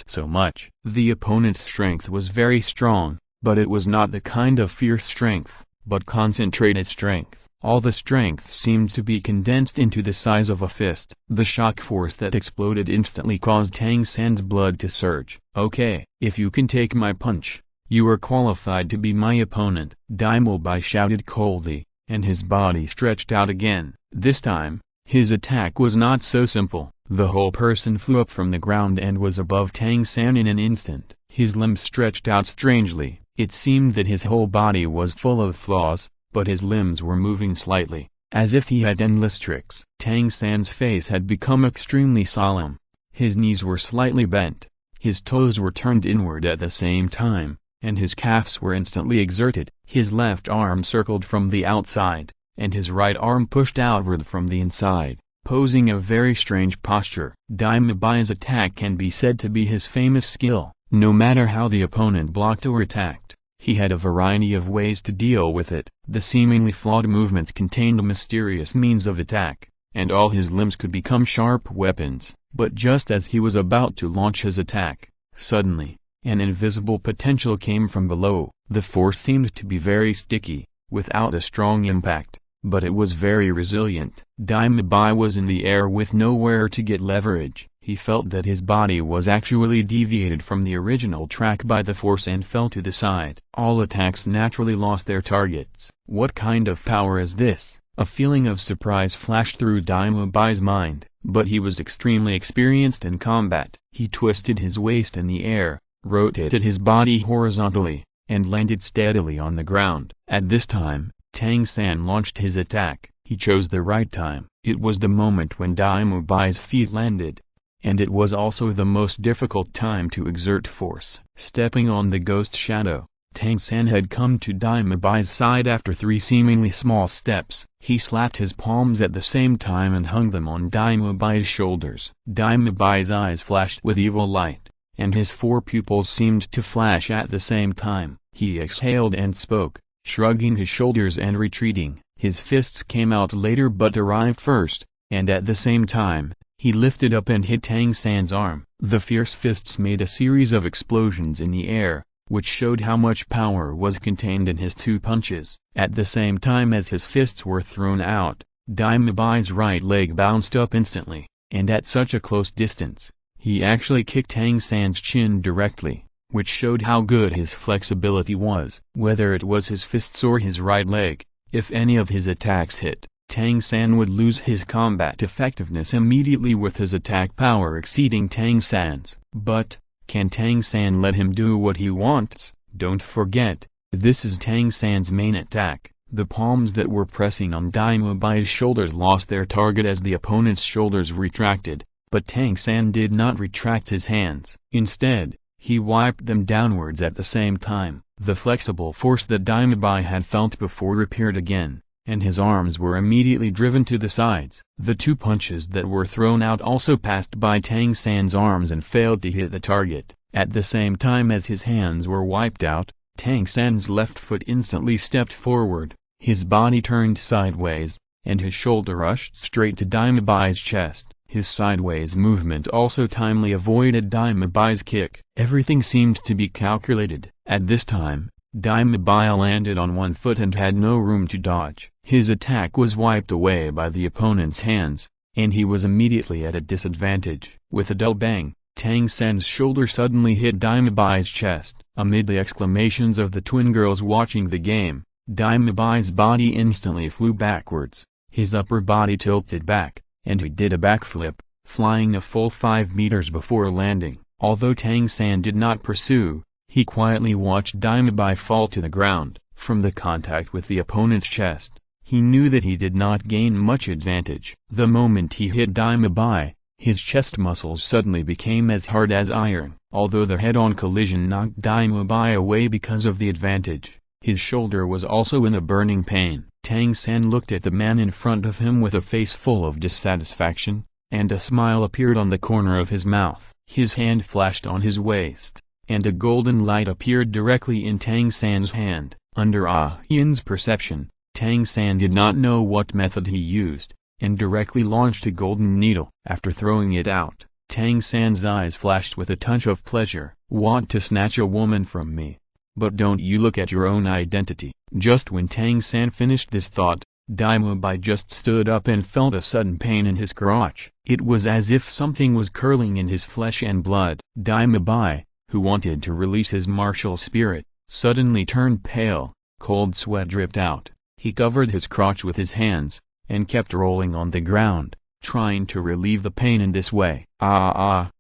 so much. The opponent's strength was very strong, but it was not the kind of fierce strength, but concentrated strength. All the strength seemed to be condensed into the size of a fist. The shock force that exploded instantly caused Tang San's blood to surge. Okay, if you can take my punch, you are qualified to be my opponent, Dai Bai shouted coldly, and his body stretched out again. This time, his attack was not so simple. The whole person flew up from the ground and was above Tang San in an instant. His limbs stretched out strangely. It seemed that his whole body was full of flaws, but his limbs were moving slightly, as if he had endless tricks. Tang San's face had become extremely solemn. His knees were slightly bent, his toes were turned inward at the same time, and his calves were instantly exerted. His left arm circled from the outside, and his right arm pushed outward from the inside, posing a very strange posture. Dai Bai's attack can be said to be his famous skill. No matter how the opponent blocked or attacked, he had a variety of ways to deal with it. The seemingly flawed movements contained mysterious means of attack, and all his limbs could become sharp weapons. But just as he was about to launch his attack, suddenly, an invisible potential came from below. The force seemed to be very sticky, without a strong impact, but it was very resilient. Dai Bai was in the air with nowhere to get leverage. He felt that his body was actually deviated from the original track by the force and fell to the side. All attacks naturally lost their targets. What kind of power is this? A feeling of surprise flashed through Dai Bai's mind, but he was extremely experienced in combat. He twisted his waist in the air, rotated his body horizontally, and landed steadily on the ground. At this time, Tang San launched his attack. He chose the right time. It was the moment when Dai Bai's feet landed, and it was also the most difficult time to exert force. Stepping on the ghost shadow, Tang San had come to Dai Bai's side after 3 seemingly small steps. He slapped his palms at the same time and hung them on Dai Bai's shoulders. Dai Bai's eyes flashed with evil light, and his 4 pupils seemed to flash at the same time. He exhaled and spoke, shrugging his shoulders and retreating. His fists came out later but arrived first, and at the same time, he lifted up and hit Tang San's arm. The fierce fists made a series of explosions in the air, which showed how much power was contained in his 2 punches. At the same time as his fists were thrown out, Dai Bai's right leg bounced up instantly, and at such a close distance, he actually kicked Tang San's chin directly, which showed how good his flexibility was. Whether it was his fists or his right leg, if any of his attacks hit, Tang San would lose his combat effectiveness immediately with his attack power exceeding Tang San's. But, can Tang San let him do what he wants? Don't forget, this is Tang San's main attack. The palms that were pressing on Daima Bai's shoulders lost their target as the opponent's shoulders retracted, but Tang San did not retract his hands. Instead, he wiped them downwards at the same time. The flexible force that Daima Bai had felt before appeared again, and his arms were immediately driven to the sides. The two punches that were thrown out also passed by Tang San's arms and failed to hit the target. At the same time as his hands were wiped out, Tang San's left foot instantly stepped forward, his body turned sideways, and his shoulder rushed straight to Daima Bai's chest. His sideways movement also timely avoided Daima Bai's kick. Everything seemed to be calculated. At this time, Daima Bai landed on one foot and had no room to dodge. His attack was wiped away by the opponent's hands, and he was immediately at a disadvantage. With a dull bang, Tang San's shoulder suddenly hit Daima Bai's chest. Amid the exclamations of the twin girls watching the game, Daima Bai's body instantly flew backwards, his upper body tilted back, and he did a backflip, flying a full 5 meters before landing. Although Tang San did not pursue, he quietly watched Daima Bai fall to the ground. From the contact with the opponent's chest, he knew that he did not gain much advantage. The moment he hit Daima Bai, his chest muscles suddenly became as hard as iron. Although the head-on collision knocked Daima Bai away because of the advantage, his shoulder was also in a burning pain. Tang San looked at the man in front of him with a face full of dissatisfaction, and a smile appeared on the corner of his mouth. His hand flashed on his waist, and a golden light appeared directly in Tang San's hand. Under Ah Yin's perception, Tang San did not know what method he used, and directly launched a golden needle. After throwing it out, Tang San's eyes flashed with a touch of pleasure. Want to snatch a woman from me? But don't you look at your own identity. Just when Tang San finished this thought, Daima Bai just stood up and felt a sudden pain in his crotch. It was as if something was curling in his flesh and blood. Daima Bai, who wanted to release his martial spirit, suddenly turned pale. Cold sweat dripped out. He covered his crotch with his hands, and kept rolling on the ground, trying to relieve the pain in this way. What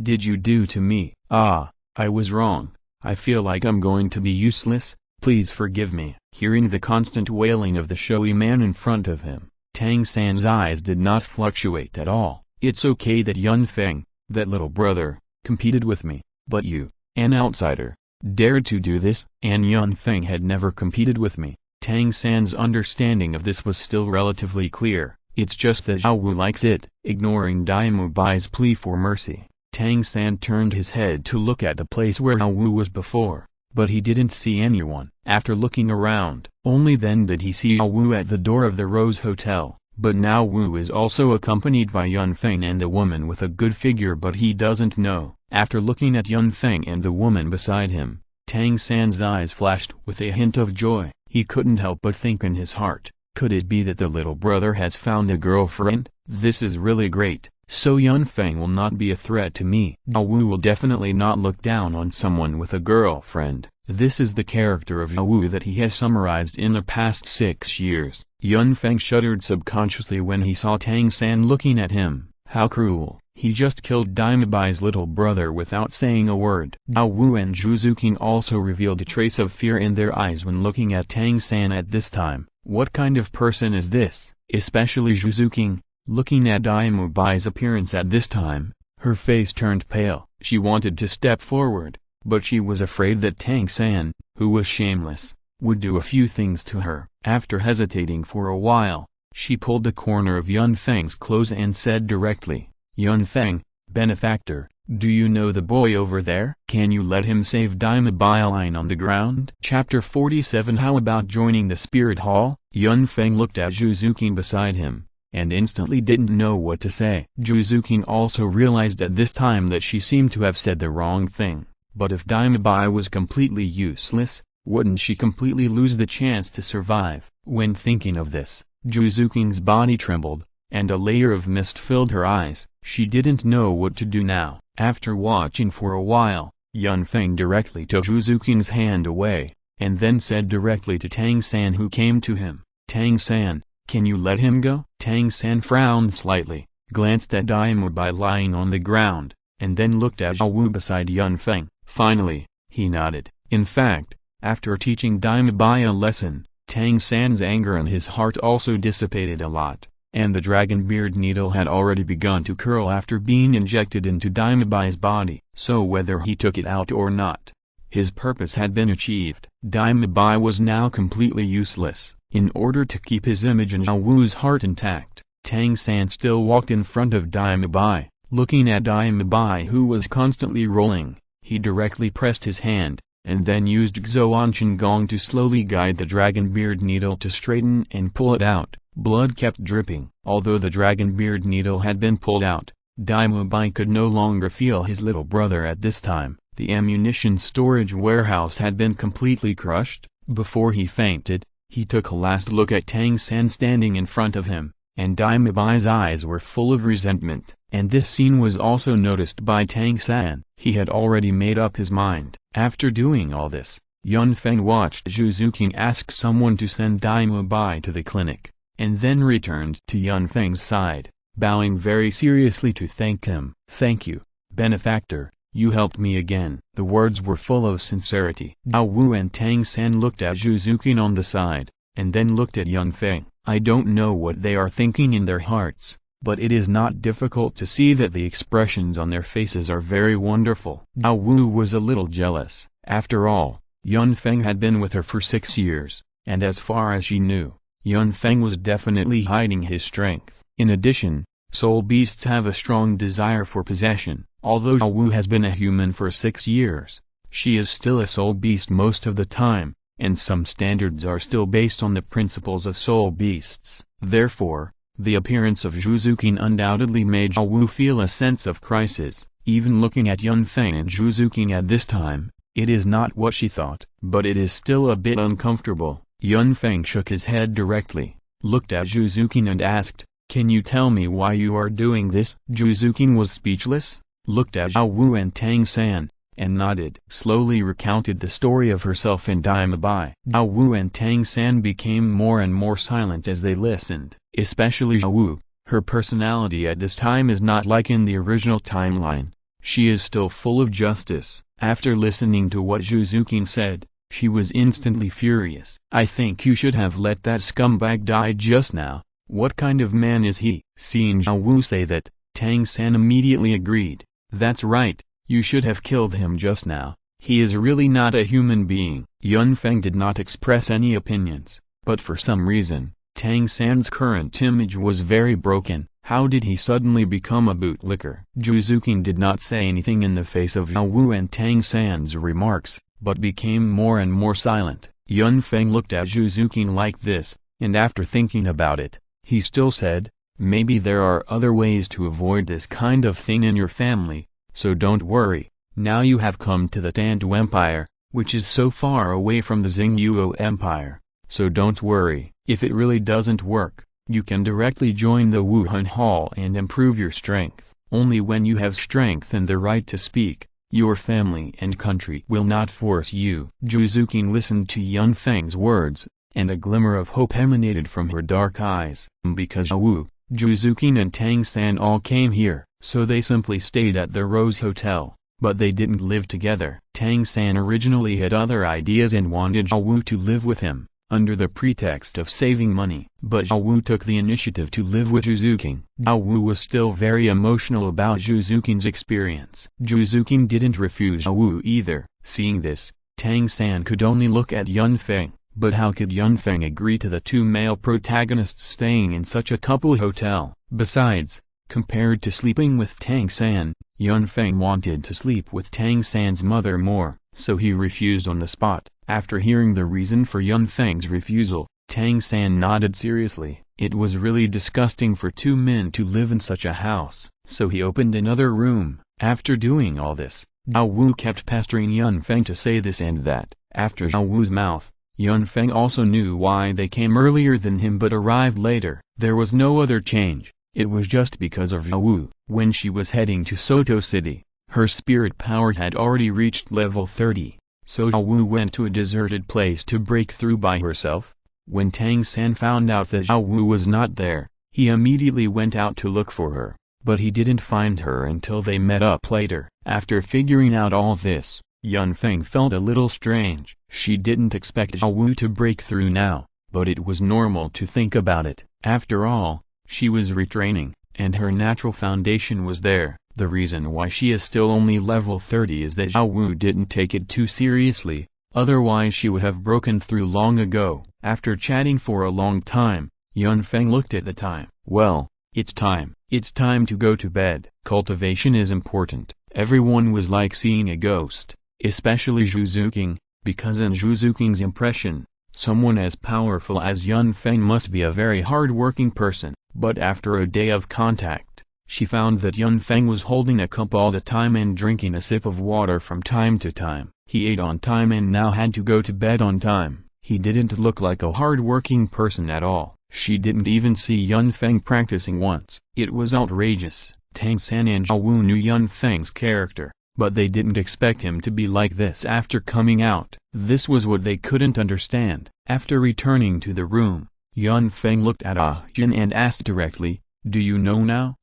did you do to me? I was wrong. I feel like I'm going to be useless, please forgive me. Hearing the constant wailing of the showy man in front of him, Tang San's eyes did not fluctuate at all. It's okay that Yun Feng, that little brother, competed with me, but you, an outsider, dared to do this? And Yun Feng had never competed with me. Tang San's understanding of this was still relatively clear. It's just that Zhao Wu likes it. Ignoring Daima Bai's plea for mercy, Tang San turned his head to look at the place where Zhao Wu was before, but he didn't see anyone. After looking around, only then did he see Zhao Wu at the door of the Rose Hotel. But now Wu is also accompanied by Yun Feng and a woman with a good figure, but he doesn't know. After looking at Yun Feng and the woman beside him, Tang San's eyes flashed with a hint of joy. He couldn't help but think in his heart, could it be that the little brother has found a girlfriend? This is really great, so Yun Feng will not be a threat to me. Zhao Wu will definitely not look down on someone with a girlfriend. This is the character of Zhao Wu that he has summarized in the past 6 years. Yun Feng shuddered subconsciously when he saw Tang San looking at him. How cruel. He just killed Daima Bai's little brother without saying a word. Zhao Wu and Zhu Zuqing also revealed a trace of fear in their eyes when looking at Tang San at this time. What kind of person is this? Especially Zhu Zuqing, looking at Daima Bai's appearance at this time, her face turned pale. She wanted to step forward, but she was afraid that Tang San, who was shameless, would do a few things to her. After hesitating for a while, she pulled the corner of Yun Feng's clothes and said directly, Yun Feng, benefactor, do you know the boy over there? Can you let him save Daima Bai lying on the ground? Chapter 47. How about joining the spirit hall? Yun Feng looked at Zhu Zuqing beside him, and instantly didn't know what to say. Zhu Zuqing also realized at this time that she seemed to have said the wrong thing. But if Daima Bai was completely useless, wouldn't she completely lose the chance to survive? When thinking of this, Zhu Zuqing's body trembled, and a layer of mist filled her eyes. She didn't know what to do now. After watching for a while, Yun Feng directly took Zhu Zuqing's hand away, and then said directly to Tang San, who came to him, Tang San, Can you let him go? Tang San frowned slightly, glanced at Daima Bai lying on the ground, and then looked at Zhao Wu beside Yun Feng. Finally, he nodded. In fact, after teaching Daima Bai a lesson, Tang San's anger in his heart also dissipated a lot, and the dragon beard needle had already begun to curl after being injected into Daima Bai's body. So whether he took it out or not, his purpose had been achieved. Daima Bai was now completely useless. In order to keep his image in Zhao Wu's heart intact, Tang San still walked in front of Daima Bai. Looking at Daima Bai, who was constantly rolling, he directly pressed his hand, and then used Xuan Gong to slowly guide the dragon beard needle to straighten and pull it out. Blood kept dripping. Although the dragon beard needle had been pulled out, Daima Bai could no longer feel his little brother at this time. The ammunition storage warehouse had been completely crushed. Before he fainted, he took a last look at Tang San standing in front of him, and Daima Bai's eyes were full of resentment. And this scene was also noticed by Tang San. He had already made up his mind. After doing all this, Yun Feng watched Zhu Zuqing ask someone to send Daima Bai to the clinic, and then returned to Yun Feng's side, bowing very seriously to thank him. "Thank you, benefactor, you helped me again." The words were full of sincerity. Zhao Wu and Tang San looked at Zhu Zuqing on the side, and then looked at Yun Feng. I don't know what they are thinking in their hearts, but it is not difficult to see that the expressions on their faces are very wonderful. Zhao Wu was a little jealous. After all, Yun Feng had been with her for 6 years, and as far as she knew, Yun Feng was definitely hiding his strength. In addition, soul beasts have a strong desire for possession. Although Zhao Wu has been a human for 6 years, she is still a soul beast most of the time, and some standards are still based on the principles of soul beasts. Therefore, the appearance of Zhu Zuqing undoubtedly made Zhao Wu feel a sense of crisis. Even looking at Yun Feng and Zhu Zuqing at this time, it is not what she thought, but it is still a bit uncomfortable. Yun Feng shook his head directly, looked at Zhu Zuqing and asked, "Can you tell me why you are doing this?" Zhu Zuqing was speechless, looked at Zhao Wu and Tang San, and nodded. Slowly recounted the story of herself and Daima Bai. Zhao Wu and Tang San became more and more silent as they listened, especially Zhao Wu. Her personality at this time is not like in the original timeline. She is still full of justice. After listening to what Zhu Zuqing said, she was instantly furious. "I think you should have let that scumbag die just now. What kind of man is he?" Seeing Zhao Wu say that, Tang San immediately agreed. "That's right, you should have killed him just now. He is really not a human being." Yun Feng did not express any opinions, but for some reason, Tang San's current image was very broken. How did he suddenly become a bootlicker? Zhu Zuqing did not say anything in the face of Zhao Wu and Tang San's remarks, but became more and more silent. Yun Feng looked at Zhu Zuqing like this, and after thinking about it, he still said, "Maybe there are other ways to avoid this kind of thing in your family, so don't worry. Now you have come to the Tandu Empire, which is so far away from the Xingyuo Empire, so don't worry. If it really doesn't work, you can directly join the Wuhan Hall and improve your strength. Only when you have strength and the right to speak, your family and country will not force you." Zhu Zuqing listened to Yun Feng's words, and a glimmer of hope emanated from her dark eyes. Because Zhao Wu, Zhu Zuqing and Tang San all came here, so they simply stayed at the Rose Hotel, but they didn't live together. Tang San originally had other ideas and wanted Zhao Wu to live with him, under the pretext of saving money. But Zhao Wu took the initiative to live with Zhu Zuqing. Zhao Wu was still very emotional about Zhu Zuqing's experience. Zhu Zuqing didn't refuse Zhao Wu either. Seeing this, Tang San could only look at Yun Feng. But how could Yun Feng agree to the two male protagonists staying in such a couple hotel? Besides, compared to sleeping with Tang San, Yun Feng wanted to sleep with Tang San's mother more, so he refused on the spot. After hearing the reason for Yun Feng's refusal, Tang San nodded seriously. It was really disgusting for two men to live in such a house, so he opened another room. After doing all this, Zhao Wu kept pestering Yun Feng to say this and that. After Zhao Wu's mouth, Yun Feng also knew why they came earlier than him but arrived later. There was no other change, it was just because of Zhao Wu. When she was heading to Soto City, her spirit power had already reached level 30, so Zhao Wu went to a deserted place to break through by herself. When Tang San found out that Zhao Wu was not there, he immediately went out to look for her, but he didn't find her until they met up later. After figuring out all this, Yun Feng felt a little strange. She didn't expect Zhao Wu to break through now, but it was normal to think about it. After all, she was retraining, and her natural foundation was there. The reason why she is still only level 30 is that Zhao Wu didn't take it too seriously, otherwise she would have broken through long ago. After chatting for a long time, Yun Feng looked at the time. Well, it's time. It's time to go to bed. Cultivation is important. Everyone was like seeing a ghost, especially Zhu Zuqing, because in Zhu Zuqing's impression, someone as powerful as Yun Feng must be a very hard-working person. But after a day of contact, she found that Yun Feng was holding a cup all the time and drinking a sip of water from time to time. He ate on time and now had to go to bed on time. He didn't look like a hard-working person at all. She didn't even see Yun Feng practicing once. It was outrageous. Tang San and Zhao Wu knew Yun Feng's character, but they didn't expect him to be like this after coming out. This was what they couldn't understand. After returning to the room, Yun Feng looked at Yun and asked directly, "Do you know now?"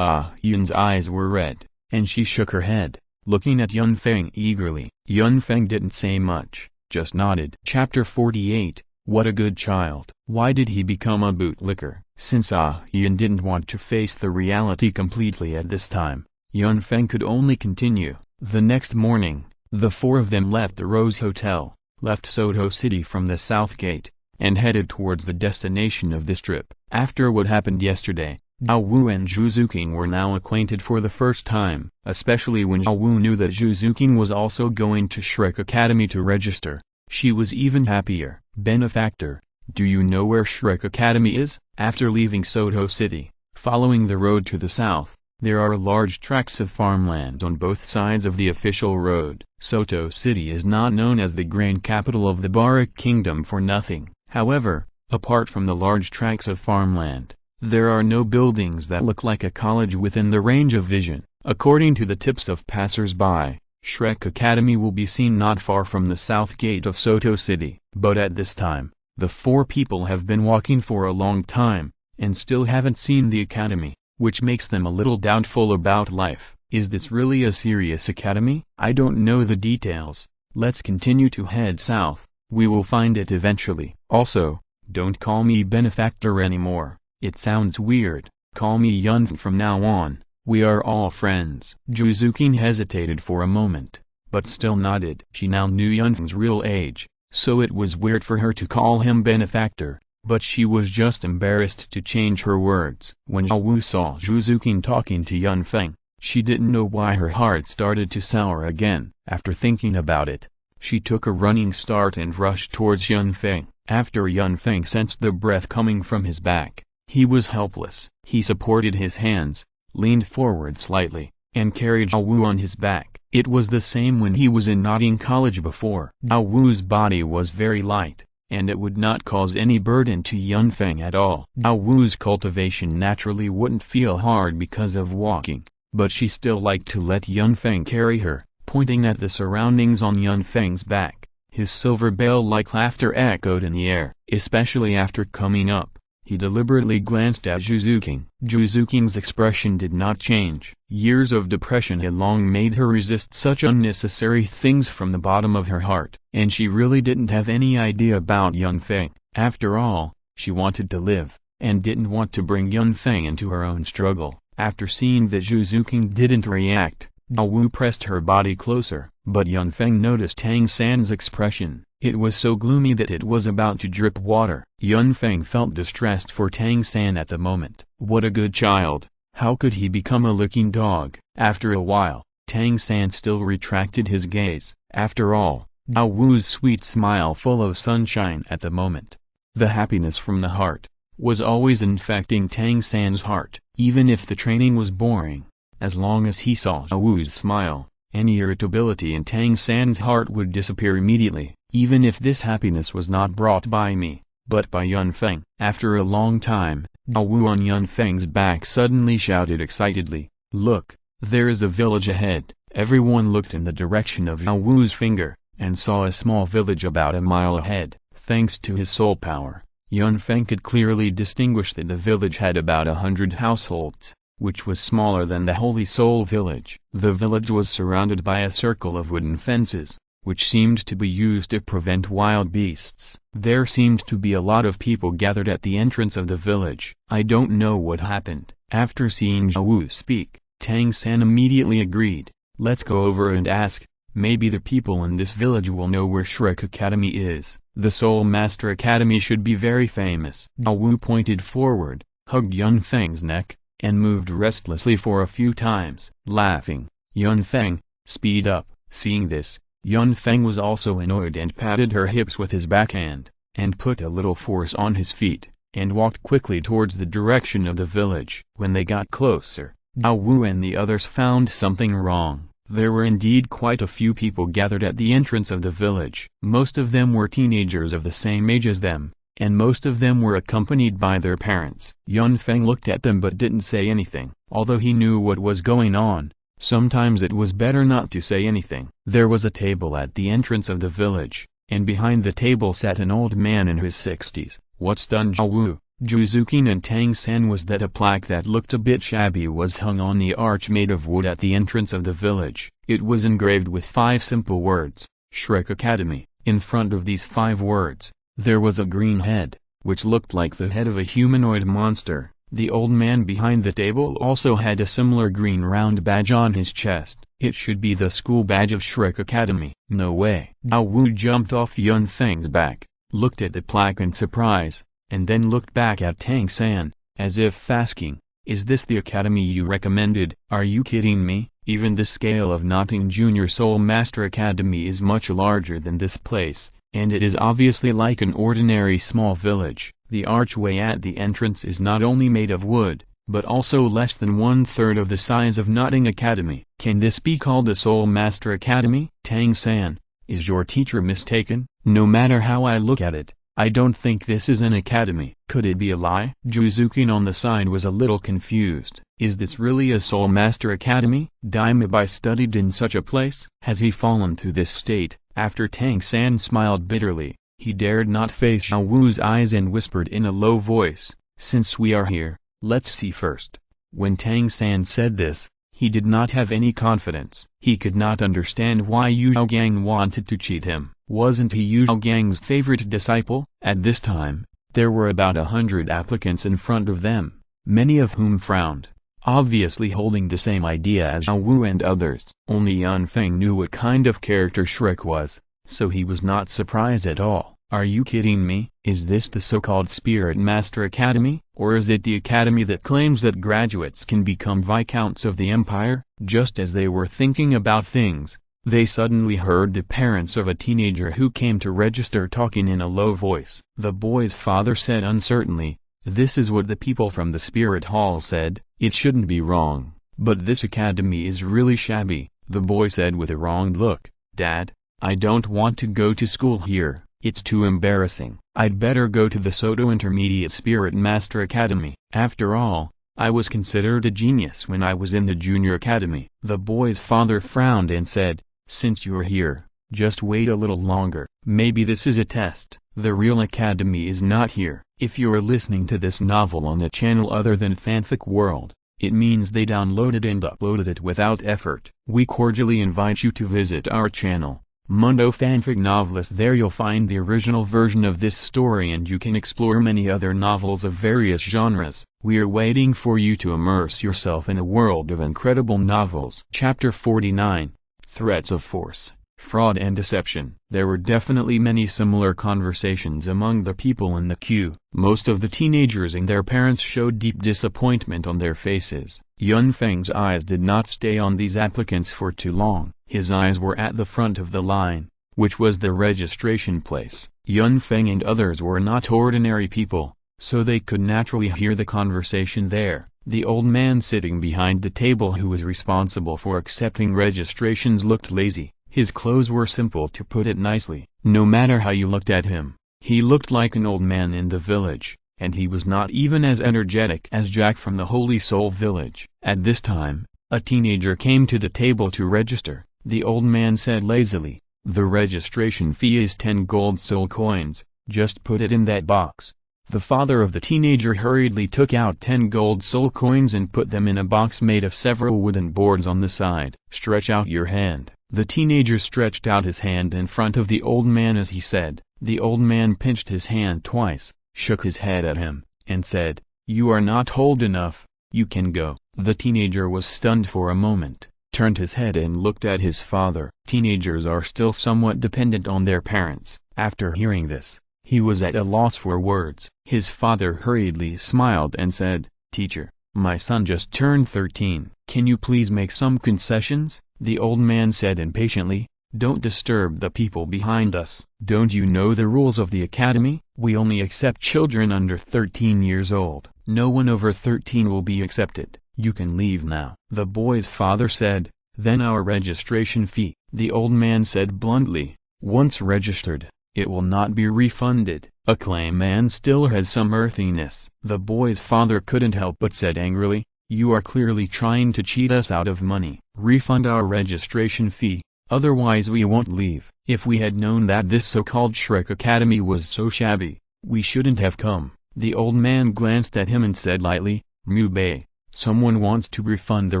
Yun's eyes were red, and she shook her head, looking at Yun Feng eagerly. Yun Feng didn't say much, just nodded. Chapter 48. What a good child. Why did he become a bootlicker? Since Yun didn't want to face the reality completely at this time, Yun Feng could only continue. The next morning, the four of them left the Rose Hotel, left Soto City from the South Gate, and headed towards the destination of this trip. After what happened yesterday, Zhao Wu and Zhu Zuqing were now acquainted for the first time, especially when Zhao Wu knew that Zhu Zuqing was also going to Shrek Academy to register. She was even happier. Benefactor, do you know where Shrek Academy is? After leaving Soto City, following the road to the south, there are large tracts of farmland on both sides of the official road. Soto City is not known as the grand capital of the Barak Kingdom for nothing. However, apart from the large tracts of farmland, there are no buildings that look like a college within the range of vision. According to the tips of passers-by, Shrek Academy will be seen not far from the south gate of Soto City. But at this time, the four people have been walking for a long time, and still haven't seen the academy, which makes them a little doubtful about life. Is this really a serious academy? I don't know the details. Let's continue to head south. We will find it eventually. Also, don't call me Benefactor anymore. It sounds weird. Call me Yun from now on. We are all friends. Zhu Zuqing hesitated for a moment, but still nodded. She now knew Yun Feng's real age, so it was weird for her to call him Benefactor, but she was just embarrassed to change her words. When Zhao Wu saw Zhu Zuqing talking to Yun Feng, she didn't know why her heart started to sour again. After thinking about it, she took a running start and rushed towards Yun Feng. After Yun Feng sensed the breath coming from his back, he was helpless. He supported his hands, leaned forward slightly, and carried Zhao Wu on his back. It was the same when he was in Notting College before. Zhao Wu's body was very light, and it would not cause any burden to Yun Feng at all. Zhao Wu's cultivation naturally wouldn't feel hard because of walking, but she still liked to let Yun Feng carry her. Pointing at the surroundings on Yun Feng's back, his silver bell-like laughter echoed in the air. Especially after coming up, he deliberately glanced at Zhu Zuqing. Zhu Zuqing's expression did not change. Years of depression had long made her resist such unnecessary things from the bottom of her heart, and she really didn't have any idea about Yun Feng. After all, she wanted to live, and didn't want to bring Yun Feng into her own struggle. After seeing that Zhu Zuqing didn't react, Zhao Wu pressed her body closer, but Yun Feng noticed Tang San's expression. It was so gloomy that it was about to drip water. Yun Feng felt distressed for Tang San at the moment. What a good child. How could he become a licking dog? After a while, Tang San still retracted his gaze. After all, Zhao Wu's sweet smile full of sunshine at the moment, the happiness from the heart, was always infecting Tang San's heart. Even if the training was boring, as long as he saw Zhao Wu's smile, any irritability in Tang San's heart would disappear immediately, even if this happiness was not brought by me, but by Yun Feng. After a long time, Zhao Wu on Yun Feng's back suddenly shouted excitedly, "Look, there is a village ahead." Everyone looked in the direction of Zhao Wu's finger, and saw a small village about a mile ahead. Thanks to his soul power, Yun Feng could clearly distinguish that the village had about 100 households, which was smaller than the Holy Soul village. The village was surrounded by a circle of wooden fences, which seemed to be used to prevent wild beasts. There seemed to be a lot of people gathered at the entrance of the village. I don't know what happened. After seeing Zhao Wu speak, Tang San immediately agreed. Let's go over and ask. Maybe the people in this village will know where Shrek Academy is. The Soul Master Academy should be very famous. Zhao Wu pointed forward, hugged Yun Feng's neck, and moved restlessly for a few times. Laughing, Yun Feng, speed up. Seeing this, Yun Feng was also annoyed and patted her hips with his backhand, and put a little force on his feet, and walked quickly towards the direction of the village. When they got closer, Zhao Wu and the others found something wrong. There were indeed quite a few people gathered at the entrance of the village. Most of them were teenagers of the same age as them, and most of them were accompanied by their parents. Yun Feng looked at them but didn't say anything. Although he knew what was going on, sometimes it was better not to say anything. There was a table at the entrance of the village, and behind the table sat an old man in his 60s. What stunned Zhao Wu, Zhuzukin and Tang San was that a plaque that looked a bit shabby was hung on the arch made of wood at the entrance of the village. It was engraved with 5 simple words, Shrek Academy. In front of these 5 words, there was a green head, which looked like the head of a humanoid monster. The old man behind the table also had a similar green round badge on his chest. It should be the school badge of Shrek Academy. No way. Zhao Wu jumped off Yun Feng's back, looked at the plaque in surprise, and then looked back at Tang San, as if asking, is this the academy you recommended? Are you kidding me? Even the scale of Notting Junior Soul Master Academy is much larger than this place, and it is obviously like an ordinary small village. The archway at the entrance is not only made of wood, but also less than 1/3 of the size of Notting Academy. Can this be called the Soul Master Academy? Tang San, is your teacher mistaken? No matter how I look at it, I don't think this is an academy. Could it be a lie? Zhuzukin on the side was a little confused. Is this really a Soul Master Academy? Daimabai studied in such a place? Has he fallen to this state? After Tang San smiled bitterly, he dared not face Zhao Wu's eyes and whispered in a low voice, since we are here, let's see first. When Tang San said this, he did not have any confidence. He could not understand why Yu Zhaogang wanted to cheat him. Wasn't he Yu Zhaogang's favorite disciple? At this time, there were about 100 applicants in front of them, many of whom frowned, obviously holding the same idea as Zhao Wu and others. Only Yun Feng knew what kind of character Shrek was, so he was not surprised at all. Are you kidding me? Is this the so-called Spirit Master Academy? Or is it the academy that claims that graduates can become Viscounts of the Empire? Just as they were thinking about things, they suddenly heard the parents of a teenager who came to register talking in a low voice. The boy's father said uncertainly, this is what the people from the Spirit Hall said. It shouldn't be wrong, but this academy is really shabby. The boy said with a wronged look, Dad, I don't want to go to school here. It's too embarrassing. I'd better go to the Soto Intermediate Spirit Master Academy. After all, I was considered a genius when I was in the Junior Academy. The boy's father frowned and said, since you're here, just wait a little longer. Maybe this is a test. The real academy is not here. If you're listening to this novel on a channel other than Fanfic World, it means they downloaded and uploaded it without effort. We cordially invite you to visit our channel, Mundo Fanfic Novelist. There you'll find the original version of this story and you can explore many other novels of various genres. We're waiting for you to immerse yourself in a world of incredible novels. Chapter 49, Threats of Force, Fraud and Deception. There were definitely many similar conversations among the people in the queue. Most of the teenagers and their parents showed deep disappointment on their faces. Yun Feng's eyes did not stay on these applicants for too long. His eyes were at the front of the line, which was the registration place. Yun Feng and others were not ordinary people, so they could naturally hear the conversation there. The old man sitting behind the table who was responsible for accepting registrations looked lazy. His clothes were simple, to put it nicely. No matter how you looked at him, he looked like an old man in the village, and he was not even as energetic as Jack from the Holy Soul village. At this time, a teenager came to the table to register. The old man said lazily, the registration fee is 10 gold soul coins, just put it in that box. The father of the teenager hurriedly took out 10 gold soul coins and put them in a box made of several wooden boards on the side. "Stretch out your hand." The teenager stretched out his hand in front of the old man as he said. The old man pinched his hand twice, shook his head at him, and said, "You are not old enough, you can go." The teenager was stunned for a moment, turned his head and looked at his father. Teenagers are still somewhat dependent on their parents. After hearing this, he was at a loss for words. His father hurriedly smiled and said, "Teacher, my son just turned 13. Can you please make some concessions?" The old man said impatiently, "Don't disturb the people behind us. Don't you know the rules of the academy? We only accept children under 13 years old. No one over 13 will be accepted. You can leave now." The boy's father said, "Then our registration fee." The old man said bluntly, "Once registered, it will not be refunded." A clay man still has some earthiness. The boy's father couldn't help but said angrily, "You are clearly trying to cheat us out of money. Refund our registration fee, otherwise we won't leave." If we had known that this so-called Shrek Academy was so shabby, we shouldn't have come. The old man glanced at him and said lightly, "Mubei, someone wants to refund the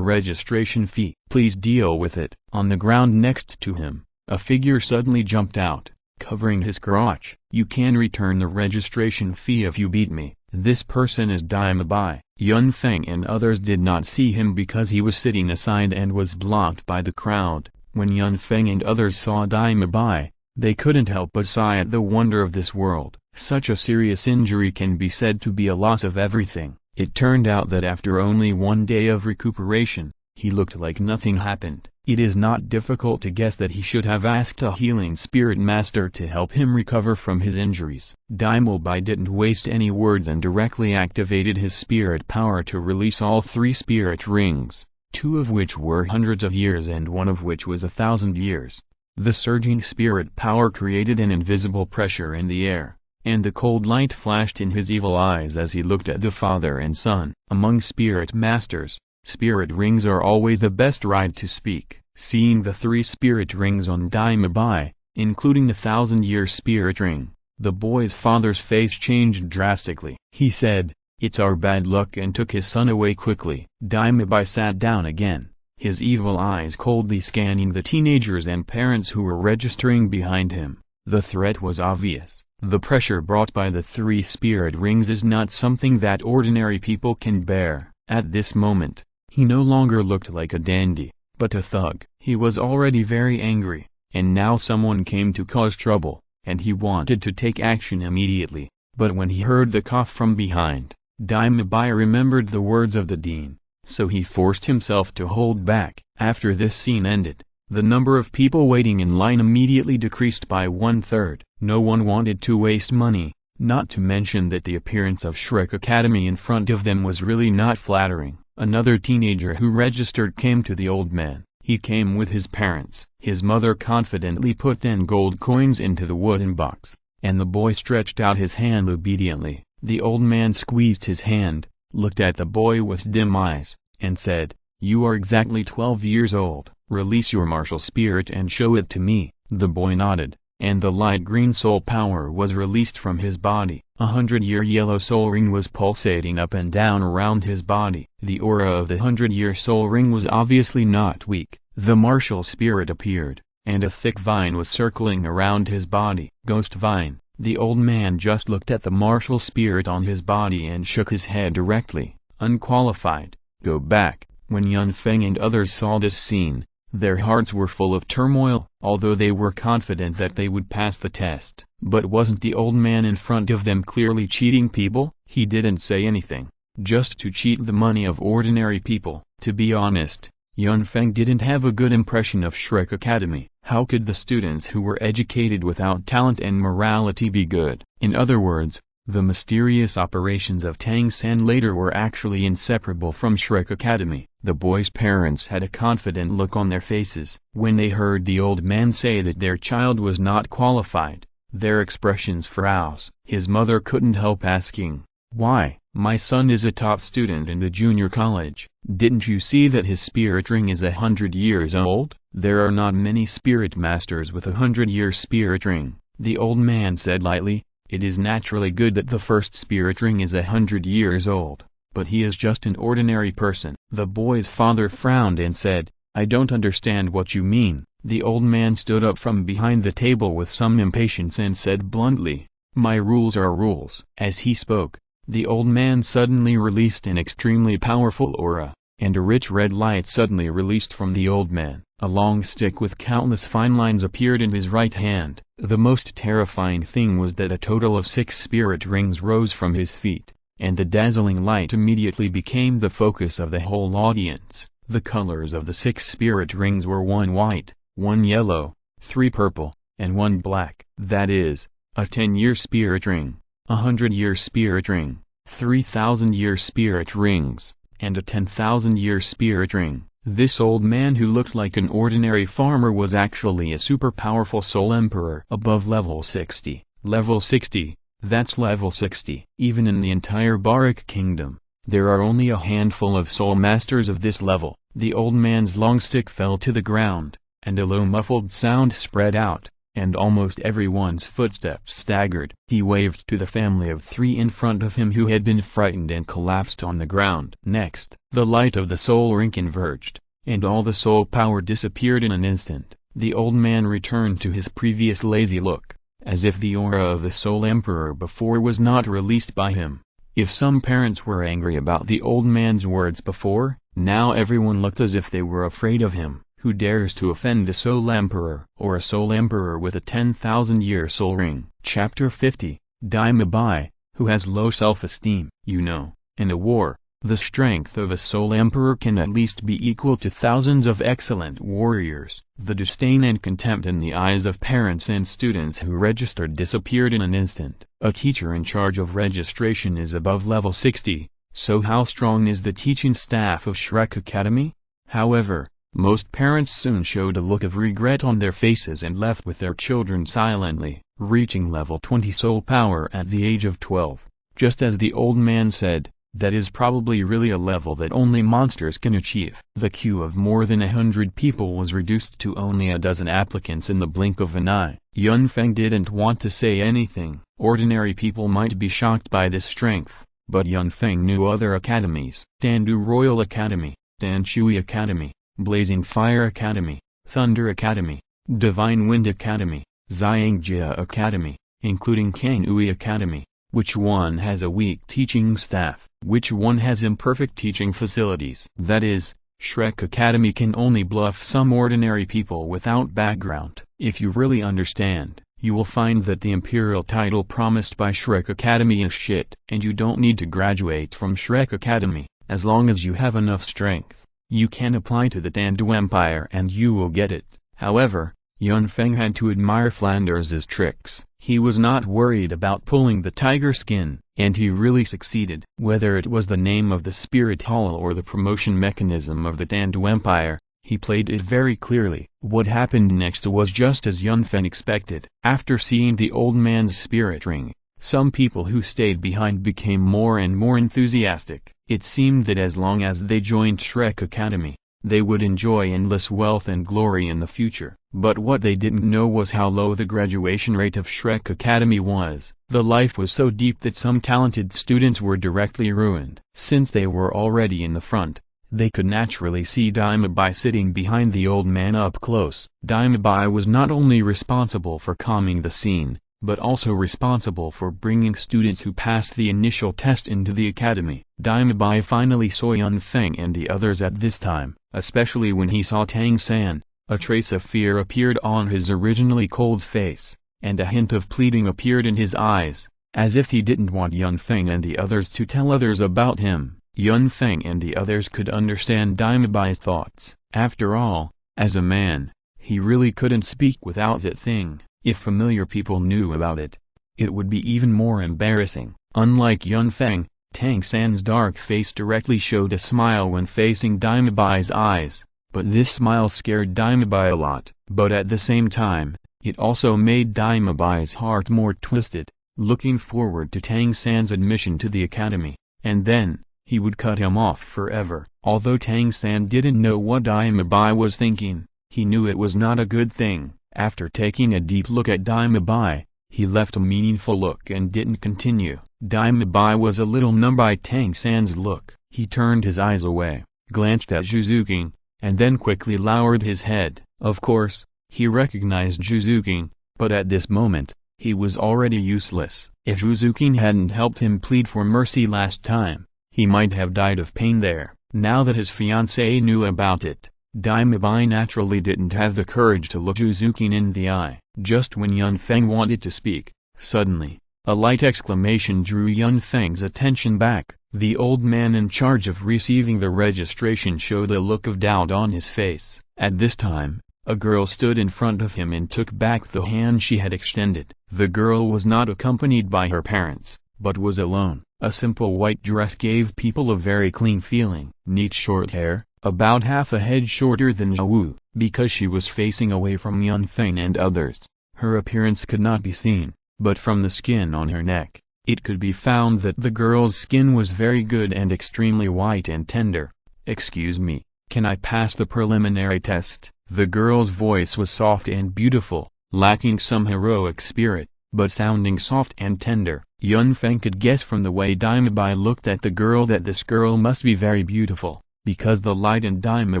registration fee. Please deal with it." On the ground next to him, a figure suddenly jumped out, covering his crotch. "You can return the registration fee if you beat me." This person is Daimabai. Yun Feng and others did not see him because he was sitting aside and was blocked by the crowd. When Yun Feng and others saw Daimabai, they couldn't help but sigh at the wonder of this world. Such a serious injury can be said to be a loss of everything. It turned out that after only one day of recuperation, he looked like nothing happened. It is not difficult to guess that he should have asked a healing spirit master to help him recover from his injuries. Daimabai didn't waste any words and directly activated his spirit power to release all 3 spirit rings, 2 of which were hundreds of years and 1 of which was 1,000 years. The surging spirit power created an invisible pressure in the air, and the cold light flashed in his evil eyes as he looked at the father and son. Among spirit masters, spirit rings are always the best right to speak. Seeing the 3 spirit rings on Daimabai, including the 1,000-year spirit ring, the boy's father's face changed drastically. He said, "It's our bad luck," and took his son away quickly. Daimabai sat down again, his evil eyes coldly scanning the teenagers and parents who were registering behind him. The threat was obvious. The pressure brought by the 3 spirit rings is not something that ordinary people can bear. At this moment, he no longer looked like a dandy, but a thug. He was already very angry, and now someone came to cause trouble, and he wanted to take action immediately. But when he heard the cough from behind, Daimabai remembered the words of the dean, so he forced himself to hold back. After this scene ended, the number of people waiting in line immediately decreased by 1/3. No one wanted to waste money, not to mention that the appearance of Shrek Academy in front of them was really not flattering. Another teenager who registered came to the old man. He came with his parents. His mother confidently put 10 gold coins into the wooden box, and the boy stretched out his hand obediently. The old man squeezed his hand, looked at the boy with dim eyes, and said, "You are exactly 12 years old. Release your martial spirit and show it to me." The boy nodded, and the light green soul power was released from his body. 100-year yellow soul ring was pulsating up and down around his body. The aura of the 100-year soul ring was obviously not weak. The martial spirit appeared, and a thick vine was circling around his body. Ghost vine. The old man just looked at the martial spirit on his body and shook his head directly. Unqualified. Go back. When Yun Feng and others saw this scene, their hearts were full of turmoil, although they were confident that they would pass the test. But wasn't the old man in front of them clearly cheating people? He didn't say anything, just to cheat the money of ordinary people. To be honest, Yun Feng didn't have a good impression of Shrek Academy. How could the students who were educated without talent and morality be good? In other words, the mysterious operations of Tang San later were actually inseparable from Shrek Academy. The boy's parents had a confident look on their faces. When they heard the old man say that their child was not qualified, their expressions froze. His mother couldn't help asking, "Why? My son is a top student in the junior college. Didn't you see that his spirit ring is 100 years old?" "There are not many spirit masters with 100-year spirit ring," the old man said lightly. It is naturally good that the first spirit ring is 100 years old, but he is just an ordinary person. The boy's father frowned and said, I don't understand what you mean. The old man stood up from behind the table with some impatience and said bluntly, my rules are rules. As he spoke, the old man suddenly released an extremely powerful aura, and a rich red light suddenly released from the old man. A long stick with countless fine lines appeared in his right hand. The most terrifying thing was that a total of 6 spirit rings rose from his feet, and the dazzling light immediately became the focus of the whole audience. The colors of the 6 spirit rings were 1 white, 1 yellow, 3 purple, and 1 black. That is, a 10-year spirit ring, a 100-year spirit ring, 3,000-year spirit rings, and a 10,000-year spirit ring. This old man who looked like an ordinary farmer was actually a super powerful soul emperor. Above level 60, level 60, that's level 60. Even in the entire Barak kingdom, there are only a handful of soul masters of this level. The old man's long stick fell to the ground, and a low muffled sound spread out, and almost everyone's footsteps staggered. He waved to the family of 3 in front of him who had been frightened and collapsed on the ground. Next, the light of the soul ring converged, and all the soul power disappeared in an instant. The old man returned to his previous lazy look, as if the aura of the soul emperor before was not released by him. If some parents were angry about the old man's words before, now everyone looked as if they were afraid of him. Who dares to offend the soul emperor, or a soul emperor with a 10,000-year soul ring? Chapter 50, Daima Bai, who has low self-esteem. You know, in a war, the strength of a soul emperor can at least be equal to thousands of excellent warriors. The disdain and contempt in the eyes of parents and students who registered disappeared in an instant. A teacher in charge of registration is above level 60, so how strong is the teaching staff of Shrek Academy? However, most parents soon showed a look of regret on their faces and left with their children silently. Reaching level 20 soul power at the age of 12, just as the old man said, that is probably really a level that only monsters can achieve. The queue of more than 100 people was reduced to only a dozen applicants in the blink of an eye. Yun Feng didn't want to say anything. Ordinary people might be shocked by this strength, but Yun Feng knew other academies. Dandu Royal Academy, Dan Shui Academy, Blazing Fire Academy, Thunder Academy, Divine Wind Academy, Xiangjia Academy, including Kangui Academy. Which one has a weak teaching staff? Which one has imperfect teaching facilities? That is, Shrek Academy can only bluff some ordinary people without background. If you really understand, you will find that the imperial title promised by Shrek Academy is shit. And you don't need to graduate from Shrek Academy. As long as you have enough strength, you can apply to the Dandu Empire and you will get it. However, Yun Feng had to admire Flanders's tricks. He was not worried about pulling the tiger skin, and he really succeeded. Whether it was the name of the spirit hall or the promotion mechanism of the Dandu Empire, he played it very clearly. What happened next was just as Yun Feng expected. After seeing the old man's spirit ring, some people who stayed behind became more and more enthusiastic. It seemed that as long as they joined Shrek Academy, they would enjoy endless wealth and glory in the future. But what they didn't know was how low the graduation rate of Shrek Academy was. The life was so deep that some talented students were directly ruined. Since they were already in the front, they could naturally see Daima Bai sitting behind the old man up close. Daima Bai was not only responsible for calming the scene, but also responsible for bringing students who passed the initial test into the academy. Daima Bai finally saw Yun Feng and the others at this time, especially when he saw Tang San. A trace of fear appeared on his originally cold face, and a hint of pleading appeared in his eyes, as if he didn't want Yun Feng and the others to tell others about him. Yun Feng and the others could understand Daima Bai's thoughts. After all, as a man, he really couldn't speak without that thing. If familiar people knew about it, it would be even more embarrassing. Unlike Yun Feng, Tang San's dark face directly showed a smile when facing Daima Bai's eyes. But this smile scared Daima Bai a lot. But at the same time, it also made Daima Bai's heart more twisted, looking forward to Tang San's admission to the academy, and then, he would cut him off forever. Although Tang San didn't know what Daima Bai was thinking, he knew it was not a good thing. After taking a deep look at Daima Bai, He left a meaningful look and didn't continue. Dime Bai was a little numb by Tang San's look. He turned his eyes away, glanced at Zhuzuking, and then quickly lowered his head. Of course, he recognized Zhuzuking, but at this moment, he was already useless. If Zhuzuking hadn't helped him plead for mercy last time, he might have died of pain there. Now that his fiancée knew about it, Dime Bai naturally didn't have the courage to look Zhuzuking in the eye. Just when Yun Feng wanted to speak, suddenly, a light exclamation drew Yun Feng's attention back. The old man in charge of receiving the registration showed a look of doubt on his face. At this time, a girl stood in front of him and took back the hand she had extended. The girl was not accompanied by her parents, but was alone. A simple white dress gave people a very clean feeling. Neat short hair, about half a head shorter than Zhou, because she was facing away from Yun Feng and others. Her appearance could not be seen, but from the skin on her neck, it could be found that the girl's skin was very good and extremely white and tender. "Excuse me, can I pass the preliminary test?" The girl's voice was soft and beautiful, lacking some heroic spirit, but sounding soft and tender. Yun Feng could guess from the way Dime Bai looked at the girl that this girl must be very beautiful, because the light in Dime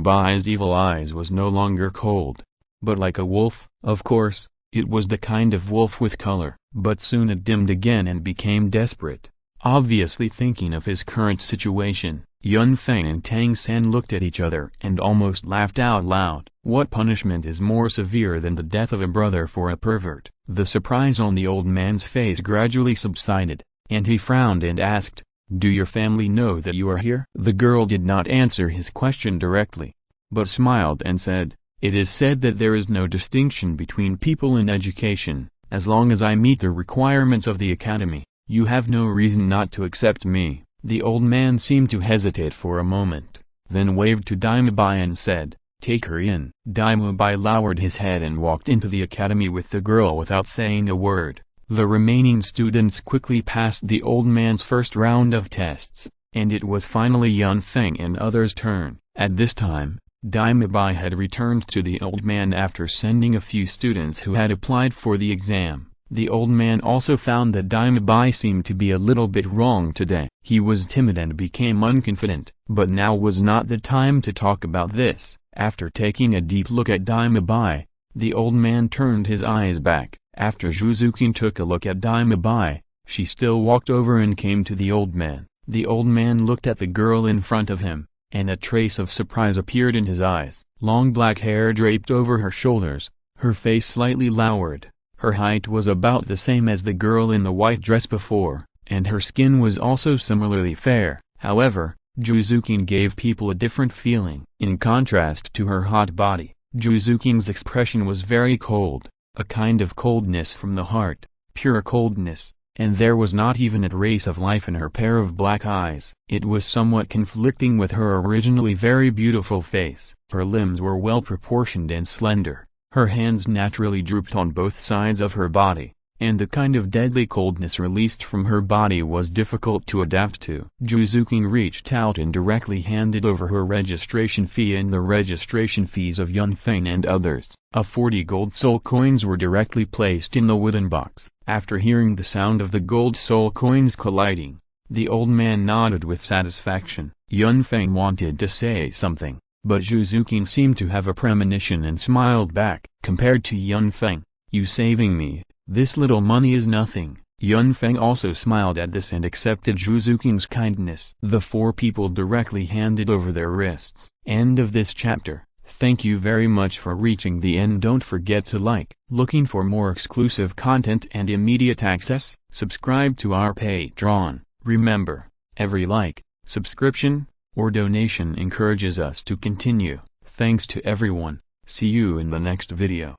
Bai's evil eyes was no longer cold, but like a wolf. Of course, it was the kind of wolf with color, but soon it dimmed again and became desperate. Obviously thinking of his current situation, Yun Feng and Tang San looked at each other and almost laughed out loud. What punishment is more severe than the death of a brother for a pervert? The surprise on the old man's face gradually subsided, and he frowned and asked, "Do your family know that you are here?" The girl did not answer his question directly, but smiled and said, "It is said that there is no distinction between people in education. As long as I meet the requirements of the academy, you have no reason not to accept me." The old man seemed to hesitate for a moment, then waved to Dime Bai and said, "Take her in." Dime Bai lowered his head and walked into the academy with the girl without saying a word. The remaining students quickly passed the old man's first round of tests, and it was finally Yun Feng and others' turn. At this time, Dime Bai had returned to the old man after sending a few students who had applied for the exam. The old man also found that Dime Bai seemed to be a little bit wrong today. He was timid and became unconfident, but now was not the time to talk about this. After taking a deep look at Dime Bai, the old man turned his eyes back. After Zhuzukin took a look at Dime Bai, she still walked over and came to the old man. The old man looked at the girl in front of him, and a trace of surprise appeared in his eyes. Long black hair draped over her shoulders, her face slightly lowered. Her height was about the same as the girl in the white dress before, and her skin was also similarly fair. However, Zhuzukin gave people a different feeling. In contrast to her hot body, Zhuzukin's expression was very cold, a kind of coldness from the heart, pure coldness, and there was not even a trace of life in her pair of black eyes. It was somewhat conflicting with her originally very beautiful face. Her limbs were well proportioned and slender. Her hands naturally drooped on both sides of her body, and the kind of deadly coldness released from her body was difficult to adapt to. Zhuzuking reached out and directly handed over her registration fee and the registration fees of Yun Feng and others. 40 gold soul coins were directly placed in the wooden box. After hearing the sound of the gold soul coins colliding, the old man nodded with satisfaction. Yun Feng wanted to say something, but Zhuzuking seemed to have a premonition and smiled back. Compared to Yun Feng, you saving me, this little money is nothing. Yun Feng also smiled at this and accepted Zhuzuking's kindness. The four people directly handed over their wrists. End of this chapter. Thank you very much for reaching the end. Don't forget to like. Looking for more exclusive content and immediate access? Subscribe to our Patreon. Remember, every like, subscription, or donation encourages us to continue. Thanks to everyone. See you in the next video.